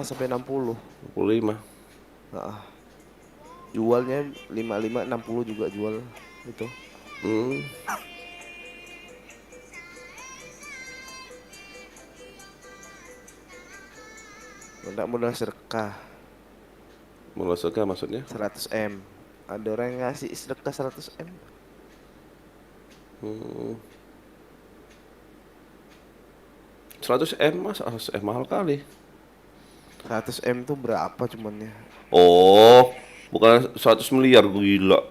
Speaker 2: sampai 60.
Speaker 1: 25.
Speaker 2: Heeh. Jualnya 55 60 juga jual itu.
Speaker 1: Hmm.
Speaker 2: Enggak modal sedekah
Speaker 1: Mulai suka maksudnya?
Speaker 2: 100 M. Ada orang yang ngasih sedekah 100 M.
Speaker 1: Hmm. 100 M mas, 100 M mahal kali.
Speaker 2: 100 M tuh berapa cuman ya?
Speaker 1: Oh, bukan 100 miliar gila.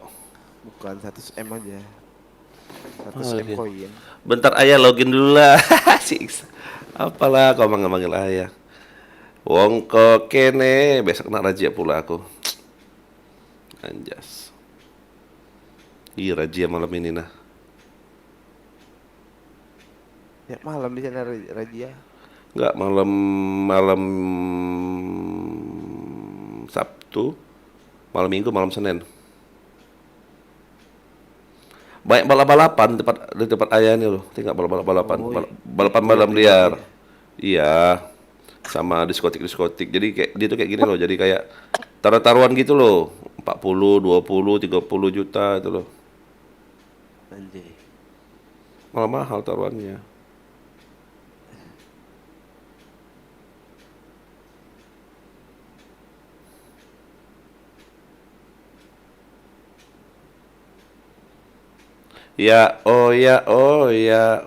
Speaker 2: Bukan 100 M aja. 100
Speaker 1: Oh,
Speaker 2: M
Speaker 1: iya.
Speaker 2: koin.
Speaker 1: Bentar ayah login dulu lah. Six. Apalah kau manggil ayah. Wong kok kene besok kena razia pula aku. Anjas. Iya razia malam ini nah.
Speaker 2: Ya malam di sana Raja.
Speaker 1: Enggak malam Sabtu, malam Minggu, malam Senin. Banyak balap-balapan di tempat ayah ini loh. Tinggal balap-balapan.
Speaker 2: Oh,
Speaker 1: Balapan malam liar. Iya. Sama diskotik. Jadi kayak dia tuh kayak gini loh. Jadi kayak taruhan gitu loh. 40, 20, 30 juta itu loh.
Speaker 2: Anjay.
Speaker 1: Mahal taruhannya. Ya, oh ya,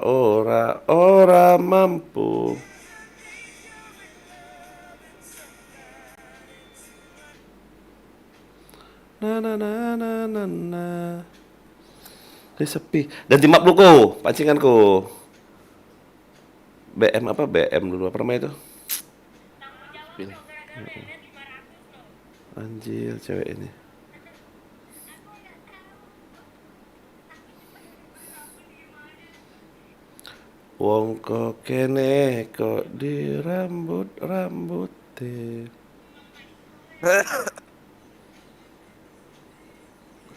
Speaker 1: ora mampu. Na. Dia sepi. Ganti map dulu, ko. Pancinganku. BM apa? BM dulu apa namanya itu?
Speaker 2: Pilih.
Speaker 1: Anjir, cewek ini. Wong kok kene kok di rambut-rambuté.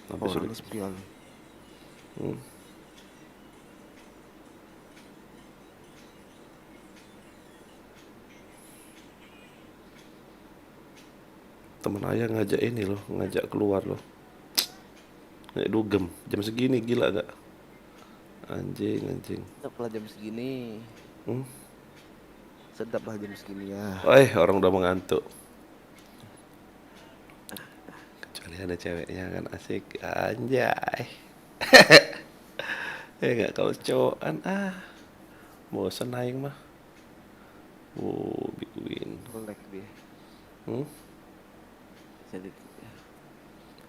Speaker 1: Sampai
Speaker 2: Orang
Speaker 1: sulit.
Speaker 2: ini spion.
Speaker 1: Temen ayah ngajak ini loh, ngajak keluar loh. Ngajak dugem, jam segini gila gak? Anjing.
Speaker 2: Sedap lah jam segini.
Speaker 1: Hmm?
Speaker 2: Sedap lah jam segini ya.
Speaker 1: Orang udah mengantuk. Kecuali ada ceweknya kan asik, anjay. Gak kalau cowokan bosan aing mah. Big win.
Speaker 2: Relax dia.
Speaker 1: Hmm?
Speaker 2: Jadi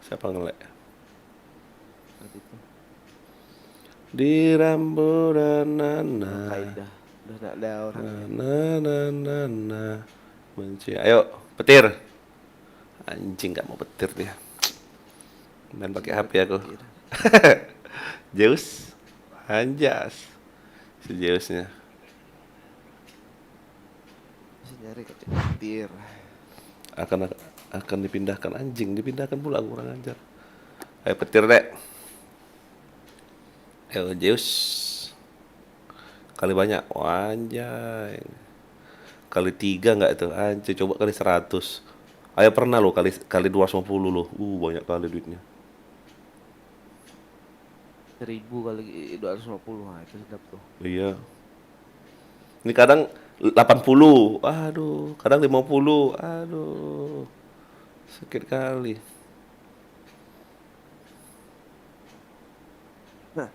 Speaker 1: Siapa ngelek?
Speaker 2: tadi itu.
Speaker 1: Di rambut nana.
Speaker 2: Kaidah. Udah enggak ada orang.
Speaker 1: Na. Benci. Ayo, petir. Anjing gak mau petir dia. Main pakai HP aku. Zeus. Anjas. Si Zeusnya.
Speaker 2: Bisa nyari ketir.
Speaker 1: Akan dipindahkan anjing, dipindahkan pula kurang ajar. Ayo petir dek. Zeus. Kali banyak. Anjay. Kali 3 nggak itu? Anjay, coba kali 100. Ayo pernah lo kali 250 lo. Banyak kali duitnya.
Speaker 2: 1000 kali 250, nah itu sedap tuh.
Speaker 1: Iya. Ini kadang 80. Aduh, kadang 50. Aduh. Sakit kali.
Speaker 2: Nah,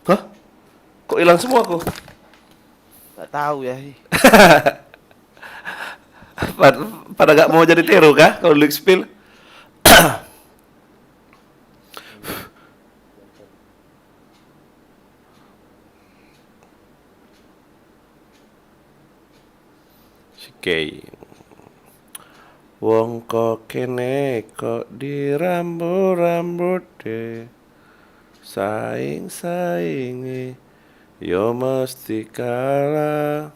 Speaker 1: Hah? Kok hilang semua kok?
Speaker 2: nggak tahu ya.
Speaker 1: Pada, pada gak mau jadi Tero kah kalau League Spill? Oke. Wong kok kene kok dirambut-rambut deh. Saing-saingi yo mesti kalah.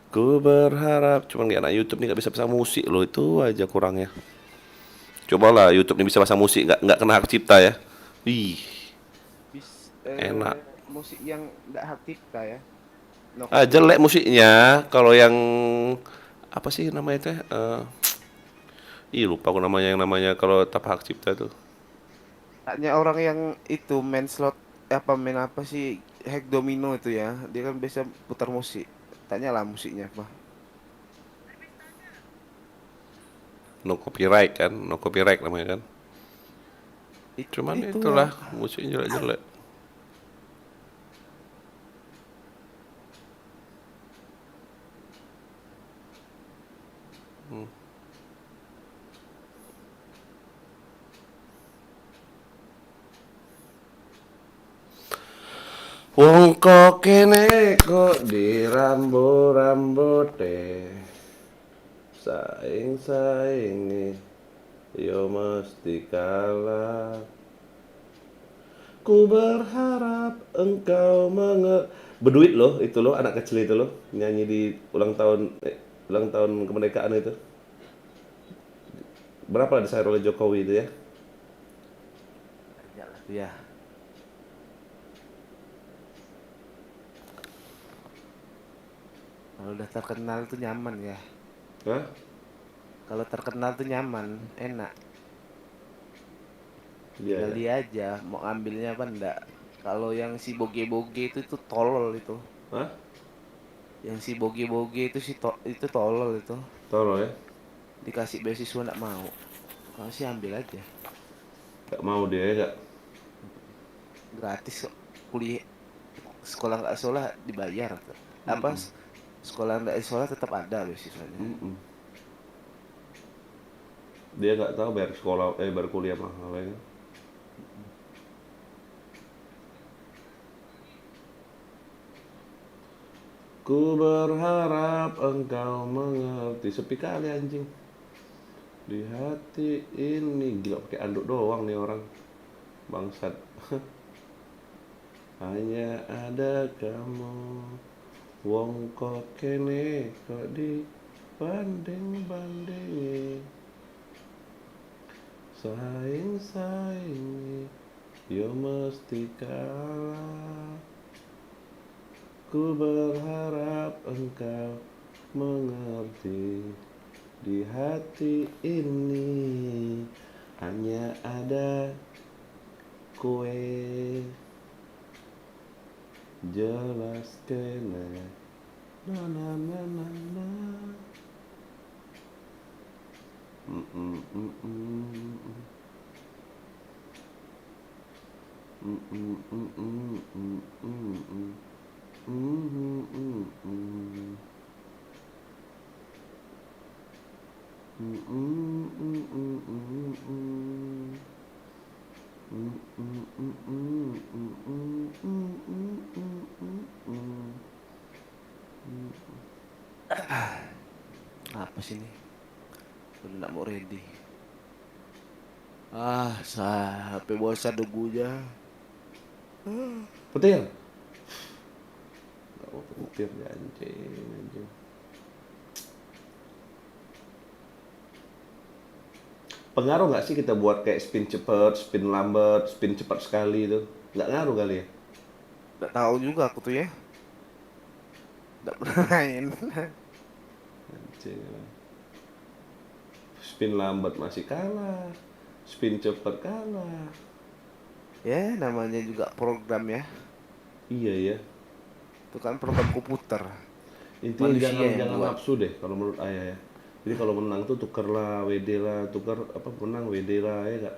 Speaker 1: Ku berharap, cuman anak YouTube nih gak bisa pasang musik loh, itu aja kurangnya. Cobalah YouTube nih bisa pasang musik, nggak kena hak cipta ya. Ih, enak.
Speaker 2: Musik yang nggak hak cipta ya.
Speaker 1: Jelek musiknya. Kalau yang apa sih namanya teh? Lupa aku namanya, yang namanya kalau tanpa hak cipta tuh.
Speaker 2: Hanya orang yang itu main slot main apa sih, hack domino itu ya, dia kan biasa putar musik. Tanyalah musiknya apa.
Speaker 1: No copyright kan, no copyright namanya kan. Cuman itulah musiknya jelek-jelek. Wong kok kene kok dirambut-rambuté. Saing-saingi yo mesti kalah. Ku berharap engkau berduit loh, itu loh, anak kecil itu loh, nyanyi di ulang tahun kemerdekaan itu. Berapa disair oleh Jokowi itu ya?
Speaker 2: Ya lah tuh ya. Kalau udah terkenal tuh nyaman ya.
Speaker 1: Hah?
Speaker 2: Kalau terkenal tuh nyaman, enak.
Speaker 1: Iya.
Speaker 2: Tinggal dia aja mau ambilnya apa enggak. Kalau yang si boge-boge itu tolol itu.
Speaker 1: Hah?
Speaker 2: Yang si boge-boge itu itu tolol itu.
Speaker 1: Tolong ya?
Speaker 2: Dikasih beasiswa enggak mau. Kalau sih ambil aja.
Speaker 1: Gak mau dia ya?
Speaker 2: Gratis kok. Kuliah sekolah nggak sekolah dibayar. Apa sekolah nggak sekolah tetap ada beasiswanya.
Speaker 1: Dia nggak tahu bayar sekolah, bayar kuliah mahal ya. Ku berharap engkau mengerti. Sepi kali anjing. Di hati ini gila, pakai anduk doang nih orang. Bangsat. Hanya ada kamu. Wong kok kene kok dibanding-bandingi. Saing-saingi yo mesti kalah. Ku berharap engkau mengerti. Di hati ini hanya ada kue. Jelas kene na na na na na.
Speaker 2: Apa sih ini? Udah nggak mau ready. Sampai bosan nunggunya.
Speaker 1: Petir. Gak mau petir ya anjing. pengaruh nggak sih kita buat kayak spin cepet, spin lambat, spin cepat sekali itu? Nggak ngaruh kali ya?
Speaker 2: Nggak tahu juga aku tuh ya. Nggak pernah main.
Speaker 1: Anjing. Spin lambat masih kalah, spin cepat kalah.
Speaker 2: Ya, namanya juga program ya.
Speaker 1: Iya ya.
Speaker 2: Itu kan program komputer.
Speaker 1: Intinya
Speaker 2: Manusia
Speaker 1: jangan
Speaker 2: yang buat.
Speaker 1: nafsu deh kalau menurut ayah ya. Jadi kalau menang tuh tuker lah, WD lah, tukar apa menang WD lah ya nggak.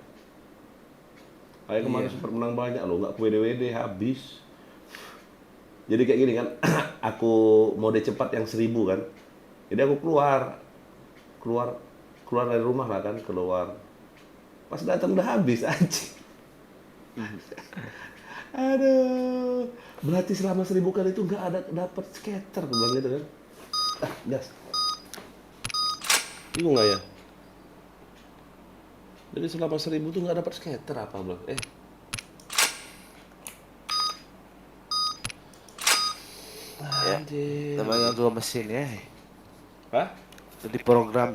Speaker 1: Ayah kemarin
Speaker 2: Iya.
Speaker 1: sempat menang banyak loh, nggak ke WD habis. Jadi kayak gini kan, aku mode cepat yang 1000 kan. Jadi aku keluar dari rumah lah kan, keluar. Pas datang udah habis aja. Aduh, berarti selama 1000 kali itu nggak ada dapat scatter, gue bilang gitu kan. Gas. Bingung nggak ya? Jadi selama 1000 tuh nggak dapat scatter apa bang?
Speaker 2: Ya,
Speaker 1: Anjir.
Speaker 2: namanya dua mesin ya.
Speaker 1: Hah?
Speaker 2: Jadi program.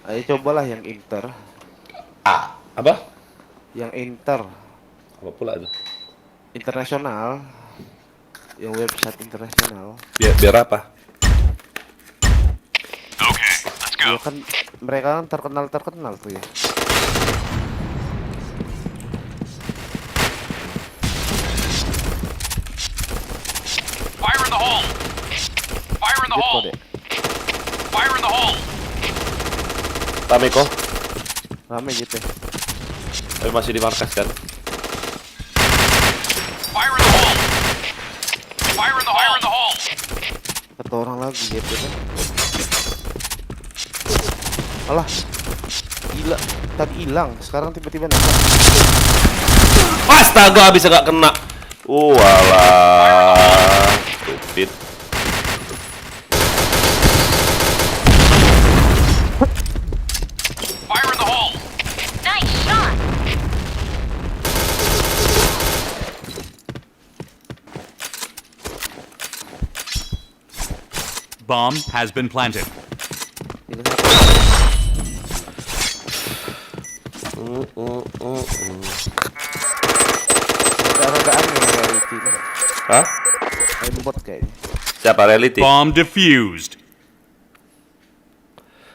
Speaker 2: Ayo cobalah yang inter.
Speaker 1: Apa?
Speaker 2: Yang inter.
Speaker 1: Apa pula itu?
Speaker 2: Internasional. Yang website internasional.
Speaker 1: Biar apa?
Speaker 6: Okay, let's go.
Speaker 2: Ya kan mereka kan terkenal tuh ya.
Speaker 4: Fire in the hole! Fire in the
Speaker 2: Gitu
Speaker 4: hole!
Speaker 2: deh.
Speaker 4: Fire in the hole!
Speaker 1: Rame kok,
Speaker 2: Rame gitu.
Speaker 1: tapi masih di markas kan?
Speaker 4: Fire in the hole! Fire in the hole! Fire in the hole!
Speaker 2: Satu orang lagi gitu kan. Alah. Gila, tadi hilang, sekarang tiba-tiba nembak.
Speaker 1: Astaga, bisa gak kena. Walah, stupid.
Speaker 4: Fire in the hole!
Speaker 5: Nice shot.
Speaker 6: Bomb has been planted.
Speaker 2: Ini satu. Agak-agakan yang reality nih.
Speaker 1: Hah?
Speaker 2: Aimbot kayaknya.
Speaker 1: Siapa reality?
Speaker 6: Bomb defused.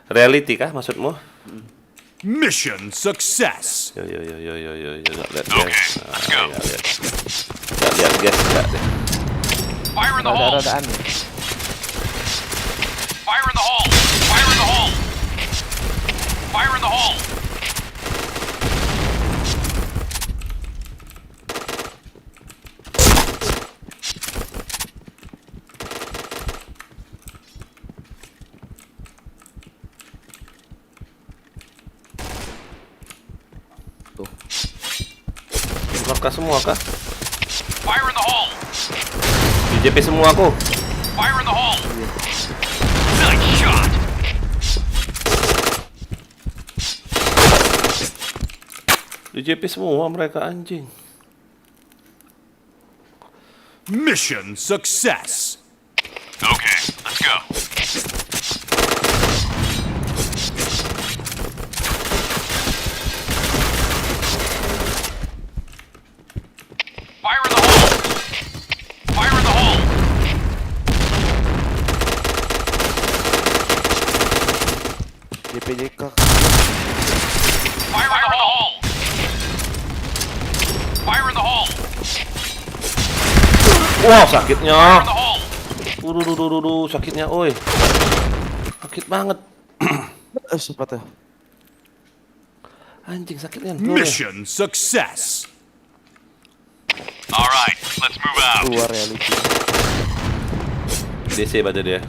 Speaker 1: Reality kah maksudmu?
Speaker 6: Mission success.
Speaker 1: Yo, gak lihat
Speaker 6: Okay,
Speaker 1: guys.
Speaker 6: let's go.
Speaker 1: Gak lihat guys, gak deh.
Speaker 4: Fire in the hole!
Speaker 2: Ada-adaan ya.
Speaker 4: Fire in the hole! Fire in the hole! Fire in the hole!
Speaker 1: Markas semua kah?
Speaker 4: Fire in the hole!
Speaker 1: Di JP semua aku.
Speaker 4: Fire in the hole! Nice shot!
Speaker 1: Di JP semua mereka anjing.
Speaker 6: Mission success. Okay, let's go.
Speaker 4: Fire in the hole! Fire in the hole!
Speaker 2: JPJK.
Speaker 4: Fire in the hole! Fire in the hole!
Speaker 1: Wow, sakitnya.
Speaker 4: Fire in the hole!
Speaker 1: Sakitnya, oi. Sakit banget.
Speaker 2: Siapa tuh?
Speaker 1: Anjing sakitnya.
Speaker 6: Mission success. All right, let's move out.
Speaker 2: Keluar reality.
Speaker 1: DC baca dia.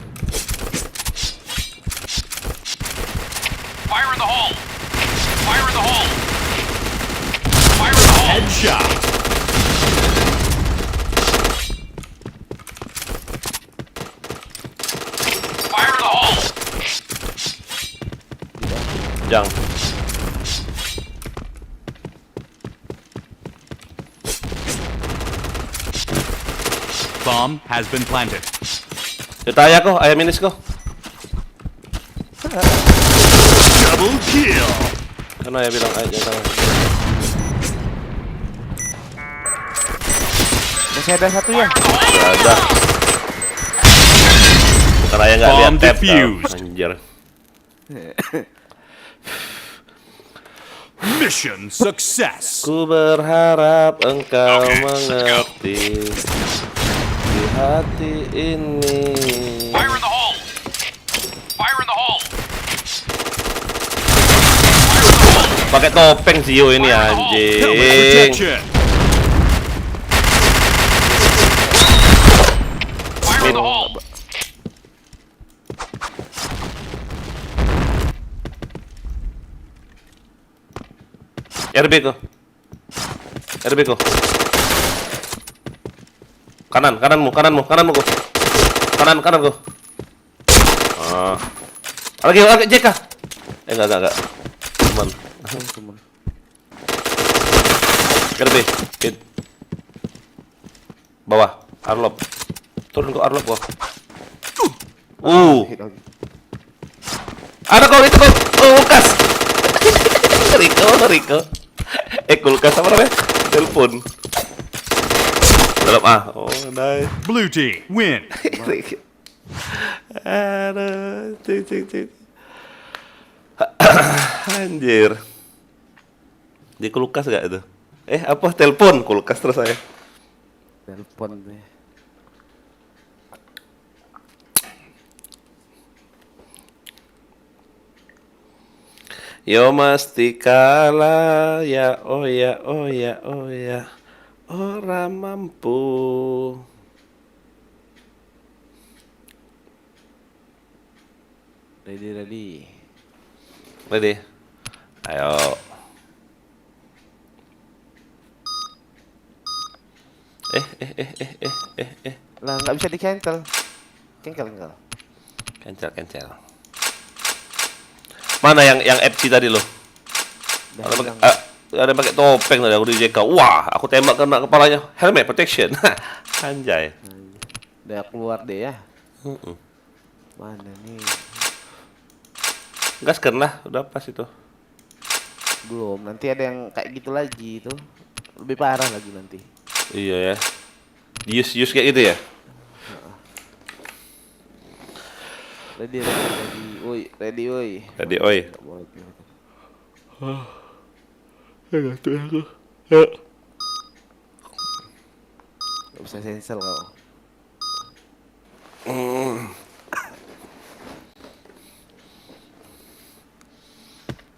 Speaker 4: Fire in the hole! Fire in the hole! Fire in the hole!
Speaker 6: Headshot.
Speaker 4: Fire in the hole!
Speaker 1: Jang.
Speaker 6: Bomb has been planted.
Speaker 1: Kita ayah kok, ayah minis kok.
Speaker 6: Double kill.
Speaker 1: Kan ayah bilang ayah jangan.
Speaker 2: Masih ada satu ya.
Speaker 1: Gak ada. Bukan ayah nggak lihat
Speaker 6: Bomb
Speaker 1: tab.
Speaker 6: defused.
Speaker 1: Anjir.
Speaker 6: Mission success.
Speaker 1: Ku berharap engkau
Speaker 6: Okay, let's go.
Speaker 1: mengerti di hati ini.
Speaker 4: Fire in the hole! Fire in the hole!
Speaker 1: Pakai topeng Zio ini
Speaker 6: Helmet
Speaker 1: anjing.
Speaker 6: protection.
Speaker 4: Fire in the hole!
Speaker 1: RB ko. RB ko. Kananmu ko. Kanan ko. Ah. Lagi JK. Enggak. Teman. RB, hit. Bawah, Arlop. Turun kok Arlop kok.
Speaker 2: Hit lagi.
Speaker 1: Ada kok itu kok. Kulkas. Riko. Kulkas apa namanya? Telepon. Dalam oh, nice.
Speaker 6: Blue team win.
Speaker 1: Aduh, cik. Anjir. Di kulkas gak itu? Apa? Telepon, kulkas terus saya.
Speaker 2: Telepon deh.
Speaker 1: Yo mesti kalah ya oh ya orang mampu.
Speaker 2: Ready.
Speaker 1: Ready? Ayo.
Speaker 2: Lah nggak bisa di cancel. Cancel.
Speaker 1: Cancel. Mana yang FC tadi lo?
Speaker 2: Udah
Speaker 1: Ada
Speaker 2: hilang.
Speaker 1: ada pakai topeng tadi aku di JK. Wah, aku tembak kena kepalanya. Helmet protection. Anjay.
Speaker 2: Udah keluar deh ya.
Speaker 1: Heeh.
Speaker 2: Mana nih?
Speaker 1: Gaskan lah, udah pas itu.
Speaker 2: Belum. Nanti ada yang kayak gitu lagi itu. Lebih parah lagi nanti.
Speaker 1: Iya ya. Use kayak gitu ya.
Speaker 2: Ready. Woi.
Speaker 1: Tadi oi.
Speaker 2: Nggak boleh gitu. Nggak bisa sensor kau.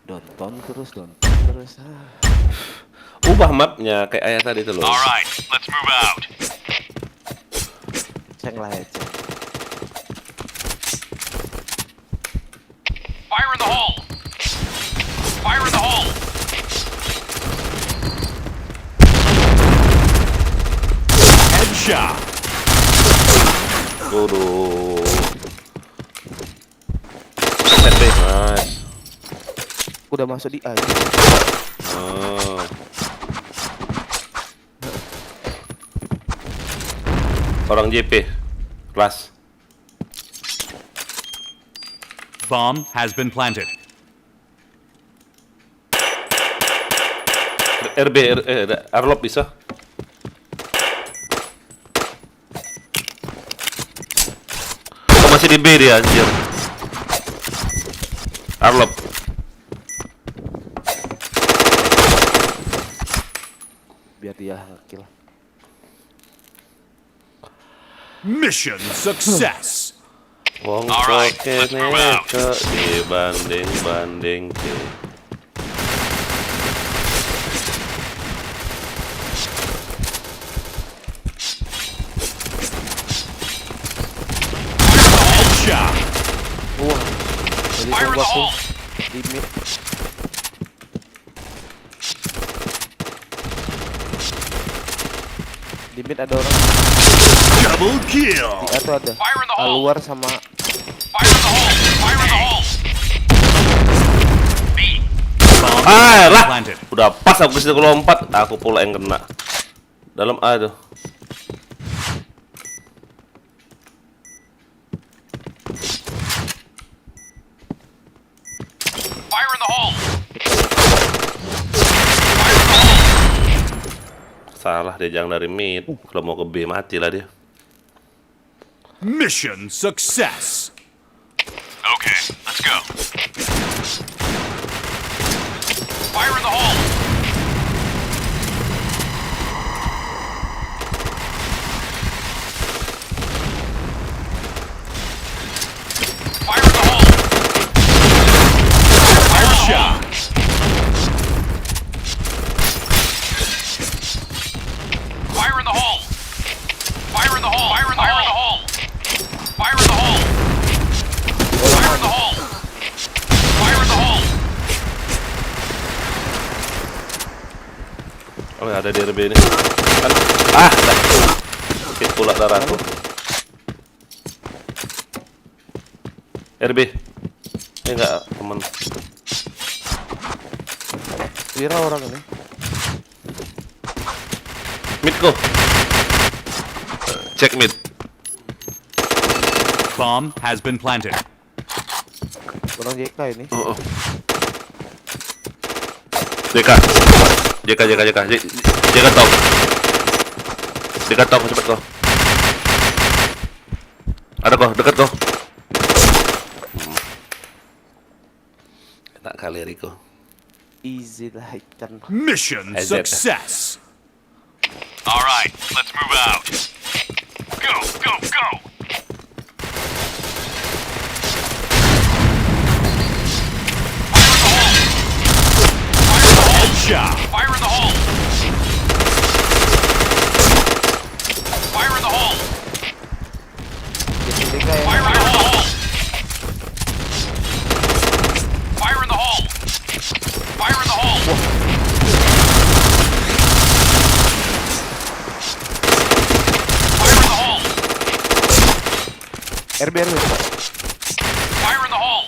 Speaker 2: Donton terus.
Speaker 1: Ubah mapnya kayak ayah tadi tuh loh.
Speaker 6: All right, let's move out.
Speaker 2: Ceng lah ya.
Speaker 4: Fire in the hole! Fire in the hole!
Speaker 6: Headshot.
Speaker 1: Waduh. Nice.
Speaker 2: Udah masuk di A.
Speaker 1: Oh. Orang JP kelas.
Speaker 6: Bomb has been planted.
Speaker 1: Arlop bisa. Oh, masih di B dia anjir. Arlop.
Speaker 2: Biar dia kill.
Speaker 6: Mission success.
Speaker 1: Wong
Speaker 4: Alright,
Speaker 1: kene
Speaker 4: let's move out.
Speaker 1: ke dibanding ke.
Speaker 6: Headshot.
Speaker 2: Jadi
Speaker 4: Fire in
Speaker 2: tunggu
Speaker 4: the
Speaker 2: aku
Speaker 4: hole!
Speaker 2: di mid. Di mid ada orang.
Speaker 6: Double kill.
Speaker 2: Di A tuh ada.
Speaker 4: Fire in the hole!
Speaker 2: Luar sama
Speaker 4: Fire in the hole! Fire in the hole! B!
Speaker 6: Bomb
Speaker 1: Ah,
Speaker 6: has been
Speaker 1: lah.
Speaker 6: planted.
Speaker 1: Udah pas aku situ lompat, aku pula yang kena. Dalam A tuh. Salah dia jangan dari mid. Kalau mau ke B mati lah dia.
Speaker 6: Mission success.
Speaker 4: Okay, let's go. Fire in the hole! Fire in the hole!
Speaker 6: Headshot.
Speaker 4: Fire in the hole! Fire in the hole! Fire in the hole! Fire in the hole! Fire in the hole! Fire in the hole!
Speaker 1: Oh ada di RB ini. Ah, sakit pula darahku. RB. Enggak, teman.
Speaker 2: Kira orang ini.
Speaker 1: Mid ko. Check mid.
Speaker 6: Bomb has been planted.
Speaker 2: Orang JK ini.
Speaker 1: Oh. JK top. JK top cepet kau. Ada kau dekat kau. Enak kali Riko.
Speaker 2: Easy lah ikan.
Speaker 6: Mission
Speaker 1: AZ.
Speaker 6: success.
Speaker 4: All right, let's move out. Go, go, go!
Speaker 6: Headshot.
Speaker 4: Fire in the hole! Fire in the hole!
Speaker 2: Jadi JK ya.
Speaker 4: Fire in the hole! Fire in the hole! Fire in the hole! Fire in the hole!
Speaker 2: RB.
Speaker 4: Fire in the hole!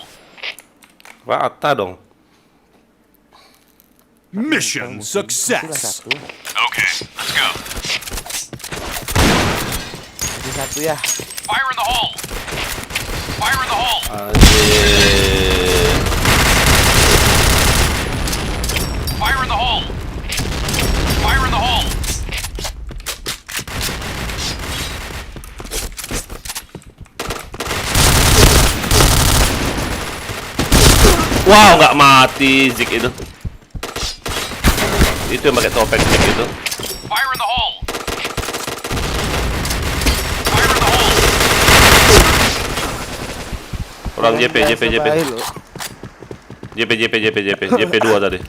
Speaker 1: Rata dong.
Speaker 6: Mission success.
Speaker 2: Satu.
Speaker 4: Okay, let's go.
Speaker 2: Jadi satu ya.
Speaker 4: Fire in the hole! Fire in the hole!
Speaker 1: Anjir.
Speaker 4: Fire in the hole! Fire in the hole!
Speaker 1: Wow, nggak mati Zik itu. Itu yang pakai topeng Zik itu.
Speaker 4: Fire in the hole! Fire in the hole!
Speaker 1: Orang JP
Speaker 2: Baik loh.
Speaker 1: JP 2 tadi.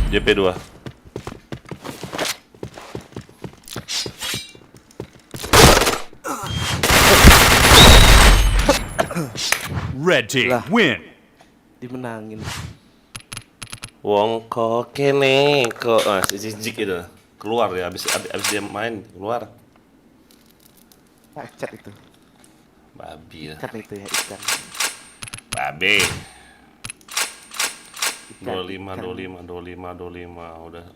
Speaker 1: JP 2.
Speaker 6: Red team
Speaker 2: Lah.
Speaker 6: win.
Speaker 2: Dimenangin.
Speaker 1: Wong kok kene kok si Zik itu keluar ya abis dia main keluar.
Speaker 2: Cacat itu.
Speaker 1: Babi lah.
Speaker 2: Ikan itu ya ikan.
Speaker 1: Babe.
Speaker 2: Ikan,
Speaker 1: 25 udah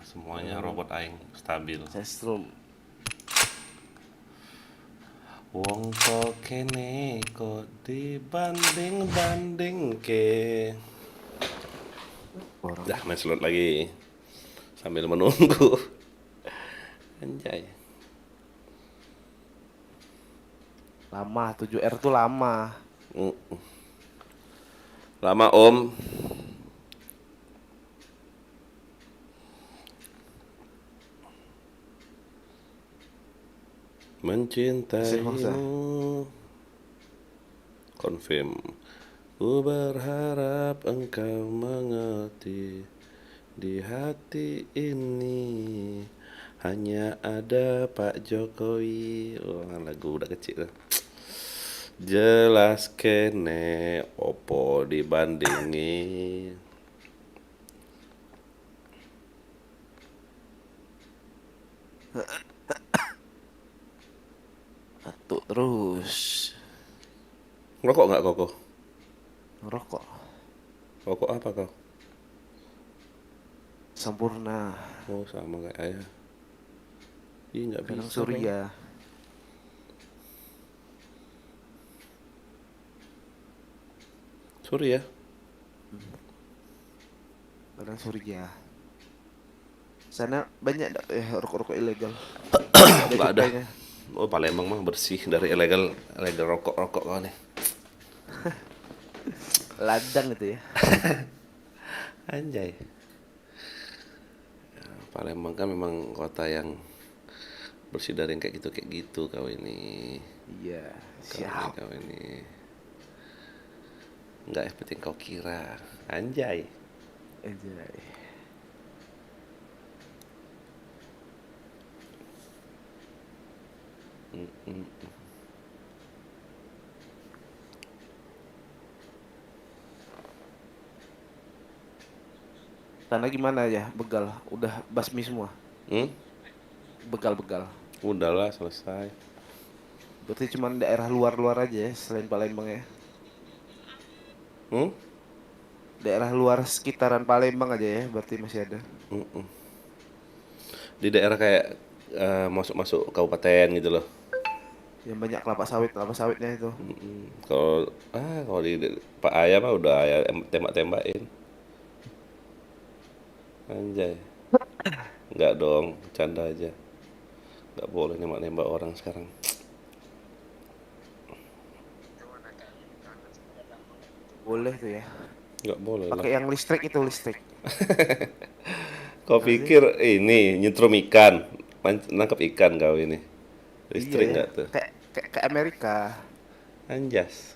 Speaker 1: semuanya robot aing stabil.
Speaker 2: Sestrum.
Speaker 1: Wong kok kene kok dibanding ke.
Speaker 2: Orang.
Speaker 1: Dah main slot lagi sambil menunggu. Anjay.
Speaker 2: Lama 7R tuh lama.
Speaker 1: Lama Om. Mencintaimu. Confirm. Ku berharap engkau mengerti. Di hati ini hanya ada Pak Jokowi. Oh, lagu udah kecil. Jelas kene opo dibandingi.
Speaker 2: Batuk terus.
Speaker 1: Ngerokok nggak koko?
Speaker 2: Ngerokok.
Speaker 1: Rokok apa kau?
Speaker 2: Sempurna.
Speaker 1: Oh sama kayak ayah. Ih nggak
Speaker 2: Kadang
Speaker 1: bisa.
Speaker 2: Surya.
Speaker 1: Surya.
Speaker 2: Kadang Surya. Sana banyak rokok-rokok ilegal.
Speaker 1: Nggak ada.
Speaker 2: cukainya.
Speaker 1: Oh, Palembang mah bersih dari ilegal rokok kau nih.
Speaker 2: Ladang itu ya.
Speaker 1: Anjay. Ya, Palembang kan memang kota yang bersih dari yang kayak gitu kau ini.
Speaker 2: Iya,
Speaker 1: Kau ini. Enggak seperti yang kau kira. Anjay.
Speaker 2: Anjay.
Speaker 1: Mm-mm.
Speaker 2: Sana gimana ya? Begal, udah basmi semua. Begal-begal.
Speaker 1: Udahlah selesai.
Speaker 2: Berarti cuma daerah luar-luar aja ya, selain Palembang ya.
Speaker 1: Hmm?
Speaker 2: Daerah luar sekitaran Palembang aja ya, berarti masih ada.
Speaker 1: Mm-mm. Di daerah kayak masuk-masuk kabupaten gitu loh.
Speaker 2: Yang banyak kelapa sawitnya itu.
Speaker 1: Kalau di Pak Ayah mah udah Ayah tembak-tembakin. Anjay. Enggak dong, canda aja. Enggak boleh nembak-nembak orang sekarang.
Speaker 2: Boleh tuh ya.
Speaker 1: Enggak boleh lah.
Speaker 2: Pakai yang listrik itu listrik.
Speaker 1: Kau pikir ini nyetrum ikan, nangkap ikan kau ini. Listrik
Speaker 2: Iya,
Speaker 1: enggak tuh?
Speaker 2: Kayak Amerika.
Speaker 1: Anjas.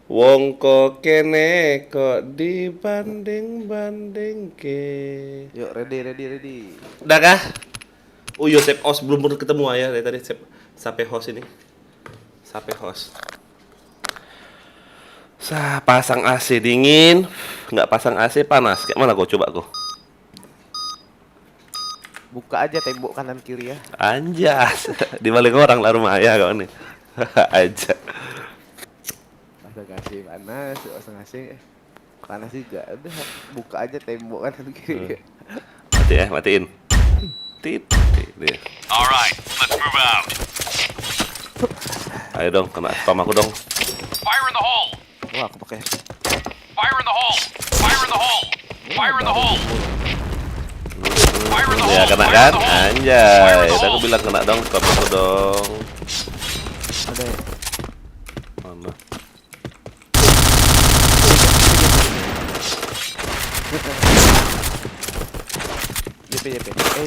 Speaker 1: Wong kok kene kok dibanding-banding ke.
Speaker 2: Yuk, ready.
Speaker 1: Udah kah? Oh iya, Sep Os belum ketemu Ayah dari tadi. Sampai host ini. Sampai host. Pasang AC dingin, nggak pasang AC panas. Kayak mana kau coba kau?
Speaker 2: Buka aja tembok kanan kiri ya.
Speaker 1: Anjas, di balik orang lah rumah Ayah kau nih. Aja.
Speaker 2: Pasang ngasih panas, pasang ngasih panas juga. Udah, buka aja tembok kanan kiri.
Speaker 1: Mati ya, matiin. Tit. Dia.
Speaker 6: Alright, let's move out.
Speaker 1: Ayo dong, kena spam aku dong.
Speaker 4: Fire in the hole!
Speaker 2: Wah, aku pakai.
Speaker 4: Fire in the hole! Fire in the hole! Fire in the hole! Fire in the hole!
Speaker 1: Ya kena
Speaker 4: Fire
Speaker 1: kan?
Speaker 4: in the hole!
Speaker 1: Anjay, aku bilang kena dong, spam aku dong.
Speaker 2: Ada ya?
Speaker 1: Mana?
Speaker 2: JP.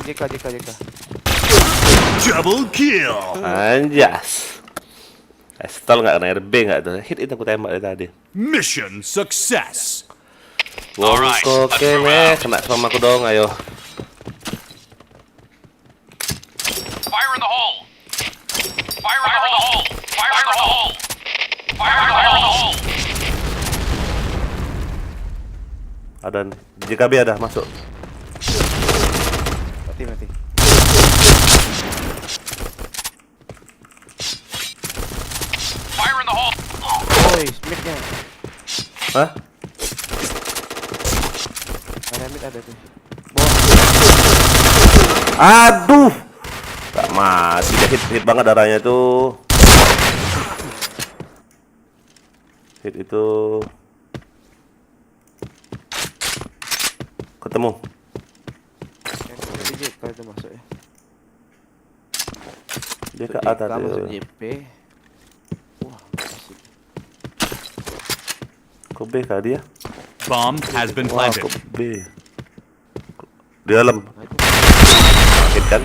Speaker 2: JK.
Speaker 6: Double kill.
Speaker 1: Anjas. Estol nggak kena RB nggak tuh? Hit itu aku tembak dari tadi.
Speaker 6: Mission success.
Speaker 1: Wong
Speaker 4: Alright,
Speaker 1: kok
Speaker 4: let's move
Speaker 1: kene
Speaker 4: out.
Speaker 1: kena spam aku dong, ayo.
Speaker 4: Fire in the hole! Fire in the hole! Fire in the hole! Fire in the hole!
Speaker 1: Ada nih. JKB ada masuk.
Speaker 2: Mati.
Speaker 4: Fire in the hole!
Speaker 2: Oi, mid-nya.
Speaker 1: Hah?
Speaker 2: Ada mid ada tuh.
Speaker 1: Aduh. Gak mati, dia hit banget darahnya tuh. Hit itu. Ketemu.
Speaker 2: Yang JK itu masuk ya.
Speaker 1: Dia ke atas
Speaker 2: JK masuk
Speaker 1: tuh.
Speaker 2: JP. Wah, asik.
Speaker 1: Kok B kah dia?
Speaker 6: Bomb has been
Speaker 1: Wah,
Speaker 6: planted.
Speaker 1: kok B. Di dalam.
Speaker 2: Nah, itu.
Speaker 1: Hit kan?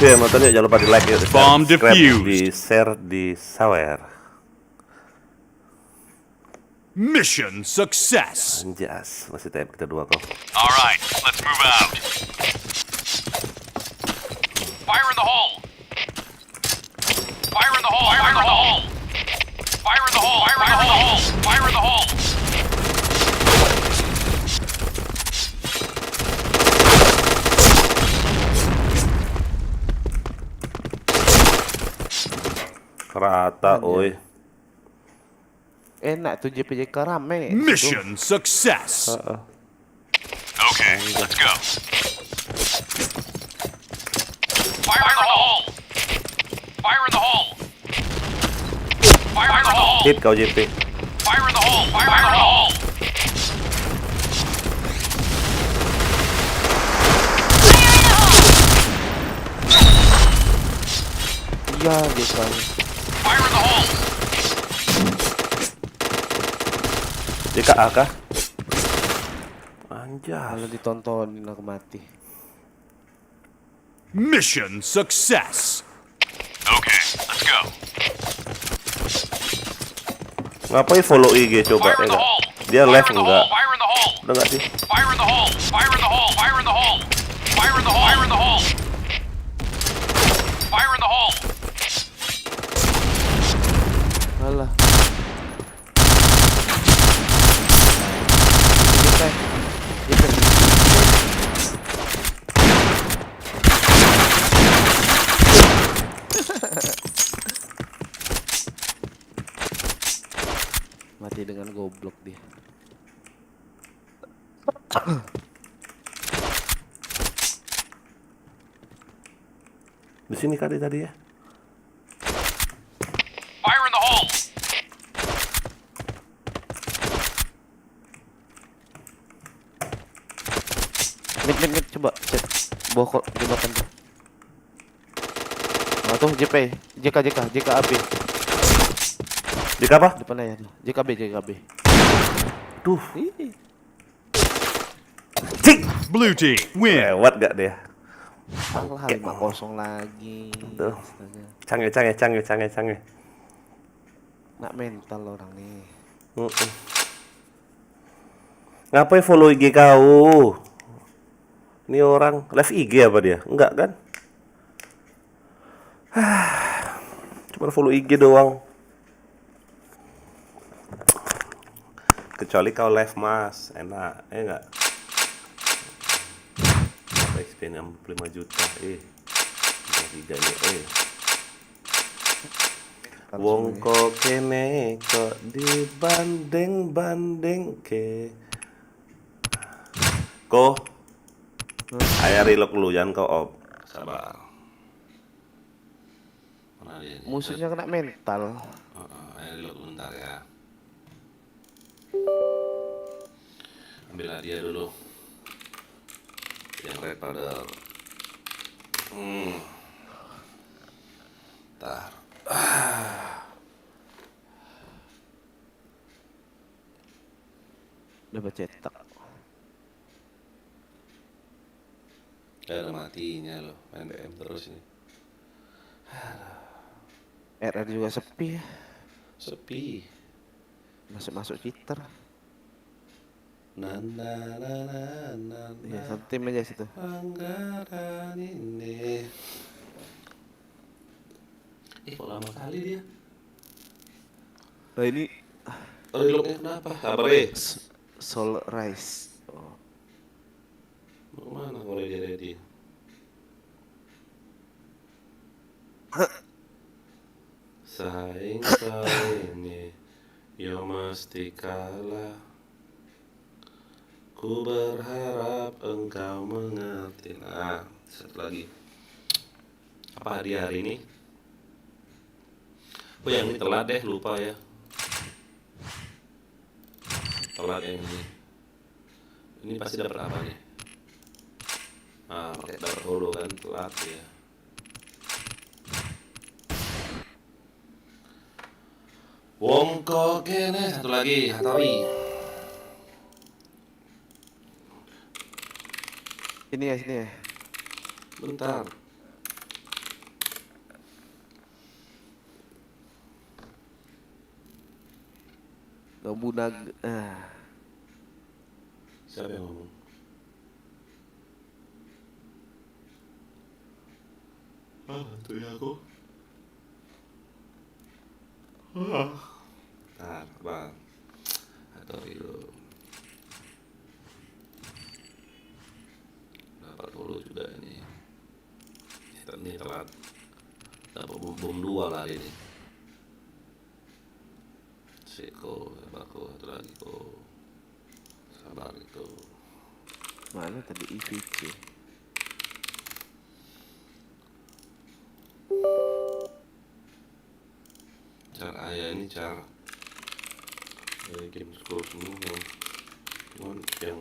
Speaker 1: Oke, nontonnya jangan lupa di like ya,
Speaker 6: Bomb
Speaker 1: subscribe,
Speaker 6: defused.
Speaker 1: di share, di sawer.
Speaker 6: Mission success.
Speaker 1: Anjas, masih tembak kita dua kok.
Speaker 4: Alright, let's move out. Fire in the hole! Fire in the hole! Fire in the hole! Fire in the hole! Fire in the hole! Fire in the hole!
Speaker 1: Rata, oi.
Speaker 2: Enak tuh JPJK rame.
Speaker 6: Mission success.
Speaker 4: Okay, let's go. Fire in the hole! Fire in the hole! Fire in the hole!
Speaker 1: Hit kau JP.
Speaker 4: Fire in the hole! Fire in the hole!
Speaker 2: Iya, JK.
Speaker 4: Fire in the hole!
Speaker 1: JKA kah?
Speaker 2: Kalau
Speaker 1: Anjas.
Speaker 2: ditontonin aku mati.
Speaker 6: Mission success.
Speaker 4: Okay, let's go.
Speaker 1: Ngapain follow IG coba
Speaker 4: Fire
Speaker 1: ya
Speaker 4: in the
Speaker 1: nggak?
Speaker 4: hole!
Speaker 1: Dia
Speaker 4: Fire
Speaker 1: live
Speaker 4: in the
Speaker 1: enggak?
Speaker 4: hole! Fire in the hole!
Speaker 1: Udah nggak sih?
Speaker 4: Fire in the hole! Fire in the hole! Fire in the hole! Fire in the hole! Fire in the hole! Fire in the hole!
Speaker 2: Alah. JK. Mati dengan goblok dia.
Speaker 1: Di sini kali tadi ya.
Speaker 4: Fire in the hole!
Speaker 2: Mid, coba cek. Bawa kok jembatan tuh. Nah tuh JP, JKAB.
Speaker 1: Di apa?
Speaker 2: Depan aja tuh. JKB.
Speaker 1: Tuh,
Speaker 2: Ih,
Speaker 1: cik.
Speaker 6: Blue team win.
Speaker 1: Lewat gak dia?
Speaker 2: kalah 5-0 lagi.
Speaker 1: Tuh.
Speaker 2: Astaga.
Speaker 1: Canggih.
Speaker 2: Nak mental orang nih.
Speaker 1: Ngapain follow IG kau? Ini orang live IG apa dia? Enggak kan? Cuma follow IG doang. Kecuali kau live mas, enak, enggak? XP 65 juta, 3 nih, Wong kok kene kok dibanding ke. Ko, ayah reload dulu, jangan kau op. Sabar. Mana dia nih?
Speaker 2: Musuhnya kena mental.
Speaker 1: Ayah reload bentar ya. Ambillah dia dulu. Yang red powder. Tar.
Speaker 2: Dapat cetak.
Speaker 1: Gak ada matinya loh, main DM terus ini.
Speaker 2: RR juga sepi ya.
Speaker 1: Sepi.
Speaker 2: Masuk cheater.
Speaker 1: Nana.
Speaker 2: Ya, satu tim aja situ.
Speaker 1: Anggaran ini. Kok lama kali dia?
Speaker 2: Nah ini
Speaker 1: Reloadnya kenapa? Sabar ya.
Speaker 2: Soul Rise. Oh.
Speaker 1: Mau kemana kalau dia ready? Saing ini, yo mesti kalah. Ku berharap engkau mengerti. Nah, satu lagi. Apa hadiah hari ini? Oh yang ini telat deh, lupa ya. Telat yang ini. Ini pasti dapat apa nih? Ah, pakai dapat holo kan, telat ya. Wong kok kene, satu lagi, Hattori.
Speaker 2: Sini ya.
Speaker 1: Bentar.
Speaker 2: Nobunag.
Speaker 1: Siapa yang ngomong? Tuh ya aku. Bentar, bang. Hattori dulu. Dapat dulu juga ini. Ini telat. Dapat bom 2 lagi nih. Siko, sabarku, satu lagi kok. Sabar itu.
Speaker 2: Mana tadi EVC?
Speaker 1: lancar. Game score semua. Cuman yang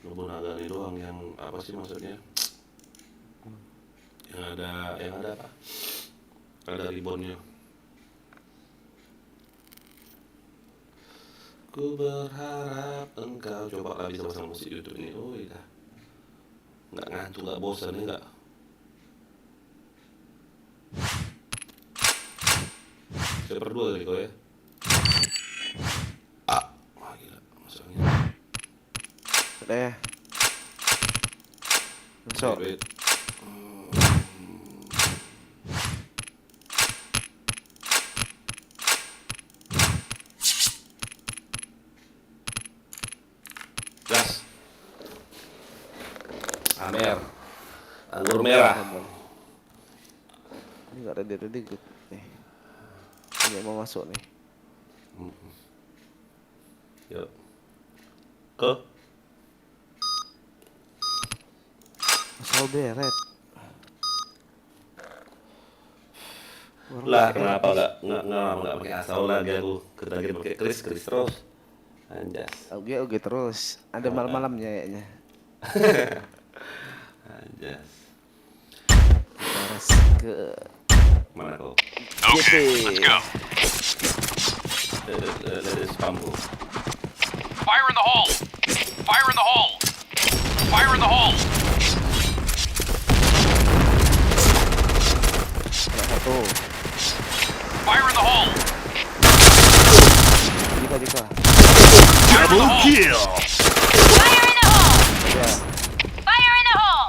Speaker 1: Nobunaga ini doang yang apa sih maksudnya? Yang ada apa? Ada ribbonnya. Ku berharap engkau coba lah bisa pasang musik YouTube ini. Oh iya. Nggak ngantuk, nggak bosan ya nggak? Saya berdua kali kau ya. Wah gila, masuknya.
Speaker 2: Udah ya. Masuk.
Speaker 1: Wait. Gas. Amer. Anggur merah.
Speaker 2: Ini nggak ada dia tadi. Nih. Ini mau masuk nih.
Speaker 1: Yuk. Ke.
Speaker 2: Asal beret.
Speaker 1: Lah kenapa nggak pakai asal lagi aku ketagih pakai kris terus. Anjas.
Speaker 2: Oke terus. Ada malam-malamnya kayaknya.
Speaker 1: Anjas.
Speaker 2: Terus ke
Speaker 1: Mana kau?
Speaker 4: Okay, let's go.
Speaker 1: Dari spam kau.
Speaker 4: Fire in the hole! Fire in the hole! Fire in the hole!
Speaker 2: satu.
Speaker 4: Fire in the hole!
Speaker 2: Jika.
Speaker 6: Double kill.
Speaker 5: Fire in the hole!
Speaker 2: Ya.
Speaker 5: Fire in the hole!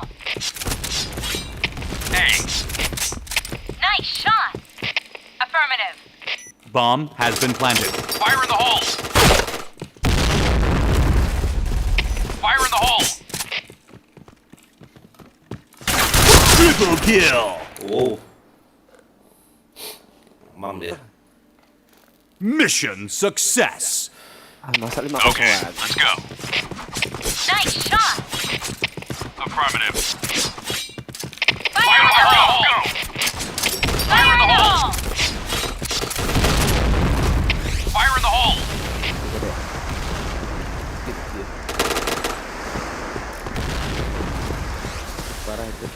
Speaker 4: Hey,
Speaker 5: Nice shot! Affirmative.
Speaker 6: Bomb has been planted.
Speaker 4: fire in the hole! Fire in the hole!
Speaker 6: Triple kill.
Speaker 1: Wow. Mam dia.
Speaker 6: Mission success.
Speaker 2: Masa 5-0.
Speaker 4: Okay, let's go.
Speaker 5: Nice shot!
Speaker 4: Affirmative.
Speaker 5: Fire in the hole!
Speaker 4: Go!
Speaker 5: Fire in the hole!
Speaker 4: Fire in the hole!
Speaker 2: Parah itu.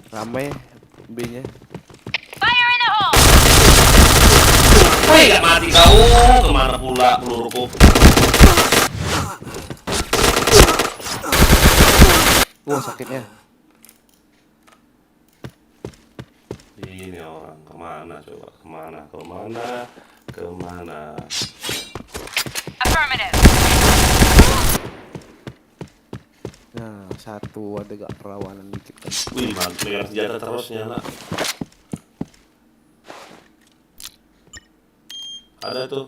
Speaker 2: Ramai B-nya.
Speaker 5: Fire in the hole!
Speaker 1: Woi, gak mati kau. Kemana pula peluruku?
Speaker 2: Sakitnya.
Speaker 1: Ini orang kemana coba? Kemana?
Speaker 5: Affirmative.
Speaker 2: Nah, satu ada gak perlawanan dikit kan.
Speaker 1: Wih, mantap yang senjata terus nyala. Ada tuh.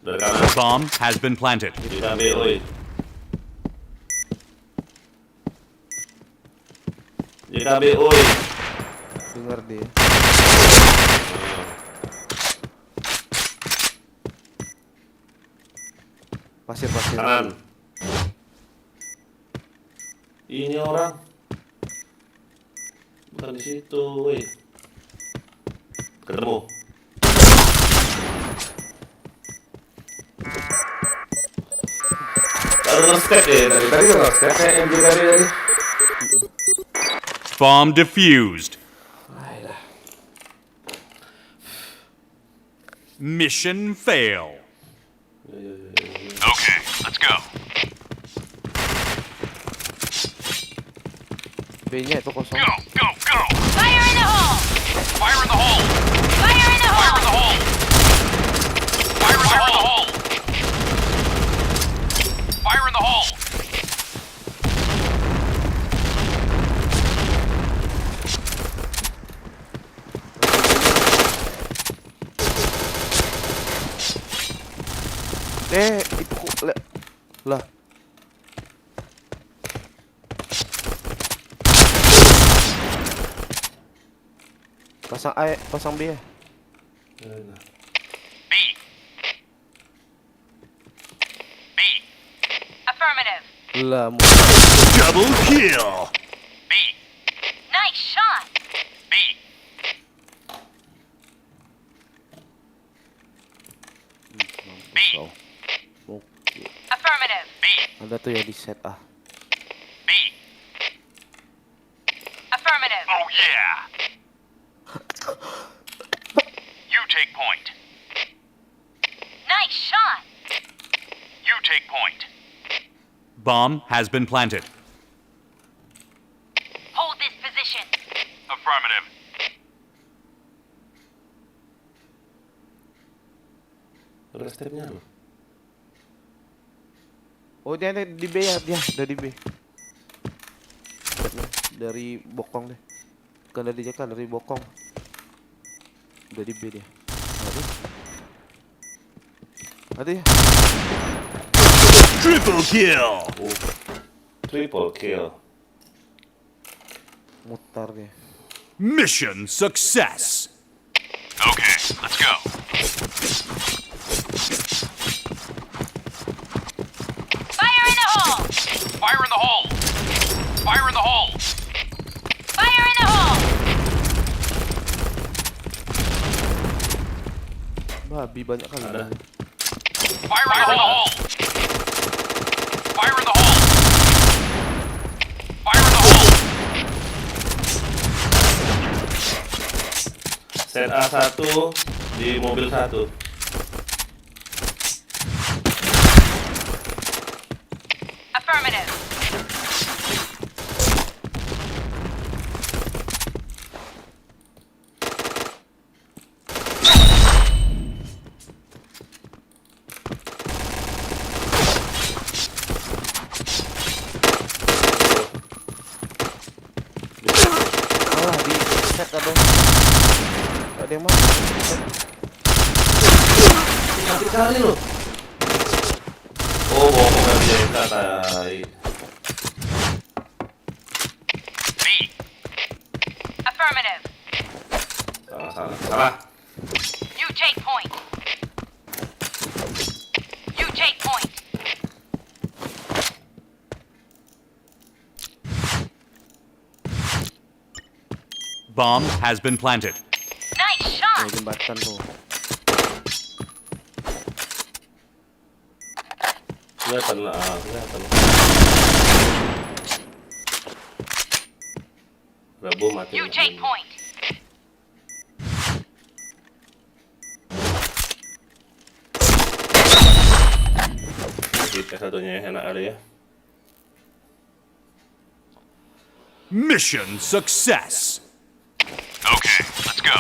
Speaker 1: Dari kanan.
Speaker 6: Bomb has been planted.
Speaker 1: Kita B, oi. JKB, oi.
Speaker 2: Dengar dia. Pasir.
Speaker 1: Kanan. Ini orang. Bukan di situ, woi. Ketemu. Baru step ya tadi kan step MJ tadi.
Speaker 6: Bomb defused. Mission fail.
Speaker 4: Okay, let's go.
Speaker 2: B-nya itu kosong.
Speaker 4: Go!
Speaker 5: Fire in the hole!
Speaker 4: Fire in the hole!
Speaker 5: Fire in the
Speaker 4: Fire in the
Speaker 5: hole!
Speaker 4: hole! Fire in the hole! Fire in the hole!
Speaker 2: Itu lah. Pasang B ya.
Speaker 4: B.
Speaker 5: Affirmative.
Speaker 2: Lah,
Speaker 6: Double kill.
Speaker 4: B.
Speaker 5: Nice shot!
Speaker 4: B.
Speaker 5: Affirmative.
Speaker 4: B.
Speaker 2: Ada tuh ya di set ah.
Speaker 4: B.
Speaker 5: Affirmative.
Speaker 4: Oh yeah. You take point.
Speaker 5: Nice shot.
Speaker 4: You take point.
Speaker 6: Bomb has been planted.
Speaker 5: Hold this position.
Speaker 4: Affirmative.
Speaker 1: Udah stepnya loh.
Speaker 2: Oh dia ada di B ya, dia dari B. Stepnya dari bokong deh. Bukan dari Jaka, dari bokong. Dari B dia. Ada ya?
Speaker 6: Triple kill.
Speaker 1: Triple kill.
Speaker 2: Mutar dia.
Speaker 6: Mission success.
Speaker 4: Okay, let's go.
Speaker 5: Fire in the hole.
Speaker 4: Fire in the hole. Fire in the hole.
Speaker 5: Fire in the hole.
Speaker 2: Babi banyak kali.
Speaker 1: Ada.
Speaker 4: Fire in the hole. Fire in the hole. Fire in the hole.
Speaker 1: Set A1 di mobil 1.
Speaker 5: Affirmative.
Speaker 2: Malah di set ada. Ada yang mana?
Speaker 1: Mati kali loh. Oh, bohong dari Jeka tai.
Speaker 4: B.
Speaker 5: Affirmative.
Speaker 1: Salah.
Speaker 5: You take point. You take point.
Speaker 6: Bomb has been planted.
Speaker 5: Nice
Speaker 2: Oh,
Speaker 5: shot.
Speaker 2: jembatan tuh.
Speaker 1: Kelihatan lah, kelihatan. Rabu mati.
Speaker 5: You take point.
Speaker 1: Kita satunya enak ada ya.
Speaker 6: Mission success.
Speaker 4: Okay, let's go.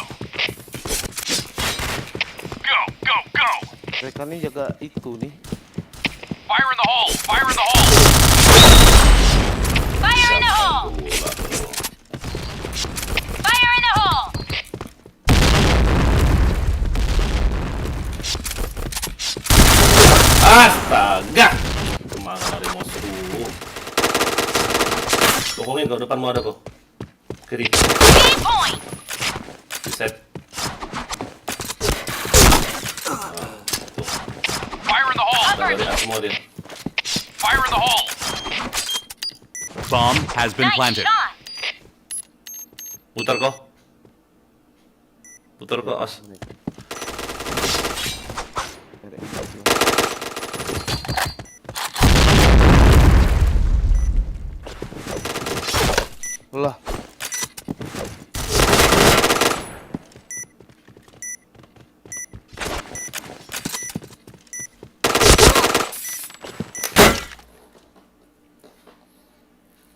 Speaker 4: Go, go, go.
Speaker 2: Mereka nih jaga itu nih.
Speaker 4: Fire in the hole. Fire in the hole.
Speaker 5: Fire in the hole. Fire in the hole.
Speaker 1: Astaga. Kemana lari musuh? Pokoknya kau depan mau ada kok. Kiri.
Speaker 5: Game point.
Speaker 1: Set.
Speaker 4: Fire in the hole.
Speaker 1: Dari semua dia.
Speaker 4: Fire in the hole.
Speaker 6: Bomb has been
Speaker 5: Nice
Speaker 6: planted.
Speaker 5: shot.
Speaker 1: Putar kau. Putar kau as.
Speaker 2: Dari empat loh. Lah,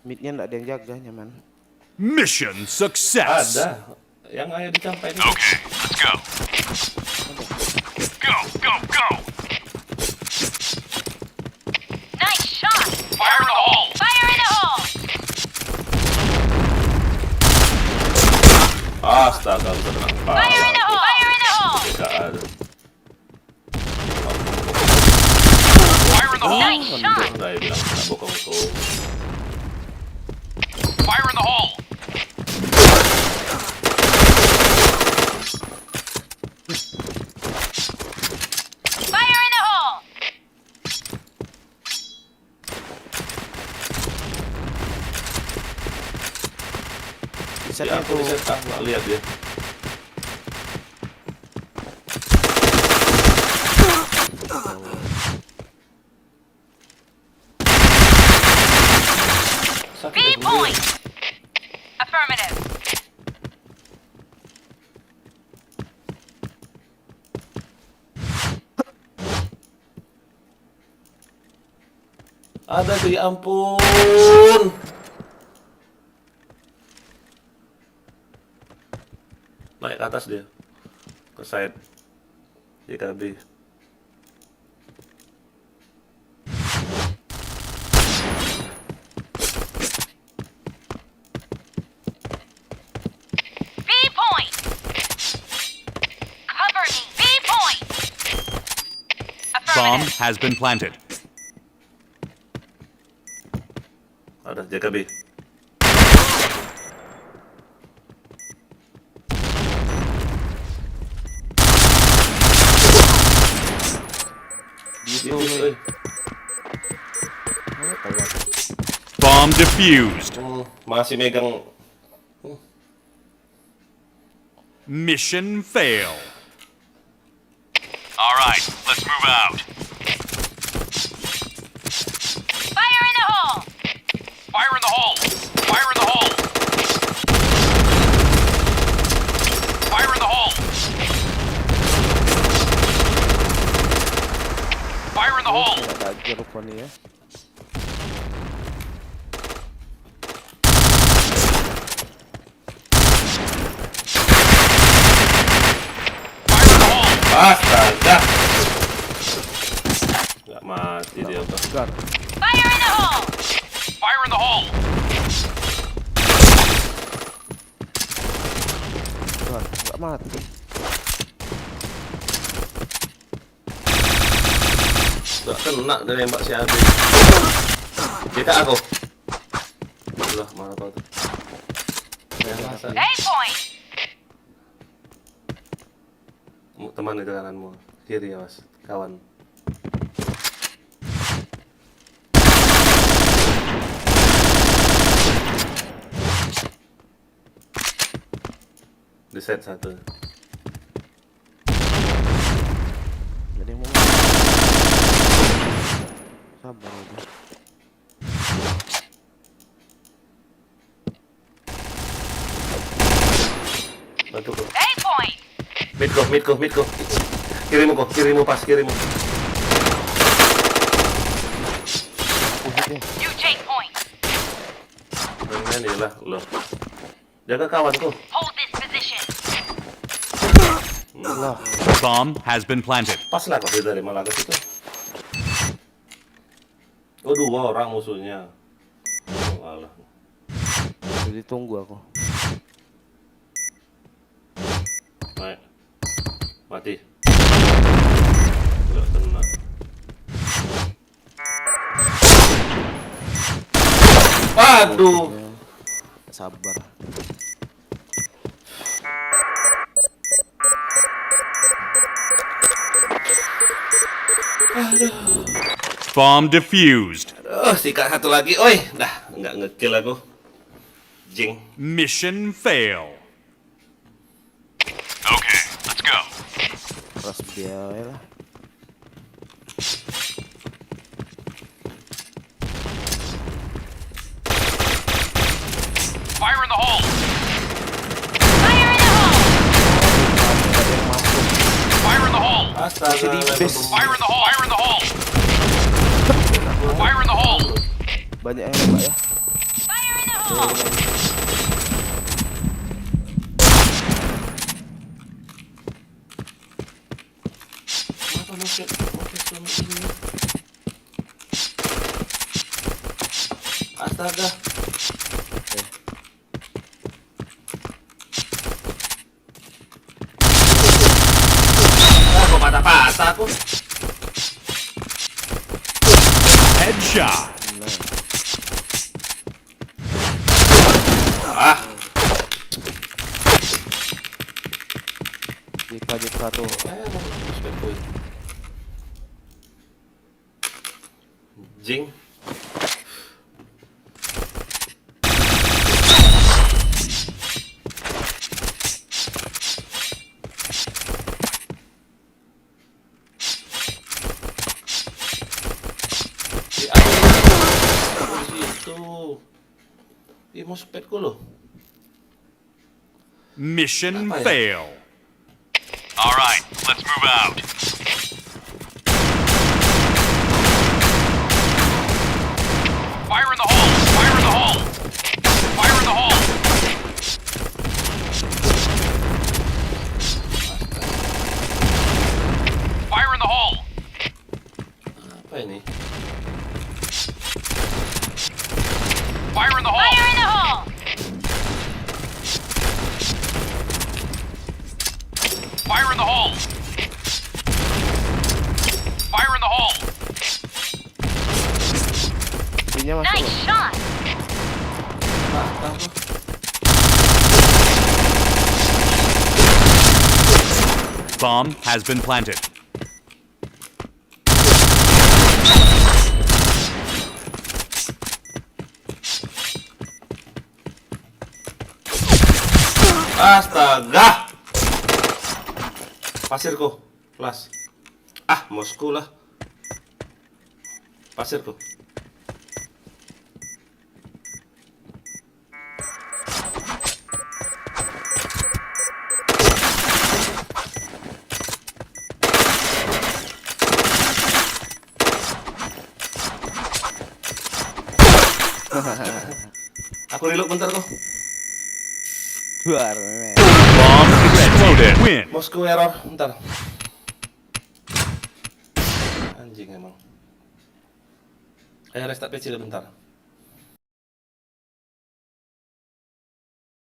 Speaker 2: midnya nggak ada yang jaga nyaman.
Speaker 6: Mission success.
Speaker 1: Ada. Yang ayo dicapai ini.
Speaker 4: Okay, let's go. Go, go, go.
Speaker 5: Nice shot.
Speaker 4: Fire in the hole.
Speaker 5: Fire in the hole.
Speaker 1: Astaga, bisa kena kepala.
Speaker 5: Fire in the hole. Fire in the hole.
Speaker 1: Tidak ada.
Speaker 4: Fire in the hole.
Speaker 5: Nice shot.
Speaker 1: Udah ya bilang kena bokong tuh.
Speaker 4: Fire in the hole.
Speaker 5: Fire in the hole.
Speaker 1: Ya,
Speaker 2: Setnya
Speaker 1: aku
Speaker 2: tuh
Speaker 1: bisa tak lihat dia. Sakit
Speaker 5: B
Speaker 1: ya, bro.
Speaker 5: point. Affirmative.
Speaker 1: Ada tuh, ya ampun. Naik ke atas dia. Ke side. JKB.
Speaker 5: B point. Cover me. B point.
Speaker 6: Bomb
Speaker 5: Affirmative.
Speaker 6: has been planted.
Speaker 1: Ada JKB.
Speaker 2: Gitu.
Speaker 6: Bomb defused.
Speaker 1: Masih megang.
Speaker 6: Mission fail.
Speaker 4: All right, let's move out.
Speaker 5: Fire in the hole.
Speaker 4: Fire in the hole! Fire in the hole! Fire in the hole! Fire in the hole!
Speaker 2: Nggak ada rupanya ya.
Speaker 4: Fire in the hole!
Speaker 1: Astaga. Nggak mati dia tuh.
Speaker 2: Gar.
Speaker 5: Fire in the hole.
Speaker 4: Fire in the hole!
Speaker 2: Gar. Nggak mati.
Speaker 1: Nggak kena dari nembak si Ade. JK aku. Alah, mana kau tuh? Masa.
Speaker 5: A point.
Speaker 1: Teman itu kananmu. Kiri ya, Mas. Kawan. Di set satu.
Speaker 2: Jadi mau sabar aja.
Speaker 1: Bantu kok.
Speaker 5: A point.
Speaker 1: Mid kok. Kirimu pas, kirimu.
Speaker 2: Pusitnya.
Speaker 5: You take point.
Speaker 1: Dengan dia lah, lo. Jaga kawanku.
Speaker 5: Hold this position.
Speaker 2: Lah.
Speaker 6: Bomb has been planted.
Speaker 1: Pas lah kok dia dari malah ke situ. Oh, 2 orang musuhnya. Oh, alah.
Speaker 2: Jadi tunggu aku.
Speaker 1: Naik. Mati. Nggak kena. Waduh.
Speaker 2: Ya, sabar.
Speaker 6: Bomb defused.
Speaker 1: Sikat satu lagi. Oi, dah nggak ngekill aku. Jing.
Speaker 6: Mission fail.
Speaker 4: Okay, let's go.
Speaker 2: Keras dia ya lah.
Speaker 4: Fire in the hole!
Speaker 5: Fire in the hole.
Speaker 4: Fire in the hole!
Speaker 1: Astaga.
Speaker 4: Fire in the hole! Fire in the hole! Fire in the hole!
Speaker 2: Banyak yang nembak ya.
Speaker 5: Fire in the hole.
Speaker 1: Kenapa noket sama ini? Astaga. Kok patah-patah aku?
Speaker 6: Headshot.
Speaker 1: Ah,
Speaker 2: JK tuh.
Speaker 1: Jing. Di situ. Ih, mousepadku loh.
Speaker 6: Mission
Speaker 1: Apa ya?
Speaker 6: fail.
Speaker 4: All right, let's move out. Fire in the hole! Fire in the hole! Fire in the hole! Fire in the hole!
Speaker 1: Apa ini?
Speaker 4: Fire in the hole!
Speaker 5: Fire in the hole!
Speaker 4: Fire in the hole! Fire in the hole!
Speaker 2: Punya masuk.
Speaker 5: Nice shot!
Speaker 1: Mata apa?
Speaker 6: Bomb has been planted.
Speaker 1: Astaga! Pasirku, kelas. Ah, mousku lah. Pasirku. Aku reload bentar kok.
Speaker 2: Luar.
Speaker 6: Bomb exploded. Win.
Speaker 1: Mousku error, bentar. Anjing emang. Ayo restart PC dulu bentar.